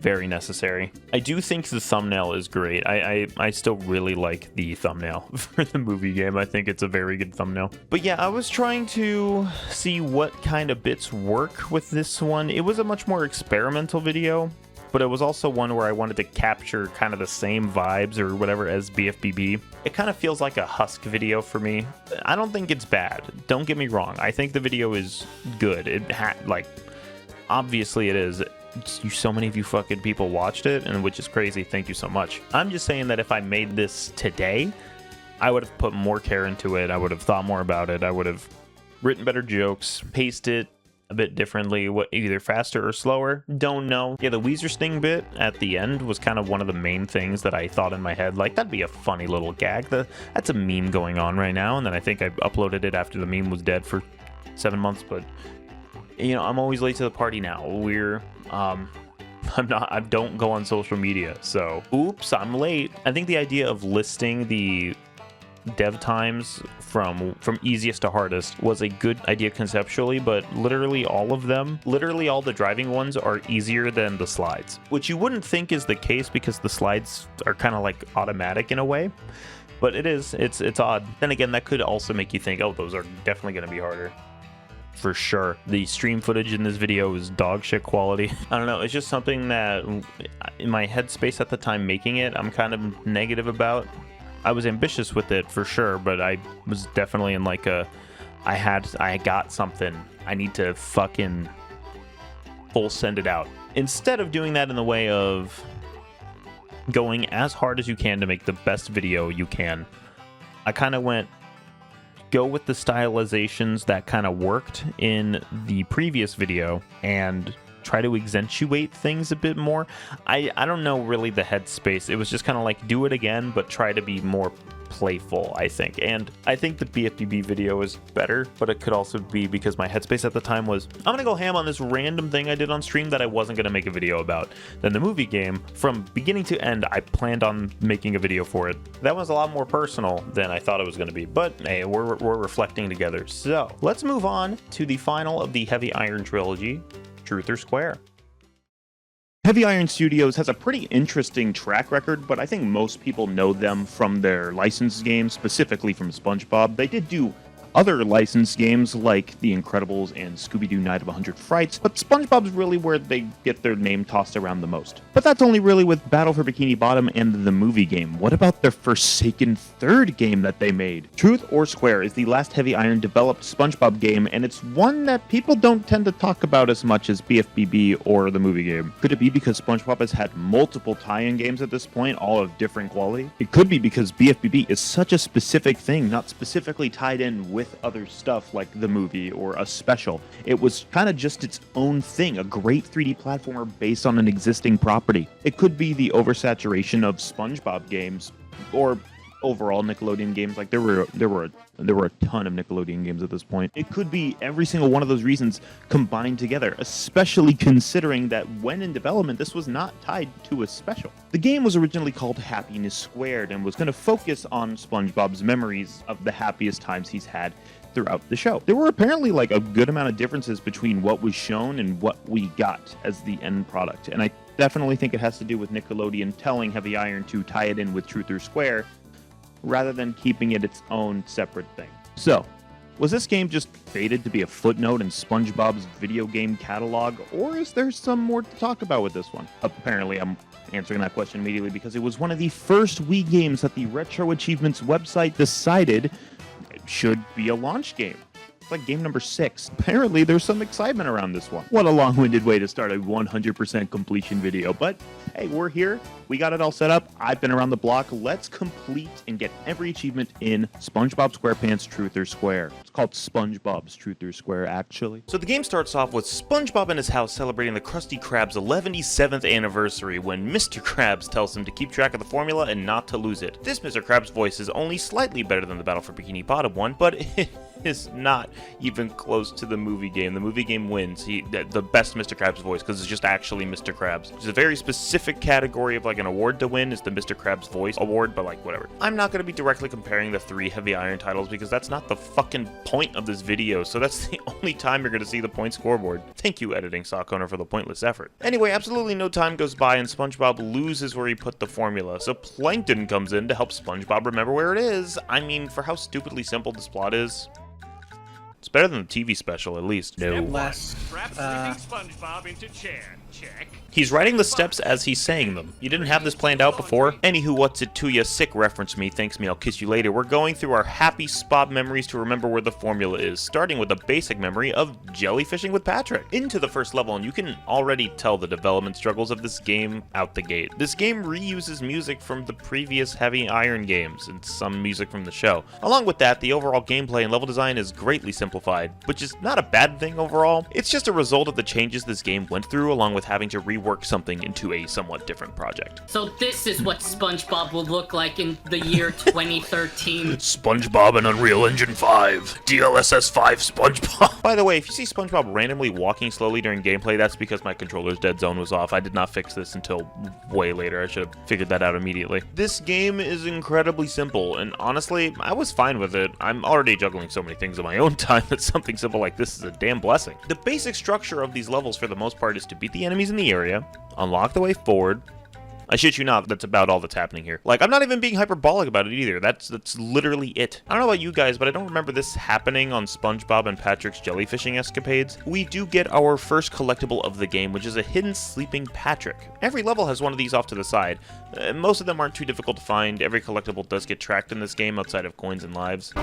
very necessary. I do think the thumbnail is great. I still really like the thumbnail for the movie game. I think it's a very good thumbnail. But yeah, I was trying to see what kind of bits work with this one. It was a much more experimental video, but it was also one where I wanted to capture kind of the same vibes or whatever as BFBB. It kind of feels like a Husk video for me. I don't think it's bad. Don't get me wrong. I think the video is good. Obviously it is. So many of you fucking people watched it, and which is crazy. Thank you so much. I'm just saying that if I made this today, I would have put more care into it. I would have thought more about it. I would have written better jokes, paced it a bit differently, either faster or slower. Don't know. Yeah, the Weezer Sting bit at the end was kind of one of the main things that I thought in my head, like, that'd be a funny little gag. That's a meme going on right now, and then I think I uploaded it after the meme was dead for 7 months, but you know, I'm always late to the party now. I don't go on social media, so oops, I'm late. I think the idea of listing the dev times from easiest to hardest was a good idea conceptually, but literally all of them, literally all the driving ones are easier than the slides, which you wouldn't think is the case because the slides are kind of like automatic in a way, but it's odd. Then again, that could also make you think, oh, those are definitely going to be harder. For sure. The stream footage in this video is dog shit quality. I don't know, it's just something that in my headspace at the time making it, I'm kind of negative about. I was ambitious with it for sure, but I was definitely in like I got something. I need to fucking full send it out. Instead of doing that in the way of going as hard as you can to make the best video you can, I kind of went go with the stylizations that kind of worked in the previous video and try to accentuate things a bit more. I don't know really the headspace. It was just kind of like do it again, but try to be more playful, I think. And I think the BFBB video is better, but it could also be because my headspace at the time was, I'm gonna go ham on this random thing I did on stream that I wasn't gonna make a video about. Then the movie game, from beginning to end, I planned on making a video for it. That was a lot more personal than I thought it was gonna be, but hey, we're reflecting together. So let's move on to the final of the Heavy Iron trilogy, Truth or Square. Heavy Iron Studios has a pretty interesting track record, but I think most people know them from their licensed games, specifically from SpongeBob. They did do other licensed games like The Incredibles and Scooby-Doo Night of 100 Frights, but SpongeBob's really where they get their name tossed around the most. But that's only really with Battle for Bikini Bottom and the movie game. What about their forsaken third game that they made? Truth or Square is the last Heavy Iron developed SpongeBob game, and it's one that people don't tend to talk about as much as BFBB or the movie game. Could it be because SpongeBob has had multiple tie-in games at this point, all of different quality? It could be because BFBB is such a specific thing, not specifically tied in with other stuff like the movie or a special. It was kind of just its own thing, a great 3D platformer based on an existing property. It could be the oversaturation of SpongeBob games or overall Nickelodeon games. Like there were a ton of Nickelodeon games at this point. It could be every single one of those reasons combined together, especially considering that when in development, this was not tied to a special. The game was originally called Happiness Squared and was going to focus on SpongeBob's memories of the happiest times he's had throughout the show. There were apparently like a good amount of differences between what was shown and what we got as the end product, and I definitely think it has to do with Nickelodeon telling Heavy Iron to tie it in with Truth or Square rather than keeping it its own separate thing. So, was this game just fated to be a footnote in SpongeBob's video game catalog, or is there some more to talk about with this one? Apparently, I'm answering that question immediately because it was one of the first Wii games that the RetroAchievements website decided should be a launch game. It's like game number 6. Apparently, there's some excitement around this one. What a long-winded way to start a 100% completion video, but hey, we're here. We got it all set up. I've been around the block. Let's complete and get every achievement in SpongeBob SquarePants Truth or Square. It's called SpongeBob's Truth or Square, actually. So the game starts off with SpongeBob in his house celebrating the Krusty Krab's 77th anniversary when Mr. Krabs tells him to keep track of the formula and not to lose it. This Mr. Krabs voice is only slightly better than the Battle for Bikini Bottom one, but is not even close to the movie game. The movie game wins. The best Mr. Krabs voice, because it's just actually Mr. Krabs. It's a very specific category of like an award to win is the Mr. Krabs voice award, but like whatever. I'm not going to be directly comparing the 3 Heavy Iron titles because that's not the fucking point of this video, so that's the only time you're going to see the point scoreboard. Thank you, editing SockOwner, for the pointless effort. Anyway, absolutely no time goes by and SpongeBob loses where he put the formula, so Plankton comes in to help SpongeBob remember where it is. I mean, for how stupidly simple this plot is, it's better than the TV special, at least. No. Strap sleeping SpongeBob into chair. Check. He's writing the steps as he's saying them. You didn't have this planned out before? Anywho, what's it to ya? Sick reference me. Thanks me, I'll kiss you later. We're going through our happy Spob memories to remember where the formula is, starting with a basic memory of jellyfishing with Patrick. Into the first level, and you can already tell the development struggles of this game out the gate. This game reuses music from the previous Heavy Iron games, and some music from the show. Along with that, the overall gameplay and level design is greatly simplified, which is not a bad thing overall. It's just a result of the changes this game went through, along with having to rework something into a somewhat different project. So this is what SpongeBob will look like in the year 2013. SpongeBob and Unreal Engine 5. DLSS 5 SpongeBob. By the way, if you see SpongeBob randomly walking slowly during gameplay, that's because my controller's dead zone was off. I did not fix this until way later. I should have figured that out immediately. This game is incredibly simple, and honestly, I was fine with it. I'm already juggling so many things in my own time that something simple like this is a damn blessing. The basic structure of these levels for the most part is to beat the enemies in the area, unlock the way forward. I shit you not, that's about all that's happening here. Like, I'm not even being hyperbolic about it either. That's literally it. I don't know about you guys, but I don't remember this happening on SpongeBob and Patrick's jellyfishing escapades. We do get our first collectible of the game, which is a hidden sleeping Patrick. Every level has one of these off to the side. Most of them aren't too difficult to find. Every collectible does get tracked in this game outside of coins and lives.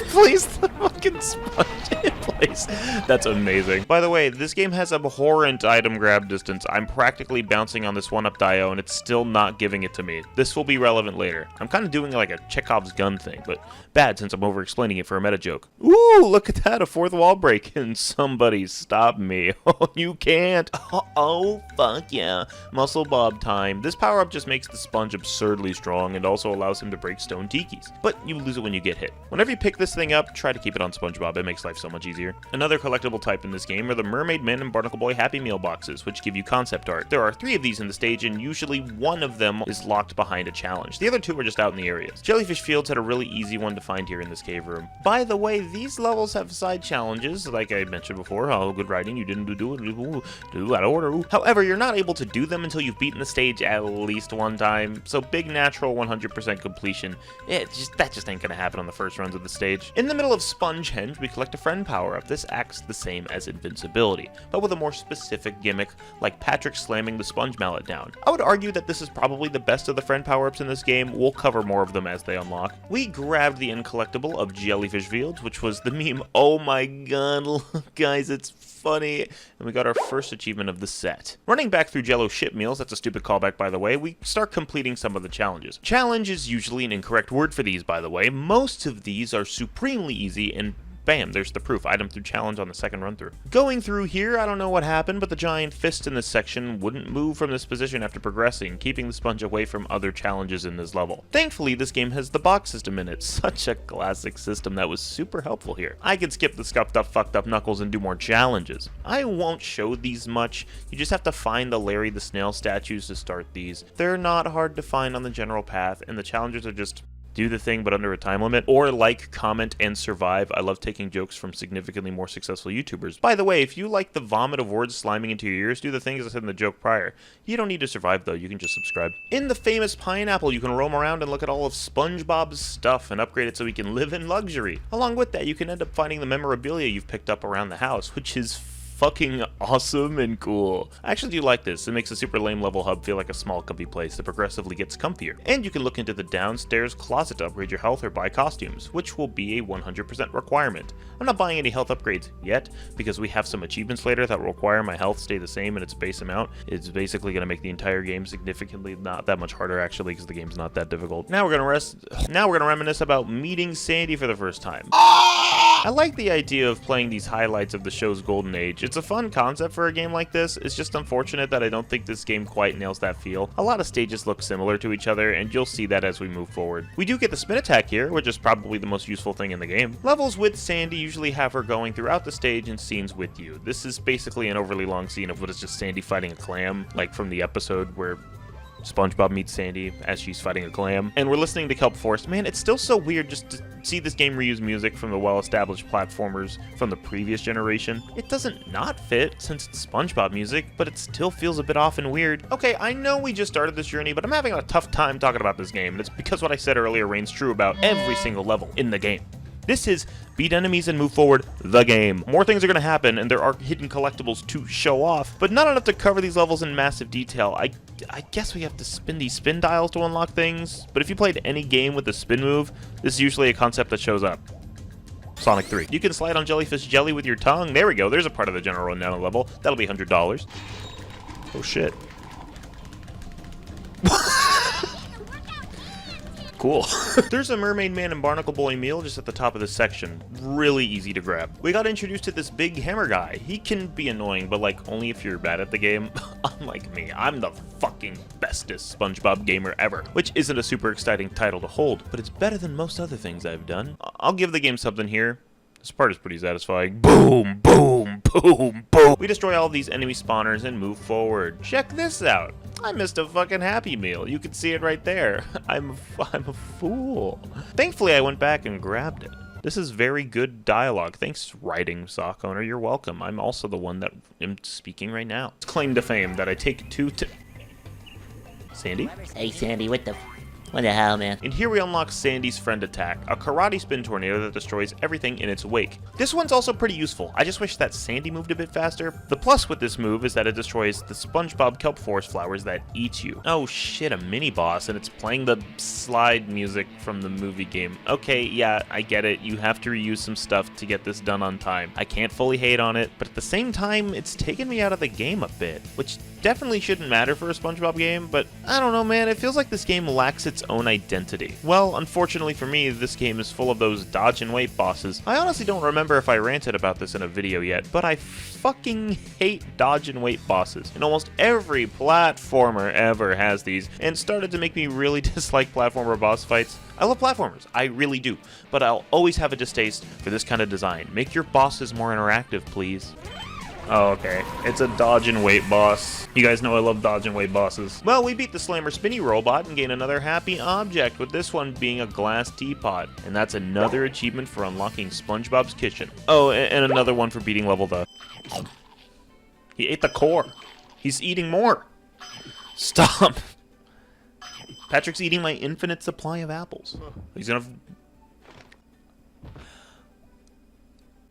Please, the fucking sponge in place. That's amazing. By the way, this game has abhorrent item grab distance. I'm practically bouncing on this 1-up Dio, and it's still not giving it to me. This will be relevant later. I'm kind of doing like a Chekhov's gun thing, but bad since I'm over-explaining it for a meta joke. Ooh, look at that, a 4th wall break, and somebody stop me. Oh, you can't. Oh, fuck yeah. Muscle Bob time. This power-up just makes the sponge absurdly strong and also allows him to break stone tikis. But you lose it when you get hit. Whenever you pick this thing up, try to keep it on SpongeBob. It makes life so much easier. Another collectible type in this game are the Mermaid Man and Barnacle Boy Happy Meal boxes, which give you concept art. There are 3 of these in the stage, and usually one of them is locked behind a challenge. The other 2 are just out in the areas. Jellyfish Fields had a really easy one to find here in this cave room. By the way, these levels have side challenges, like I mentioned before. Oh, good writing, you didn't do out of order. However, you're not able to do them until you've beaten the stage at least one time, so big natural 100% completion, that just ain't gonna happen on the first runs of the stage. In the middle of Spongehenge, we collect a friend power-up. This acts the same as invincibility, but with a more specific gimmick, like Patrick slamming the sponge mallet down. I would argue that this is probably the best of the friend power-ups in this game. We'll cover more of them as they unlock. We grabbed the end collectible of Jellyfish Fields, which was the meme, oh my god, look guys, it's funny, and we got our first achievement of the set. Running back through Jello ship meals, that's a stupid callback by the way, we start completing some of the challenges. Challenge is usually an incorrect word for these by the way. Most of these are supremely easy, and bam, there's the proof. Item through challenge on the second run through. Going through here, I don't know what happened, but the giant fist in this section wouldn't move from this position after progressing, keeping the sponge away from other challenges in this level. Thankfully, this game has the box system in it. Such a classic system that was super helpful here. I could skip the scuffed up, fucked up Knuckles and do more challenges. I won't show these much. You just have to find the Larry the Snail statues to start these. They're not hard to find on the general path, and the challenges are just do the thing but under a time limit, or like, comment, and survive. I love taking jokes from significantly more successful YouTubers. By the way, if you like the vomit of words sliming into your ears, do the things I said in the joke prior. You don't need to survive though, you can just subscribe. In the famous pineapple, you can roam around and look at all of SpongeBob's stuff and upgrade it so he can live in luxury. Along with that, you can end up finding the memorabilia you've picked up around the house, which is fucking awesome and cool. I actually do like this. It makes a super lame level hub feel like a small comfy place that progressively gets comfier. And you can look into the downstairs closet to upgrade your health or buy costumes, which will be a 100% requirement. I'm not buying any health upgrades yet, because we have some achievements later that will require my health stay the same in its base amount. It's basically going to make the entire game significantly not that much harder actually, because the game's not that difficult. Now we're gonna reminisce about meeting Sandy for the first time. I like the idea of playing these highlights of the show's golden age. It's a fun concept for a game like this. It's just unfortunate that I don't think this game quite nails that feel. A lot of stages look similar to each other, and you'll see that as we move forward. We do get the spin attack here, which is probably the most useful thing in the game. Levels with Sandy usually have her going throughout the stage and scenes with you. This is basically an overly long scene of what is just Sandy fighting a clam, like from the episode where SpongeBob meets Sandy as she's fighting a clam. And we're listening to Kelp Forest. Man, it's still so weird just to see this game reuse music from the well-established platformers from the previous generation. It doesn't not fit since it's SpongeBob music, but it still feels a bit off and weird. Okay, I know we just started this journey, but I'm having a tough time talking about this game, and it's because what I said earlier reigns true about every single level in the game. This is beat enemies and move forward, the game. More things are going to happen, and there are hidden collectibles to show off, but not enough to cover these levels in massive detail. I guess we have to spin these spin dials to unlock things, but if you played any game with a spin move, this is usually a concept that shows up. Sonic 3. You can slide on jellyfish jelly with your tongue. There we go. There's a part of the general rundown level. That'll be $100. Oh, shit. Cool. There's a Mermaid Man and Barnacle Boy meal just at the top of this section. Really easy to grab. We got introduced to this big hammer guy. He can be annoying, but like only if you're bad at the game. Unlike me, I'm the fucking bestest SpongeBob gamer ever, which isn't a super exciting title to hold, but it's better than most other things I've done. I'll give the game something here. This part is pretty satisfying. Boom, boom, boom, boom. We destroy all of these enemy spawners and move forward. Check this out. I missed a fucking Happy Meal. You can see it right there. I'm a fool. Thankfully, I went back and grabbed it. This is very good dialogue. Thanks, writing SockOwner. You're welcome. I'm also the one that am speaking right now. It's claim to fame that I take two to... Sandy? Hey, Sandy, what the hell, man? And here we unlock Sandy's Friend Attack, a karate spin tornado that destroys everything in its wake. This one's also pretty useful. I just wish that Sandy moved a bit faster. The plus with this move is that it destroys the SpongeBob Kelp Forest flowers that eat you. Oh shit, a mini boss, and it's playing the slide music from the movie game. Okay, yeah, I get it. You have to reuse some stuff to get this done on time. I can't fully hate on it, but at the same time, it's taken me out of the game a bit, which definitely shouldn't matter for a SpongeBob game, but I don't know, man. It feels like this game lacks its own identity. Well, unfortunately for me, this game is full of those dodge and wait bosses. I honestly don't remember if I ranted about this in a video yet, but I fucking hate dodge and wait bosses. And almost every platformer ever has these, and started to make me really dislike platformer boss fights. I love platformers, I really do, but I'll always have a distaste for this kind of design. Make your bosses more interactive, please. Oh, okay. It's a dodge and wait boss. You guys know I love dodge and wait bosses. Well, we beat the Slammer Spinny robot and gain another happy object, with this one being a glass teapot. And that's another achievement for unlocking SpongeBob's kitchen. Oh, and another one for beating level the... He ate the core. He's eating more. Stop. Patrick's eating my infinite supply of apples. He's gonna...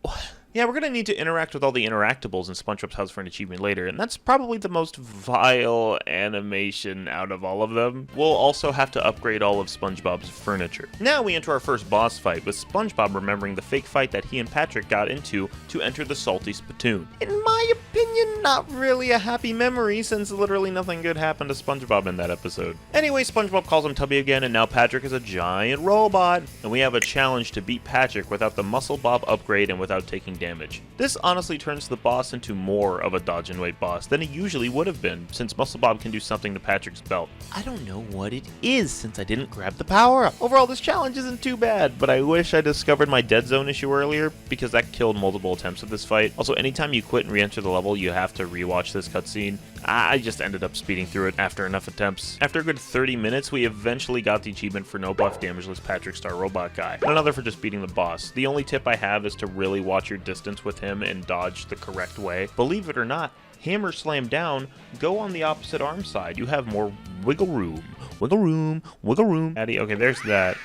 What? Yeah, we're going to need to interact with all the interactables in SpongeBob's house for an achievement later, and that's probably the most vile animation out of all of them. We'll also have to upgrade all of SpongeBob's furniture. Now we enter our first boss fight, with SpongeBob remembering the fake fight that he and Patrick got into to enter the Salty Spittoon. In my opinion, not really a happy memory, since literally nothing good happened to SpongeBob in that episode. Anyway, SpongeBob calls him Tubby again, and now Patrick is a giant robot, and we have a challenge to beat Patrick without the Muscle Bob upgrade and without taking damage. This honestly turns the boss into more of a dodge and wait boss than it usually would have been, since Muscle Bob can do something to Patrick's belt. I don't know what it is since I didn't grab the power up. Overall, this challenge isn't too bad, but I wish I discovered my dead zone issue earlier, because that killed multiple attempts at this fight. Also, anytime you quit and re-enter the level, you have to rewatch this cutscene. I just ended up speeding through it after enough attempts. After a good 30 minutes, we eventually got the achievement for no buff damageless Patrick Star Robot Guy, and another for just beating the boss. The only tip I have is to really watch your distance with him and dodge the correct way. Believe it or not, hammer slam down, go on the opposite arm side. You have more wiggle room. Wiggle room, wiggle room. Okay, there's that.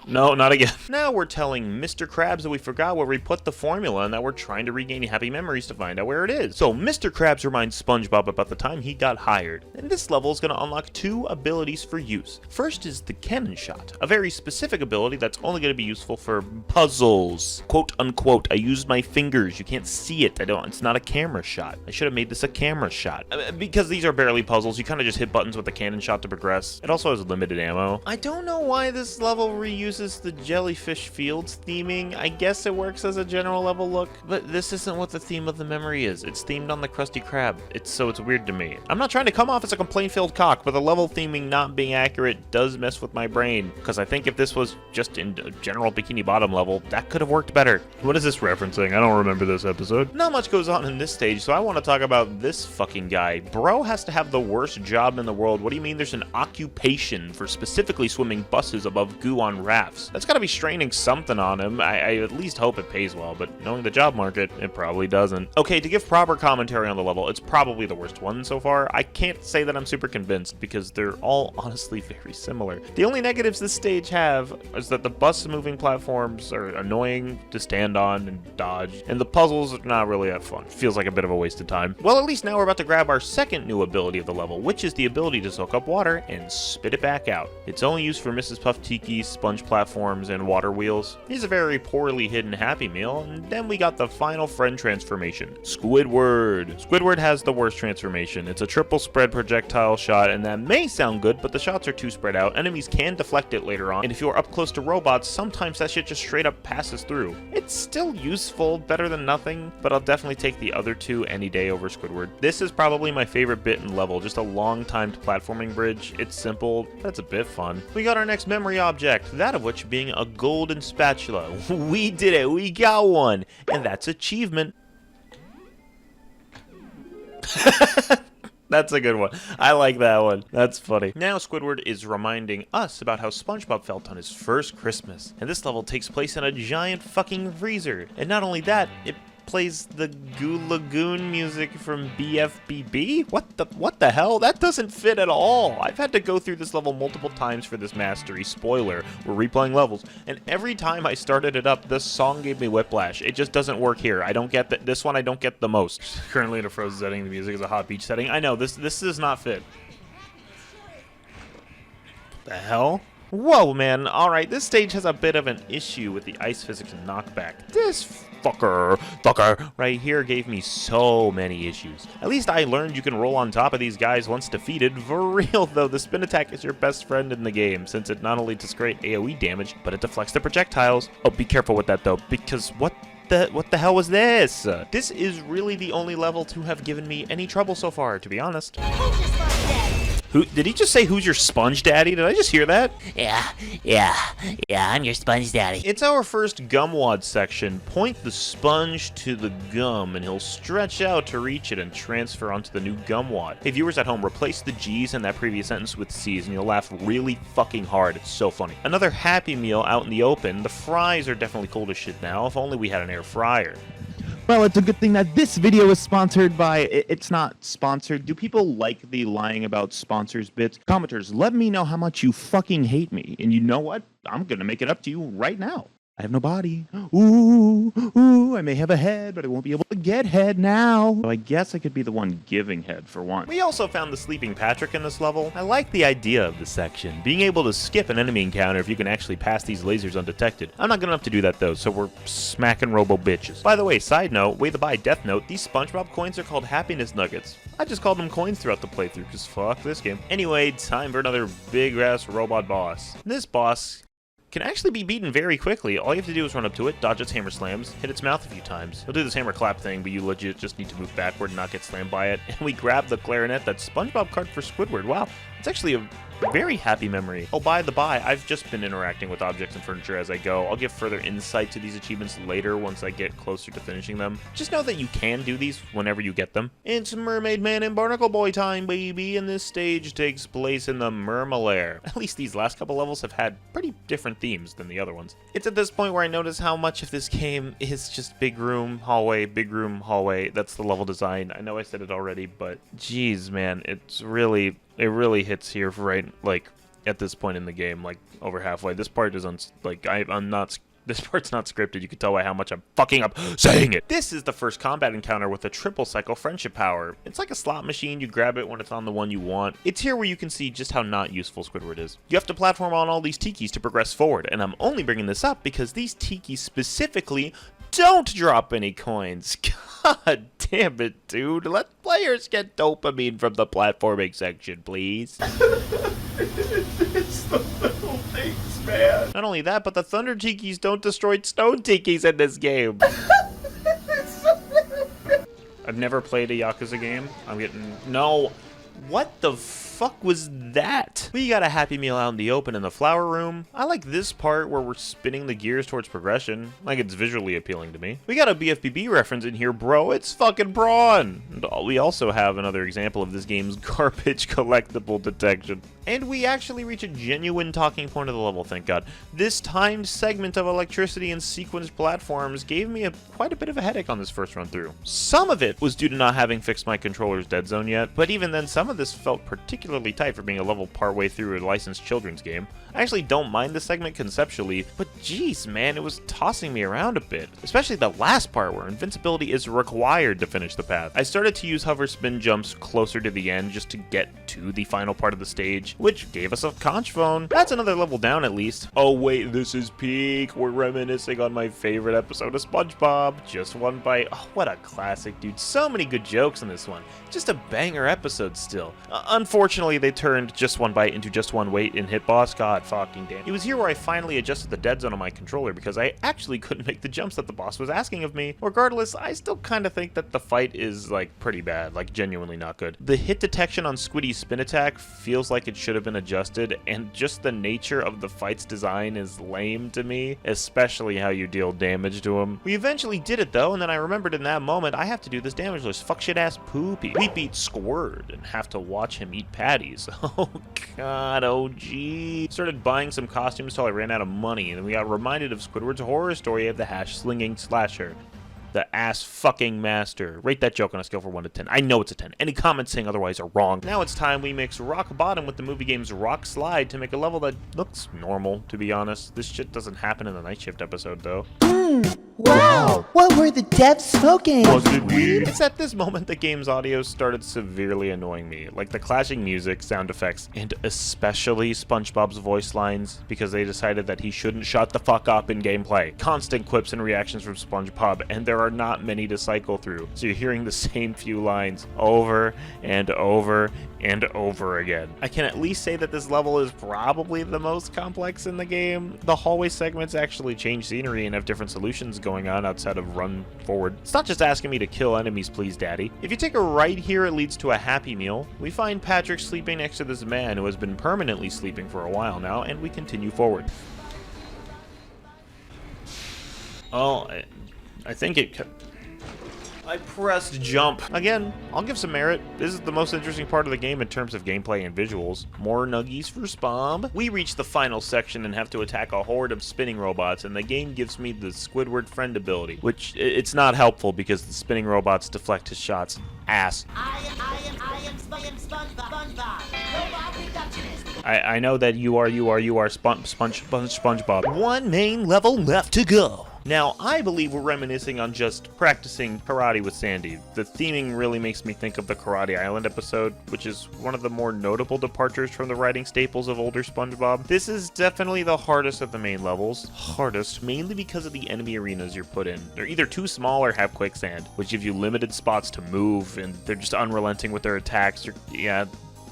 No, not again. Now we're telling Mr. Krabs that we forgot where we put the formula and that we're trying to regain happy memories to find out where it is. So Mr. Krabs reminds SpongeBob about the time he got hired. And this level is going to unlock 2 abilities for use. First is the cannon shot, a very specific ability that's only going to be useful for puzzles. Quote unquote, I used my fingers. You can't see it. It's not a camera shot. I should have made this a camera shot. Because these are barely puzzles, you kind of just hit buttons with the cannon shot to progress. It also has limited ammo. I don't know why this level reuses uses the Jellyfish Fields theming. I guess it works as a general level look, but this isn't what the theme of the memory is. It's themed on the Krusty Krab. So it's weird to me. I'm not trying to come off as a complaint-filled cock, but the level theming not being accurate does mess with my brain, because I think if this was just in a general Bikini Bottom level, that could have worked better. What is this referencing? I don't remember this episode. Not much goes on in this stage, so I want to talk about this fucking guy. Bro has to have the worst job in the world. What do you mean there's an occupation for specifically swimming buses above goo on rafts? That's gotta be straining something on him. I at least hope it pays well, but knowing the job market, it probably doesn't. Okay, to give proper commentary on the level, it's probably the worst one so far. I can't say that I'm super convinced because they're all honestly very similar. The only negatives this stage have is that the bus moving platforms are annoying to stand on and dodge, and the puzzles are not really that fun. Feels like a bit of a waste of time. Well, at least now we're about to grab our second new ability of the level, which is the ability to soak up water and spit it back out. It's only used for Mrs. Puff Tiki, sponge platforms, and water wheels. It's a very poorly hidden Happy Meal, and then we got the final friend transformation, Squidward. Squidward has the worst transformation. It's a triple spread projectile shot, and that may sound good, but the shots are too spread out. Enemies can deflect it later on, and if you're up close to robots, sometimes that shit just straight up passes through. It's still useful, better than nothing, but I'll definitely take the other two any day over Squidward. This is probably my favorite bit in level, just a long-timed platforming bridge. It's simple, but it's a bit fun. We got our next memory object, that of which being a golden spatula. We did it, we got one, and that's achievement. That's a good one. I like that one. That's funny. Now Squidward is reminding us about how SpongeBob felt on his first Christmas. And this level takes place in a giant fucking freezer. And not only that, it plays the Goo Lagoon music from Bfbb? What the hell? That doesn't fit at all. I've had to go through this level multiple times for this mastery. Spoiler, we're replaying levels. And every time I started it up, this song gave me whiplash. It just doesn't work here. I don't get that. This one I don't get the most. Currently in a frozen setting, the music is a hot beach setting. I know, this does not fit. What the hell? Whoa, man. Alright, this stage has a bit of an issue with the ice physics and knockback. This fucker right here gave me so many issues. At least I learned you can roll on top of these guys once defeated. For real though, the spin attack is your best friend in the game, since it not only does great AoE damage, but it deflects the projectiles. Oh, be careful with that though, because what the hell was this? This is really the only level to have given me any trouble so far, to be honest. Who did he just say? Who's your sponge daddy? Did I just hear that? Yeah, I'm your sponge daddy. It's our first gumwad section. Point the sponge to the gum, and he'll stretch out to reach it and transfer onto the new gumwad. Hey, viewers at home, replace the G's in that previous sentence with C's, and you'll laugh really fucking hard. It's so funny. Another Happy Meal out in the open. The fries are definitely cold as shit now. If only we had an air fryer. Well, it's a good thing that this video is sponsored by... It's not sponsored. Do people like the lying about sponsors bits? Commenters, let me know how much you fucking hate me. And you know what? I'm gonna make it up to you right now. I have no body. Ooh, I may have a head, but I won't be able to get head now. So I guess I could be the one giving head for once. We also found the Sleeping Patrick in this level. I like the idea of this section, being able to skip an enemy encounter if you can actually pass these lasers undetected. I'm not good enough to do that though, so we're smacking robo bitches. By the way, side note, way to buy death note, these SpongeBob coins are called happiness nuggets. I just called them coins throughout the playthrough, because fuck this game. Anyway, time for another big ass robot boss. This boss can actually be beaten very quickly. All you have to do is run up to it, dodge its hammer slams, hit its mouth a few times. He'll do this hammer clap thing, but you legit just need to move backward and not get slammed by it. And we grab the clarinet that SpongeBob carved for Squidward. Wow, it's actually a very happy memory. Oh, by the by, I've just been interacting with objects and furniture as I go. I'll give further insight to these achievements later once I get closer to finishing them. Just know that you can do these whenever you get them. It's Mermaid Man and Barnacle Boy time, baby, and this stage takes place in the Mermalair. At least these last couple levels have had pretty different themes than the other ones. It's at this point where I notice how much of this game is just big room, hallway, big room, hallway. That's the level design. I know I said it already, but geez, man, it really hits here right, like, at this point in the game, like, over halfway. This part is, this part's not scripted. You can tell by how much I'm fucking up saying it. This is the first combat encounter with a triple cycle friendship power. It's like a slot machine. You grab it when it's on the one you want. It's here where you can see just how not useful Squidward is. You have to platform on all these tikis to progress forward, and I'm only bringing this up because these tikis specifically don't drop any coins. God damn it, dude. Let players get dopamine from the platforming section, please. It's the little things, man. Not only that, but the Thunder Tikis don't destroy Stone Tikis in this game. I've never played a Yakuza game. I'm getting... No. What the fuck was that? We got a Happy Meal out in the open in the flower room. I like this part where we're spinning the gears towards progression. Like, it's visually appealing to me. We got a BFBB reference in here, bro. It's fucking Braun. And we also have another example of this game's garbage collectible detection. And we actually reach a genuine talking point of the level, thank God. This timed segment of electricity and sequenced platforms gave me quite a bit of a headache on this first run through. Some of it was due to not having fixed my controller's dead zone yet, but even then some of this felt particularly tight for being a level partway through a licensed children's game. I actually don't mind the segment conceptually, but geez man, it was tossing me around a bit. Especially the last part where invincibility is required to finish the path. I started to use hover spin jumps closer to the end just to get to the final part of the stage, which gave us a conch phone. That's another level down at least. Oh wait, this is peak. We're reminiscing on my favorite episode of SpongeBob. Just one bite. Oh, what a classic, dude. So many good jokes in this one. Just a banger episode still. Unfortunately, they turned just one bite into just one wait in Hit Boss. God fucking damn. It was here where I finally adjusted the dead zone on my controller because I actually couldn't make the jumps that the boss was asking of me. Regardless, I still kind of think that the fight is like pretty bad, like genuinely not good. The hit detection on Squiddy's spin attack feels like it should have been adjusted, and just the nature of the fight's design is lame to me, especially how you deal damage to him. We eventually did it though, and then I remembered in that moment I have to do this damageless fuck shit ass Poopy. We beat Squirt and have to watch him eat patties. Oh god, oh gee. Started buying some costumes till I ran out of money, and then we got reminded of Squidward's horror story of the hash-slinging slasher. The ass fucking master. Rate that joke on a scale from 1 to 10. I know it's a 10. Any comments saying otherwise are wrong. Now it's time we mix Rock Bottom with the movie game's Rock Slide to make a level that looks normal, to be honest. This shit doesn't happen in the Night Shift episode, though. Wow! What were the devs smoking? Was it weed? It's at this moment the game's audio started severely annoying me, like the clashing music, sound effects, and especially SpongeBob's voice lines, because they decided that he shouldn't shut the fuck up in gameplay. Constant quips and reactions from SpongeBob, and there are not many to cycle through, so you're hearing the same few lines over and over and over again. I can at least say that this level is probably the most complex in the game. The hallway segments actually change scenery and have different solutions going on outside of run forward. It's not just asking me to kill enemies, please daddy. If you take a right here, it leads to a Happy Meal. We find Patrick sleeping next to this man who has been permanently sleeping for a while now, and we continue forward. Oh, I think it... I pressed jump. Again, I'll give some merit. This is the most interesting part of the game in terms of gameplay and visuals. More nuggies for Spob. We reach the final section and have to attack a horde of spinning robots, and the game gives me the Squidward friend ability, which it's not helpful because the spinning robots deflect his shots. Ass. I am SpongeBob. Robot reductionist. I know that you are SpongeBob. One main level left to go. Now, I believe we're reminiscing on just practicing karate with Sandy. The theming really makes me think of the Karate Island episode, which is one of the more notable departures from the writing staples of older SpongeBob. This is definitely the hardest of the main levels. Hardest, mainly because of the enemy arenas you're put in. They're either too small or have quicksand, which gives you limited spots to move, and they're just unrelenting with their attacks.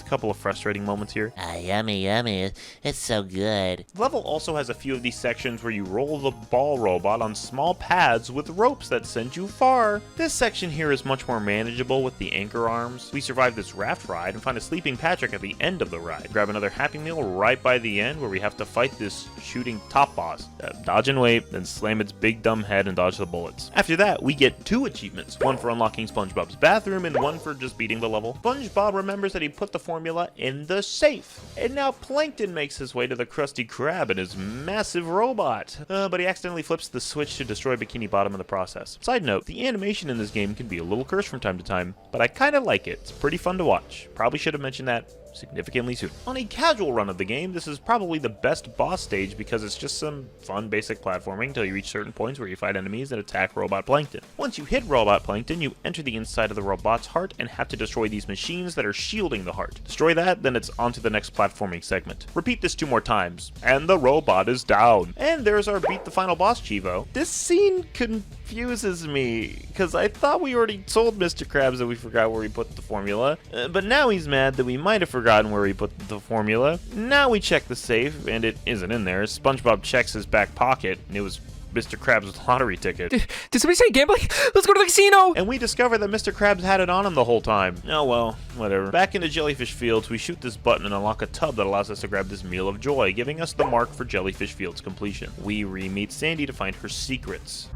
Couple of frustrating moments here. Yummy, yummy. It's so good. The level also has a few of these sections where you roll the ball robot on small pads with ropes that send you far. This section here is much more manageable with the anchor arms. We survive this raft ride and find a sleeping Patrick at the end of the ride. Grab another Happy Meal right by the end where we have to fight this shooting top boss. Dodge and wait, then slam its big dumb head and dodge the bullets. After that, we get 2 achievements. One for unlocking SpongeBob's bathroom and one for just beating the level. SpongeBob remembers that he put the formula in the safe, and now Plankton makes his way to the Krusty Krab in his massive robot, but he accidentally flips the switch to destroy Bikini Bottom in the process. Side note, the animation in this game can be a little cursed from time to time, but I kinda like it. It's pretty fun to watch. Probably should have mentioned that significantly soon. On a casual run of the game, this is probably the best boss stage because it's just some fun basic platforming until you reach certain points where you fight enemies and attack Robot Plankton. Once you hit Robot Plankton, you enter the inside of the robot's heart and have to destroy these machines that are shielding the heart. Destroy that, then it's on to the next platforming segment. Repeat this 2 more times, and the robot is down. And there's our beat the final boss Chivo. This scene confuses me, because I thought we already told Mr. Krabs that we forgot where we put the formula, but now he's mad that we might have forgotten forgotten where we put the formula. Now we check the safe, and it isn't in there. SpongeBob checks his back pocket, and it was Mr. Krabs' lottery ticket. Did somebody say gambling? Let's go to the casino! And we discover that Mr. Krabs had it on him the whole time. Oh well, whatever. Back into Jellyfish Fields, we shoot this button and unlock a tub that allows us to grab this meal of joy, giving us the mark for Jellyfish Fields completion. We re-meet Sandy to find her secrets.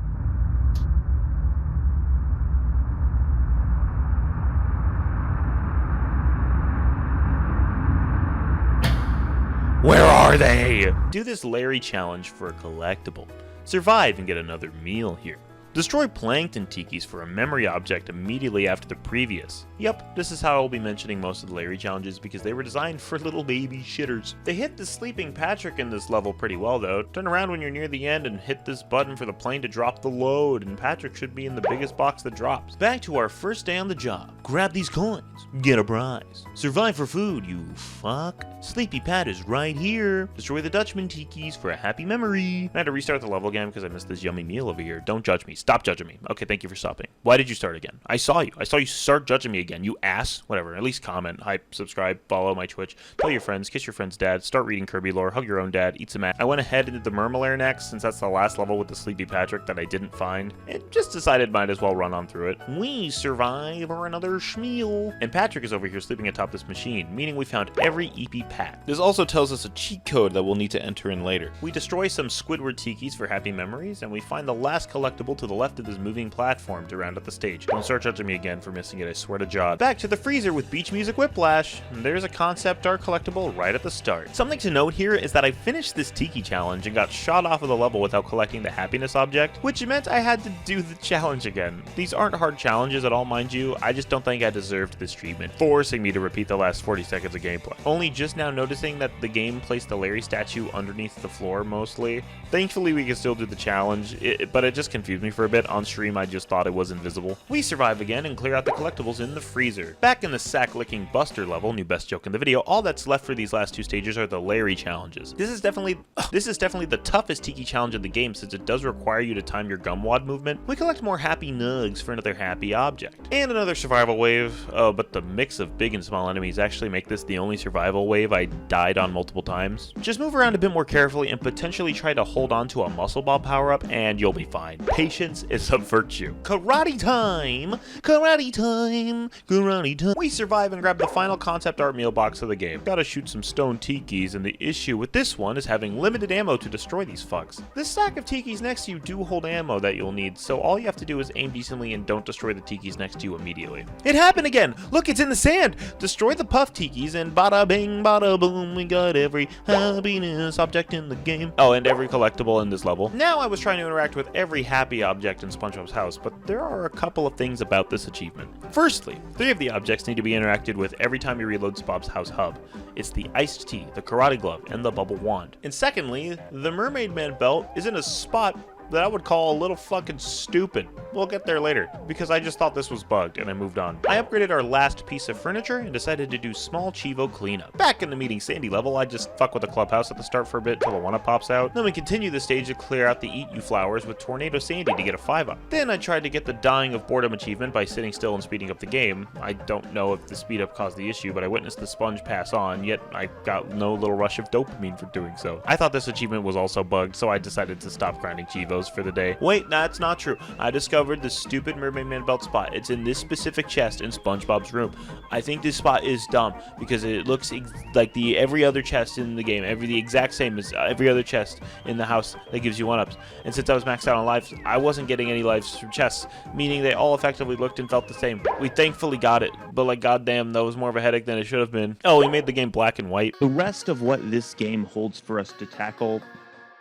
Where are they? Do this Larry challenge for a collectible. Survive and get another meal here. Destroy plankton tikis for a memory object immediately after the previous. Yep, this is how I'll be mentioning most of the Larry challenges because they were designed for little baby shitters. They hit the sleeping Patrick in this level pretty well though. Turn around when you're near the end and hit this button for the plane to drop the load, and Patrick should be in the biggest box that drops. Back to our first day on the job. Grab these coins, get a prize. Survive for food, you fuck. Sleepy Pat is right here. Destroy the Dutchman tikis for a happy memory. I had to restart the level again because I missed this yummy meal over here. Don't judge me. Stop judging me. Okay, thank you for stopping. Why did you start again? I saw you. I saw you start judging me again, you ass. Whatever, at least comment, hype, subscribe, follow my Twitch, tell your friends, kiss your friend's dad, start reading Kirby lore, hug your own dad, eat some ass. I went ahead and did the Murmelair next, since that's the last level with the Sleepy Patrick that I didn't find, and just decided might as well run on through it. We survive for another schmeal. And Patrick is over here sleeping atop this machine, meaning we found every EP pack. This also tells us a cheat code that we'll need to enter in later. We destroy some Squidward tikis for happy memories, and we find the last collectible to the left of this moving platform to round up the stage. Don't start judging me again for missing it, I swear to God. Back to the freezer with Beach Music Whiplash. There's a concept art collectible right at the start. Something to note here is that I finished this Tiki challenge and got shot off of the level without collecting the happiness object, which meant I had to do the challenge again. These aren't hard challenges at all, mind you, I just don't think I deserved this treatment, forcing me to repeat the last 40 seconds of gameplay. Only just now noticing that the game placed the Larry statue underneath the floor mostly. Thankfully we can still do the challenge, but it just confused me for a bit. On stream I just thought it was invisible. We survive again and clear out the collectibles in the freezer. Back in the sack-licking Buster level, new best joke in the video, all that's left for these last two stages are the Larry challenges. This is definitely the toughest Tiki challenge in the game since it does require you to time your gumwad movement. We collect more happy nugs for another happy object. And another survival wave, but the mix of big and small enemies actually make this the only survival wave I died on multiple times. Just move around a bit more carefully and potentially try to hold on to a muscle ball power-up and you'll be fine. Patience is a virtue. Karate time! Karate time! Karate time! We survive and grab the final concept art meal box of the game. Gotta shoot some stone tikis, and the issue with this one is having limited ammo to destroy these fucks. This stack of tikis next to you do hold ammo that you'll need, so all you have to do is aim decently and don't destroy the tikis next to you immediately. It happened again! Look, it's in the sand! Destroy the puff tikis and bada bing bada boom, we got every happiness object in the game. Oh, and every collectible in this level. Now I was trying to interact with every happy object in SpongeBob's house, but there are a couple of things about this achievement. Firstly, 3 of the objects need to be interacted with every time you reload Spob's house hub. It's the iced tea, the karate glove, and the bubble wand. And secondly, the Mermaid Man belt is in a spot that I would call a little fucking stupid. We'll get there later, because I just thought this was bugged and I moved on. I upgraded our last piece of furniture and decided to do small Chivo cleanup. Back in the Meeting Sandy level, I just fuck with the clubhouse at the start for a bit till the 1-up pops out. Then we continue the stage to clear out the Eat You flowers with Tornado Sandy to get a 5-up. Then I tried to get the Dying of Boredom achievement by sitting still and speeding up the game. I don't know if the speed up caused the issue, but I witnessed the sponge pass on, yet I got no little rush of dopamine for doing so. I thought this achievement was also bugged, so I decided to stop grinding Chivos for the day. Wait, that's not true. I discovered the stupid Mermaid Man belt spot. It's in this specific chest in SpongeBob's room. I think this spot is dumb because it looks like every other chest in the game, the exact same as every other chest in the house that gives you 1-ups. And since I was maxed out on lives, I wasn't getting any lives from chests, meaning they all effectively looked and felt the same. We thankfully got it, but like goddamn, that was more of a headache than it should have been. Oh, we made the game black and white. The rest of what this game holds for us to tackle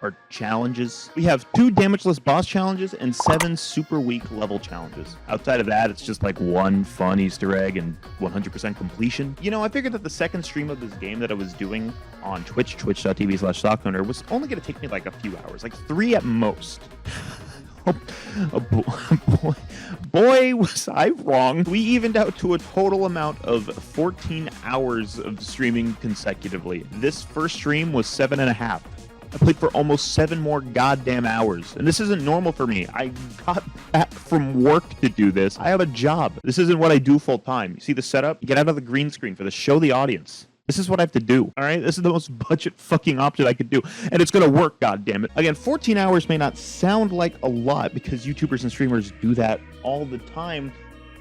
are challenges. We have 2 damageless boss challenges and 7 super weak level challenges. Outside of that, it's just like 1 fun Easter egg and 100% completion. You know, I figured that the second stream of this game that I was doing on Twitch, twitch.tv/SockOwner, was only going to take me like a few hours, like 3 at most. Boy, was I wrong. We evened out to a total amount of 14 hours of streaming consecutively. This first stream was 7.5. I played for almost 7 more goddamn hours. And this isn't normal for me. I got back from work to do this. I have a job. This isn't what I do full time. You see the setup? You get out of the green screen for the show the audience. This is what I have to do, all right? This is the most budget fucking option I could do, and it's gonna work, goddammit. Again, 14 hours may not sound like a lot because YouTubers and streamers do that all the time,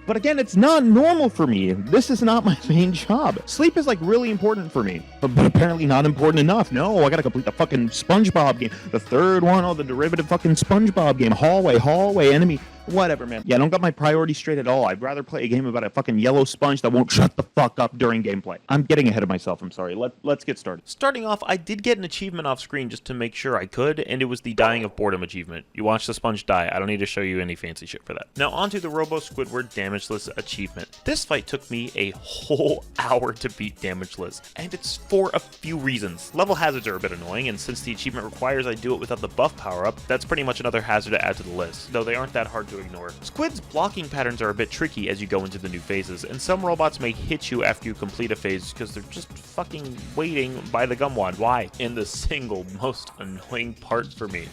but again, it's not normal for me. This is not my main job. Sleep is like really important for me, but apparently not important enough. No, I gotta complete the fucking SpongeBob game. The third one, oh, the derivative fucking SpongeBob game. Hallway, enemy. Whatever, man. Yeah, I don't got my priorities straight at all. I'd rather play a game about a fucking yellow sponge that won't shut the fuck up during gameplay. I'm getting ahead of myself. I'm sorry. Let's get started. Starting off, I did get an achievement off screen just to make sure I could, and it was the dying of boredom achievement. You watch the sponge die. I don't need to show you any fancy shit for that. Now onto the Robo Squidward Damageless achievement. This fight took me a whole hour to beat Damageless, and it's for a few reasons. Level hazards are a bit annoying, and since the achievement requires I do it without the buff power-up, that's pretty much another hazard to add to the list, though they aren't that hard to ignore. Squid's blocking patterns are a bit tricky as you go into the new phases, and some robots may hit you after you complete a phase because they're just fucking waiting by the gum wad. Why? And the single most annoying part for me,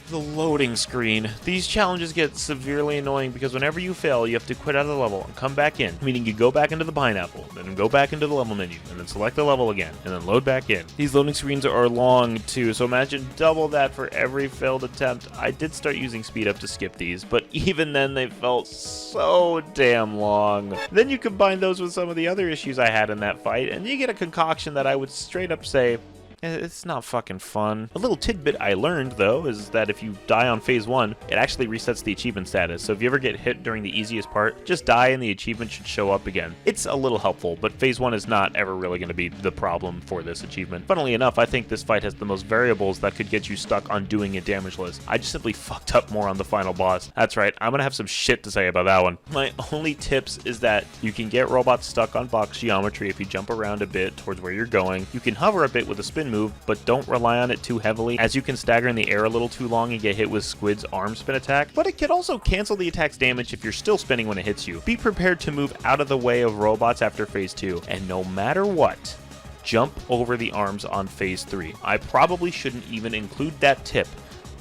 the loading screen. These challenges get severely annoying because whenever you fail, you have to quit out of the level and come back in, meaning you go back into the pineapple, then go back into the level menu, and then select the level again, and then load back in. These loading screens are long too, so imagine double that for every failed attempt. I did start using speed up to skip these, but even then they felt so damn long. Then you combine those with some of the other issues I had in that fight, and you get a concoction that I would straight up say, it's not fucking fun. A little tidbit I learned, though, is that if you die on phase 1, it actually resets the achievement status. So if you ever get hit during the easiest part, just die and the achievement should show up again. It's a little helpful, but phase 1 is not ever really going to be the problem for this achievement. Funnily enough, I think this fight has the most variables that could get you stuck on doing a damageless. I just simply fucked up more on the final boss. That's right, I'm going to have some shit to say about that one. My only tips is that you can get robots stuck on box geometry if you jump around a bit towards where you're going. You can hover a bit with a spin move, but don't rely on it too heavily, as you can stagger in the air a little too long and get hit with Squid's arm spin attack, but it can also cancel the attack's damage if you're still spinning when it hits you. Be prepared to move out of the way of robots after phase 2, and no matter what, jump over the arms on phase 3. I probably shouldn't even include that tip,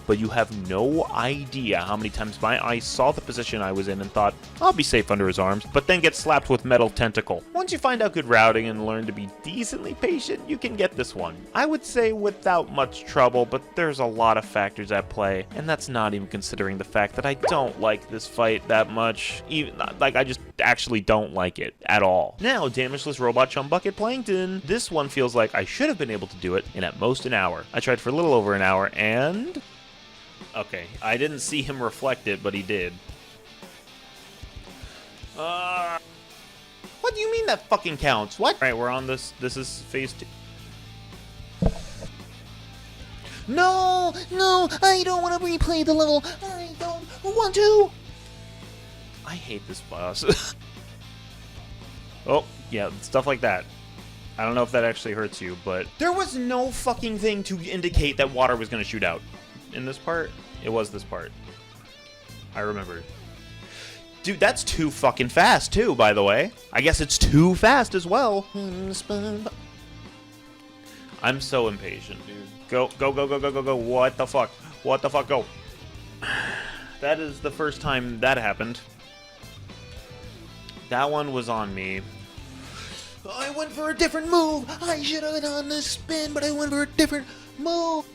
but you have no idea how many times my eyes saw the position I was in and thought, I'll be safe under his arms, but then get slapped with metal tentacle. Once you find out good routing and learn to be decently patient, you can get this one. I would say without much trouble, but there's a lot of factors at play, and that's not even considering the fact that I don't like this fight that much. Even like, I just actually don't like it at all. Now, Damageless Robot Chum Bucket Plankton. This one feels like I should have been able to do it in at most an hour. I tried for a little over an hour, and okay, I didn't see him reflect it, but he did. What do you mean that fucking counts? What? Alright, we're on this. This is phase 2. No, I don't want to replay the level. I don't want to. I hate this boss. Oh, yeah, stuff like that. I don't know if that actually hurts you, but there was no fucking thing to indicate that water was going to shoot out. In this part, it was this part. I remembered. Dude, that's too fucking fast, too, by the way. I guess it's too fast as well. I'm so impatient, dude. Go. What the fuck? What the fuck? Go. That is the first time that happened. That one was on me. I went for a different move. I should have done the spin, but I went for a different move.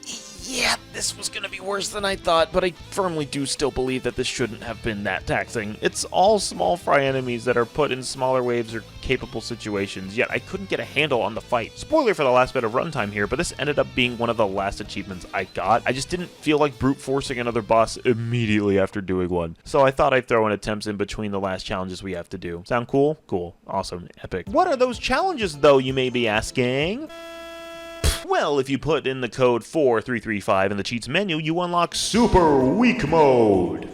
Yeah, this was gonna be worse than I thought, but I firmly do still believe that this shouldn't have been that taxing. It's all small fry enemies that are put in smaller waves or capable situations, yet I couldn't get a handle on the fight. Spoiler for the last bit of runtime here, but this ended up being one of the last achievements I got. I just didn't feel like brute forcing another boss immediately after doing one. So I thought I'd throw in attempts in between the last challenges we have to do. Sound cool? Cool. Awesome. Epic. What are those challenges, though, you may be asking? Well, if you put in the code 4335 in the cheats menu, you unlock Super Weak Mode.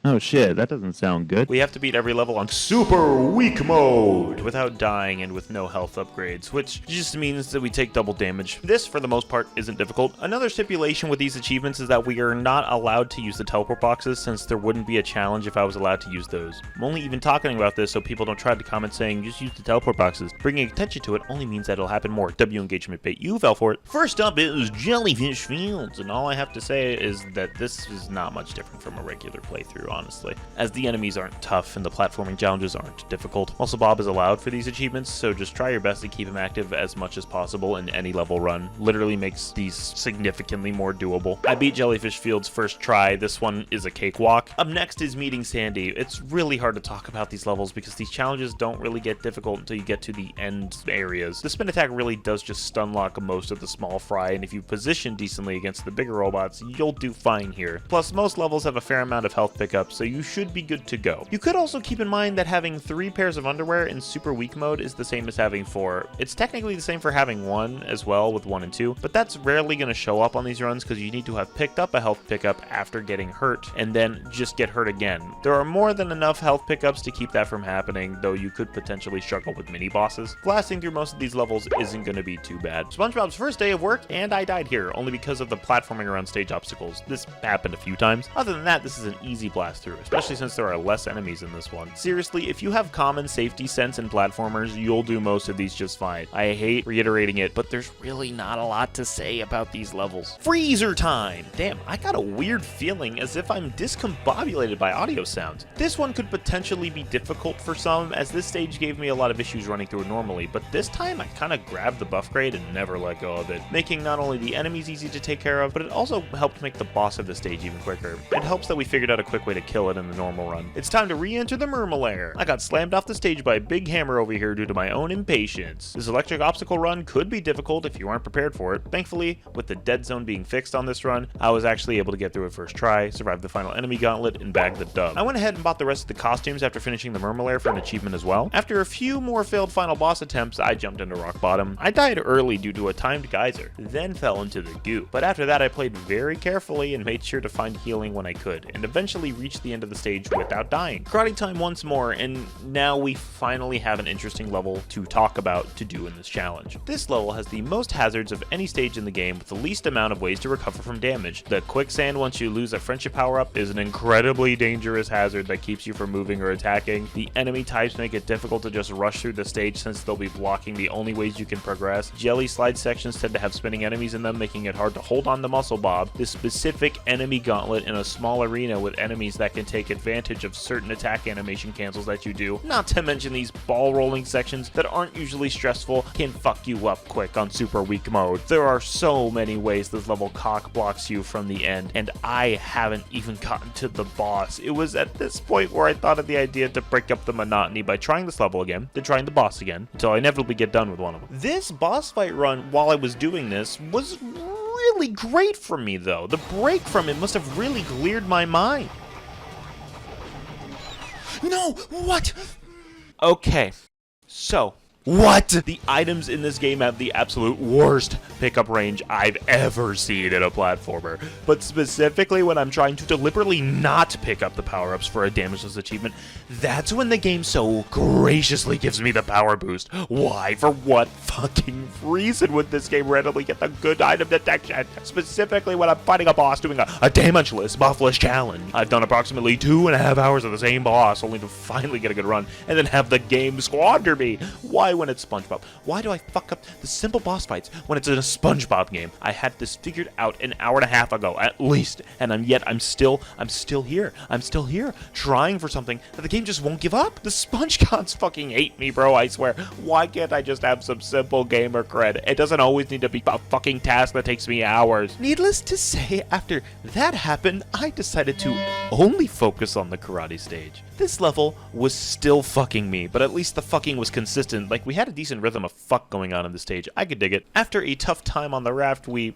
Oh shit, that doesn't sound good. We have to beat every level on Super Weak Mode without dying and with no health upgrades, which just means that we take double damage. This, for the most part, isn't difficult. Another stipulation with these achievements is that we are not allowed to use the teleport boxes, since there wouldn't be a challenge if I was allowed to use those. I'm only even talking about this so people don't try to comment saying just use the teleport boxes. Bringing attention to it only means that it'll happen more. W engagement bait, you fell for it. First up is Jellyfish Fields, and all I have to say is that this is not much different from a regular playthrough. honestly, as the enemies aren't tough and the platforming challenges aren't difficult. Also, Bob is allowed for these achievements, so just try your best to keep him active as much as possible in any level run. Literally makes these significantly more doable. I beat Jellyfish Field's first try. This one is a cakewalk. Up next is meeting Sandy. It's really hard to talk about these levels because these challenges don't really get difficult until you get to the end areas. The spin attack really does just stun lock most of the small fry, and if you position decently against the bigger robots, you'll do fine here. Plus, most levels have a fair amount of health pickups, so you should be good to go. You could also keep in mind that having 3 pairs of underwear in super weak mode is the same as having 4. It's technically the same for having 1 as well with 1 and 2, but that's rarely going to show up on these runs because you need to have picked up a health pickup after getting hurt and then just get hurt again. There are more than enough health pickups to keep that from happening, though you could potentially struggle with mini bosses. Blasting through most of these levels isn't going to be too bad. SpongeBob's first day of work, and I died here, only because of the platforming around stage obstacles. This happened a few times. Other than that, this is an easy blast through, especially since there are less enemies in this one. Seriously, if you have common safety sense in platformers, you'll do most of these just fine. I hate reiterating it, but there's really not a lot to say about these levels. Freezer time! Damn, I got a weird feeling as if I'm discombobulated by audio sounds. This one could potentially be difficult for some, as this stage gave me a lot of issues running through it normally, but this time I kind of grabbed the buff grade and never let go of it, making not only the enemies easy to take care of, but it also helped make the boss of the stage even quicker. It helps that we figured out a quick way to kill it in the normal run. It's time to re-enter the Murmelair. I got slammed off the stage by a big hammer over here due to my own impatience. This electric obstacle run could be difficult if you aren't prepared for it. Thankfully, with the dead zone being fixed on this run, I was actually able to get through it first try, survive the final enemy gauntlet, and bag the dub. I went ahead and bought the rest of the costumes after finishing the Murmelair for an achievement as well. After a few more failed final boss attempts, I jumped into rock bottom. I died early due to a timed geyser, then fell into the goo. But after that, I played very carefully and made sure to find healing when I could, and eventually reached the end of the stage without dying. Karate time once more, and now we finally have an interesting level to talk about to do in this challenge. This level has the most hazards of any stage in the game with the least amount of ways to recover from damage. The quicksand once you lose a friendship power-up is an incredibly dangerous hazard that keeps you from moving or attacking. The enemy types make it difficult to just rush through the stage since they'll be blocking the only ways you can progress. Jelly slide sections tend to have spinning enemies in them, making it hard to hold on to Muscle Bob. This specific enemy gauntlet in a small arena with enemies that can take advantage of certain attack animation cancels that you do, not to mention these ball rolling sections that aren't usually stressful, can fuck you up quick on super weak mode. There are so many ways this level cock blocks you from the end, and I haven't even gotten to the boss. It was at this point where I thought of the idea to break up the monotony by trying this level again, then trying the boss again, until I inevitably get done with one of them. This boss fight run, while I was doing this, was really great for me though. The break from it must have really cleared my mind. No, what? Okay, so what? The items in this game have the absolute worst pickup range I've ever seen in a platformer. But specifically when I'm trying to deliberately not pick up the power-ups for a damageless achievement, that's when the game so graciously gives me the power boost. Why? For what fucking reason would this game randomly get the good item detection? Specifically when I'm fighting a boss doing a damageless, buffless challenge. I've done approximately 2.5 hours of the same boss only to finally get a good run and then have the game squander me. Why when it's SpongeBob? Why do I fuck up the simple boss fights when it's in a SpongeBob game? I had this figured out an hour and a half ago at least, and I'm still here. I'm still here trying for something that the game just won't give up. The Sponge Gods fucking hate me, bro, I swear. Why can't I just have some simple gamer cred? It doesn't always need to be a fucking task that takes me hours. Needless to say, after that happened, I decided to only focus on the karate stage. This level was still fucking me, but at least the fucking was consistent. Like, we had a decent rhythm of fuck going on in the stage. I could dig it. After a tough time on the raft, I'm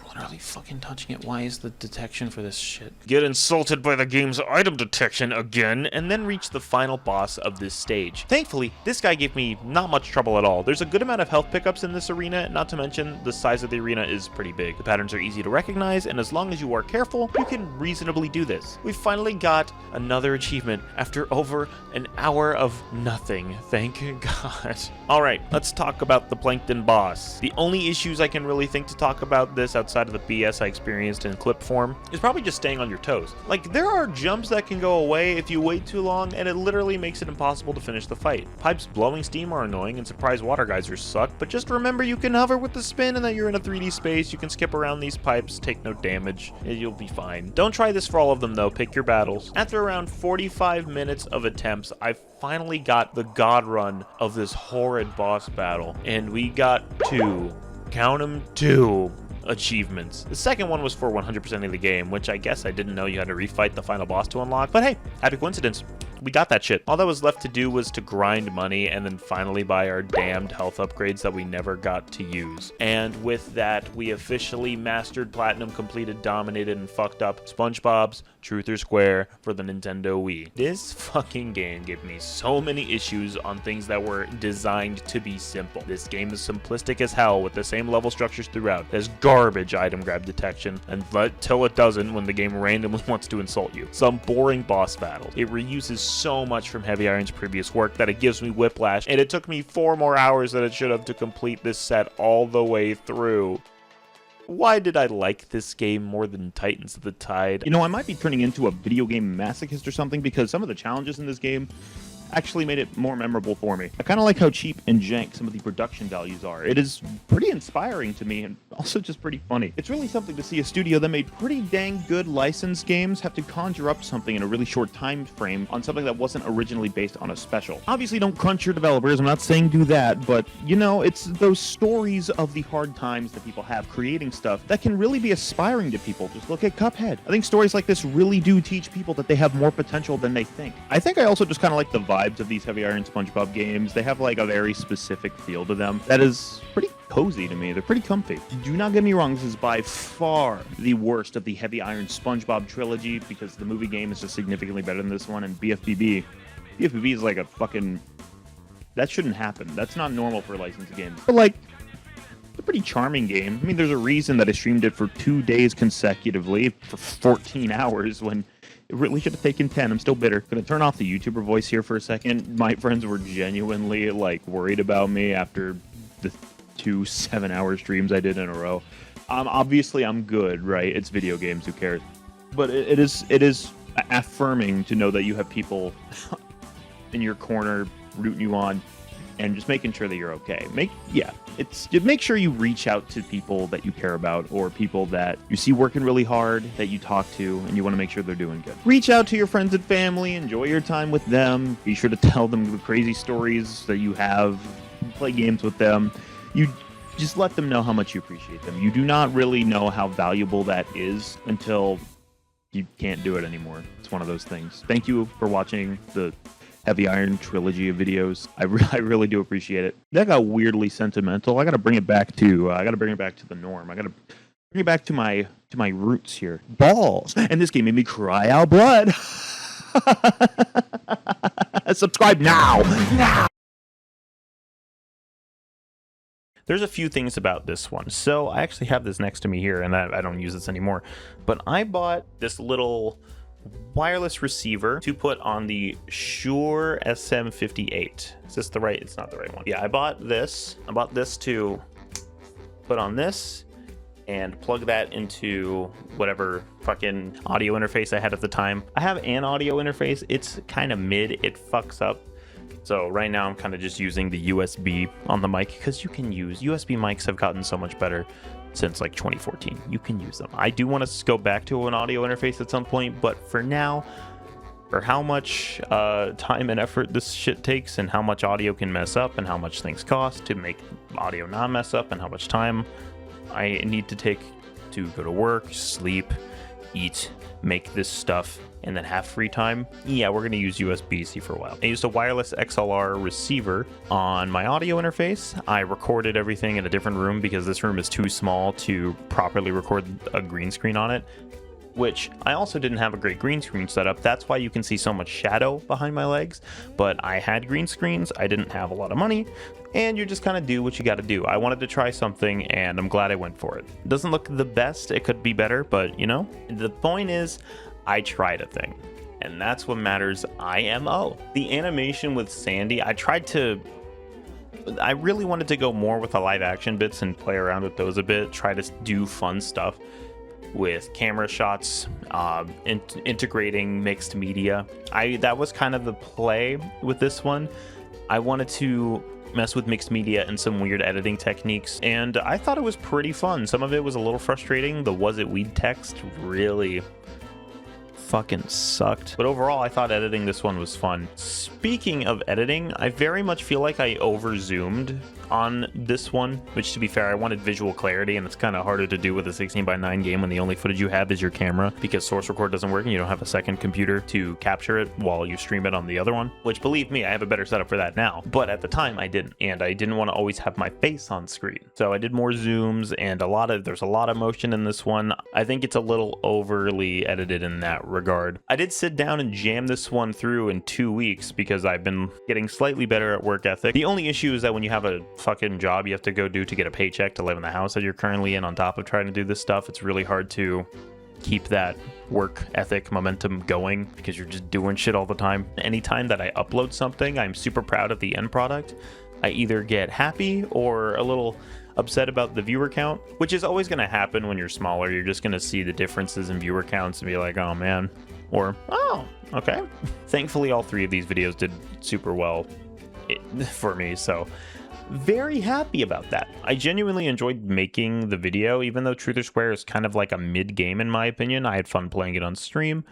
literally fucking touching it. Why is the detection for this shit? Get insulted by the game's item detection again, and then reach the final boss of this stage. Thankfully, this guy gave me not much trouble at all. There's a good amount of health pickups in this arena, not to mention the size of the arena is pretty big. The patterns are easy to recognize, and as long as you are careful, you can reasonably do this. We finally got another achievement after over an hour of nothing. Thank God. Alright, let's talk about the Plankton boss. The only issues I can really think to talk about this outside of the BS I experienced in clip form is probably just staying on your toes. Like, there are jumps that can go away if you wait too long, and it literally makes it impossible to finish the fight. Pipes blowing steam are annoying, and surprise water geysers suck, but just remember you can hover with the spin and that you're in a 3D space. You can skip around these pipes, take no damage, and you'll be fine. Don't try this for all of them though, pick your battles. After around 45 minutes of attempts, I finally got the god run of this horrid boss battle, and we got count 'em, 2 achievements. The second one was for 100% of the game, which I guess I didn't know you had to refight the final boss to unlock, but hey, happy coincidence. We got that shit. All that was left to do was to grind money and then finally buy our damned health upgrades that we never got to use. And with that, we officially mastered, platinum, completed, dominated, and fucked up SpongeBob's Truth or Square for the Nintendo Wii. This fucking game gave me so many issues on things that were designed to be simple. This game is simplistic as hell with the same level structures throughout. There's garbage item grab detection, until it doesn't when the game randomly wants to insult you. Some boring boss battles. It reuses so much from Heavy Iron's previous work that it gives me whiplash, and it took me 4 more hours than it should have to complete this set all the way through. Why did I like this game more than Titans of the Tide? You know, I might be turning into a video game masochist or something, because some of the challenges in this game actually made it more memorable for me. I kind of like how cheap and jank some of the production values are. It is pretty inspiring to me and also just pretty funny. It's really something to see a studio that made pretty dang good licensed games have to conjure up something in a really short time frame on something that wasn't originally based on a special. Obviously, don't crunch your developers. I'm not saying do that, but you know, it's those stories of the hard times that people have creating stuff that can really be aspiring to people. Just look at Cuphead. I think stories like this really do teach people that they have more potential than they think. I think I also just kind of like the vibes of these Heavy Iron SpongeBob games. They have like a very specific feel to them that is pretty cozy to me. They're pretty comfy. Do not get me wrong, this is by far the worst of the Heavy Iron SpongeBob trilogy because the movie game is just significantly better than this one, and Bfbb is like a fucking... That shouldn't happen. That's not normal for licensed games. But like, it's a pretty charming game. I mean, there's a reason that I streamed it for 2 days consecutively for 14 hours when it really should have taken 10. I'm still bitter. Gonna turn off the YouTuber voice here for a second. My friends were genuinely like worried about me after the 2 7-hour streams I did in a row. Obviously I'm good, right? It's video games, who cares? But it is affirming to know that you have people in your corner rooting you on and just making sure that you're okay. Make sure you reach out to people that you care about or people that you see working really hard that you talk to and you want to make sure they're doing good. Reach out to your friends and family, enjoy your time with them. Be sure to tell them the crazy stories that you have, play games with them. You just let them know how much you appreciate them. You do not really know how valuable that is until you can't do it anymore. It's one of those things. Thank you for watching the Heavy Iron trilogy of videos. I really do appreciate it. That got weirdly sentimental. I gotta bring it back to the norm. I gotta bring it back to my roots here. Balls. And this game made me cry out blood. Subscribe now. Now. There's a few things about this one. So I actually have this next to me here, and I don't use this anymore. But I bought this little wireless receiver to put on the Shure SM58. Is this the right? It's not the right one. Yeah, I bought this to put on this and plug that into whatever fucking audio interface I had at the time. I have an audio interface. It's kind of mid. It fucks up. So right now I'm kind of just using the USB on the mic because you can use USB mics have gotten so much better since like 2014. You can use them. I do want to go back to an audio interface at some point, but for now, for how much time and effort this shit takes and how much audio can mess up and how much things cost to make audio not mess up and how much time I need to take to go to work, sleep, eat, make this stuff, and then have free time, yeah, we're going to use USB-C for a while. I used a wireless XLR receiver on my audio interface. I recorded everything in a different room because this room is too small to properly record a green screen on it, which I also didn't have a great green screen setup. That's why you can see so much shadow behind my legs, but I had green screens. I didn't have a lot of money, and you just kind of do what you got to do. I wanted to try something, and I'm glad I went for it. It doesn't look the best. It could be better, but you know, the point is, I tried a thing, and that's what matters. IMO. The animation with Sandy, I tried to I really wanted to go more with the live action bits and play around with those a bit, try to do fun stuff with camera shots, integrating mixed media. That was kind of the play with this one. I wanted to mess with mixed media and some weird editing techniques, and I thought it was pretty fun. Some of it was a little frustrating. The was it weed text really fucking sucked, but overall I thought editing this one was fun. Speaking of editing, I very much feel like I over zoomed on this one, which, to be fair, I wanted visual clarity, and it's kind of harder to do with a 16:9 game when the only footage you have is your camera, because source record doesn't work and you don't have a second computer to capture it while you stream it on the other one, which, believe me, I have a better setup for that now, but at the time I didn't, and I didn't want to always have my face on screen, so I did more zooms, and there's a lot of motion in this one. I think it's a little overly edited in that regard. I did sit down and jam this one through in 2 weeks because I've been getting slightly better at work ethic. The only issue is that when you have a fucking job you have to go do to get a paycheck to live in the house that you're currently in, on top of trying to do this stuff, it's really hard to keep that work ethic momentum going because you're just doing shit all the time. Anytime that I upload something, I'm super proud of the end product. I either get happy or a little upset about the viewer count, which is always going to happen when you're smaller. You're just going to see the differences in viewer counts and be like, oh man, or oh, okay. Thankfully, all 3 of these videos did super well for me, so very happy about that. I genuinely enjoyed making the video, even though Truth or Square is kind of like a mid-game in my opinion. I had fun playing it on stream.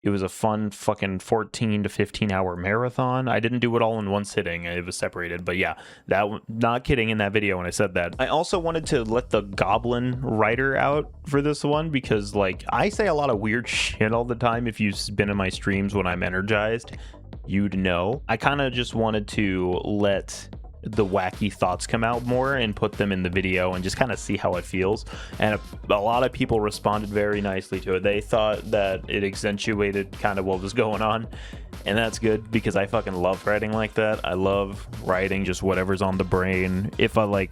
It was a fun fucking 14 to 15 hour marathon. I didn't do it all in one sitting. It was separated. But yeah, not kidding in that video when I said that. I also wanted to let the goblin writer out for this one because, like, I say a lot of weird shit all the time. If you've been in my streams when I'm energized, you'd know. I kind of just wanted to let the wacky thoughts come out more and put them in the video and just kind of see how it feels, and a lot of people responded very nicely to it. They thought that it accentuated kind of what was going on, and that's good because I fucking love writing like that. I love writing just whatever's on the brain. If I like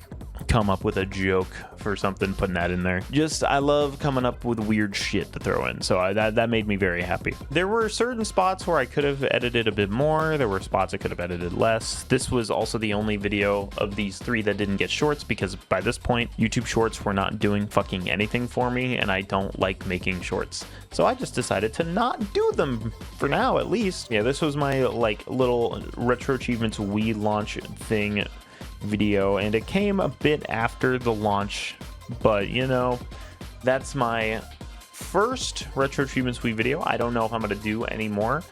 come up with a joke for something, putting that in there. Just, I love coming up with weird shit to throw in, so that made me very happy. There were certain spots where I could have edited a bit more. There were spots I could have edited less. This was also the only video of these 3 that didn't get shorts because by this point YouTube shorts were not doing fucking anything for me, and I don't like making shorts, so I just decided to not do them for now, at least. Yeah, this was my like little RetroAchievements Wii launch thing video, and it came a bit after the launch, but you know, that's my first RetroAchievements Wii video. I don't know if I'm going to do any more.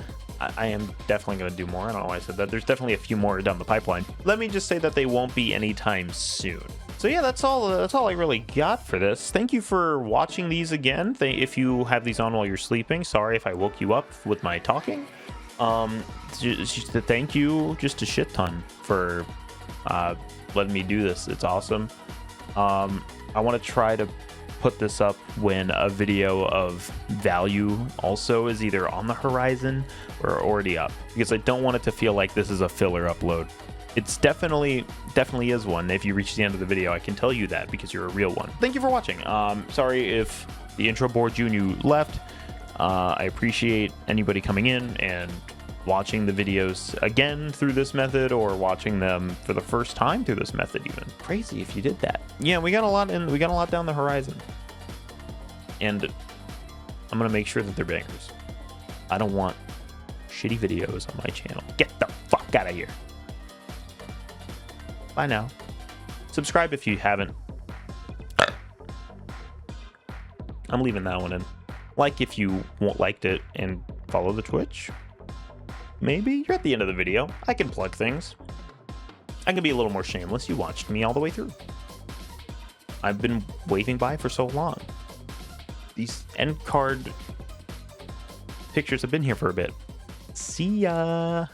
I am definitely going to do more. I don't know why I said that. There's definitely a few more down the pipeline. Let me just say that they won't be anytime soon. So yeah, that's all I really got for this. Thank you for watching these again. If you have these on while you're sleeping, sorry if I woke you up with my talking. Thank you just a shit ton for letting me do this. It's awesome. I want to try to put this up when a video of value also is either on the horizon or already up, because I don't want it to feel like this is a filler upload. It's definitely is one. If you reach the end of the video, I can tell you that because you're a real one. Thank you for watching. Sorry if the intro bored you and you left. I appreciate anybody coming in and watching the videos again through this method, or watching them for the first time through this method even. Crazy if you did that. Yeah, we got a lot down the horizon, and I'm gonna make sure that they're bangers. I don't want shitty videos on my channel. Get the fuck out of here. Bye now. Subscribe if you haven't. I'm leaving that one in. Like if you liked it, and follow the Twitch. Maybe you're at the end of the video. I can plug things. I can be a little more shameless. You watched me all the way through. I've been waving by for so long. These end card pictures have been here for a bit. See ya.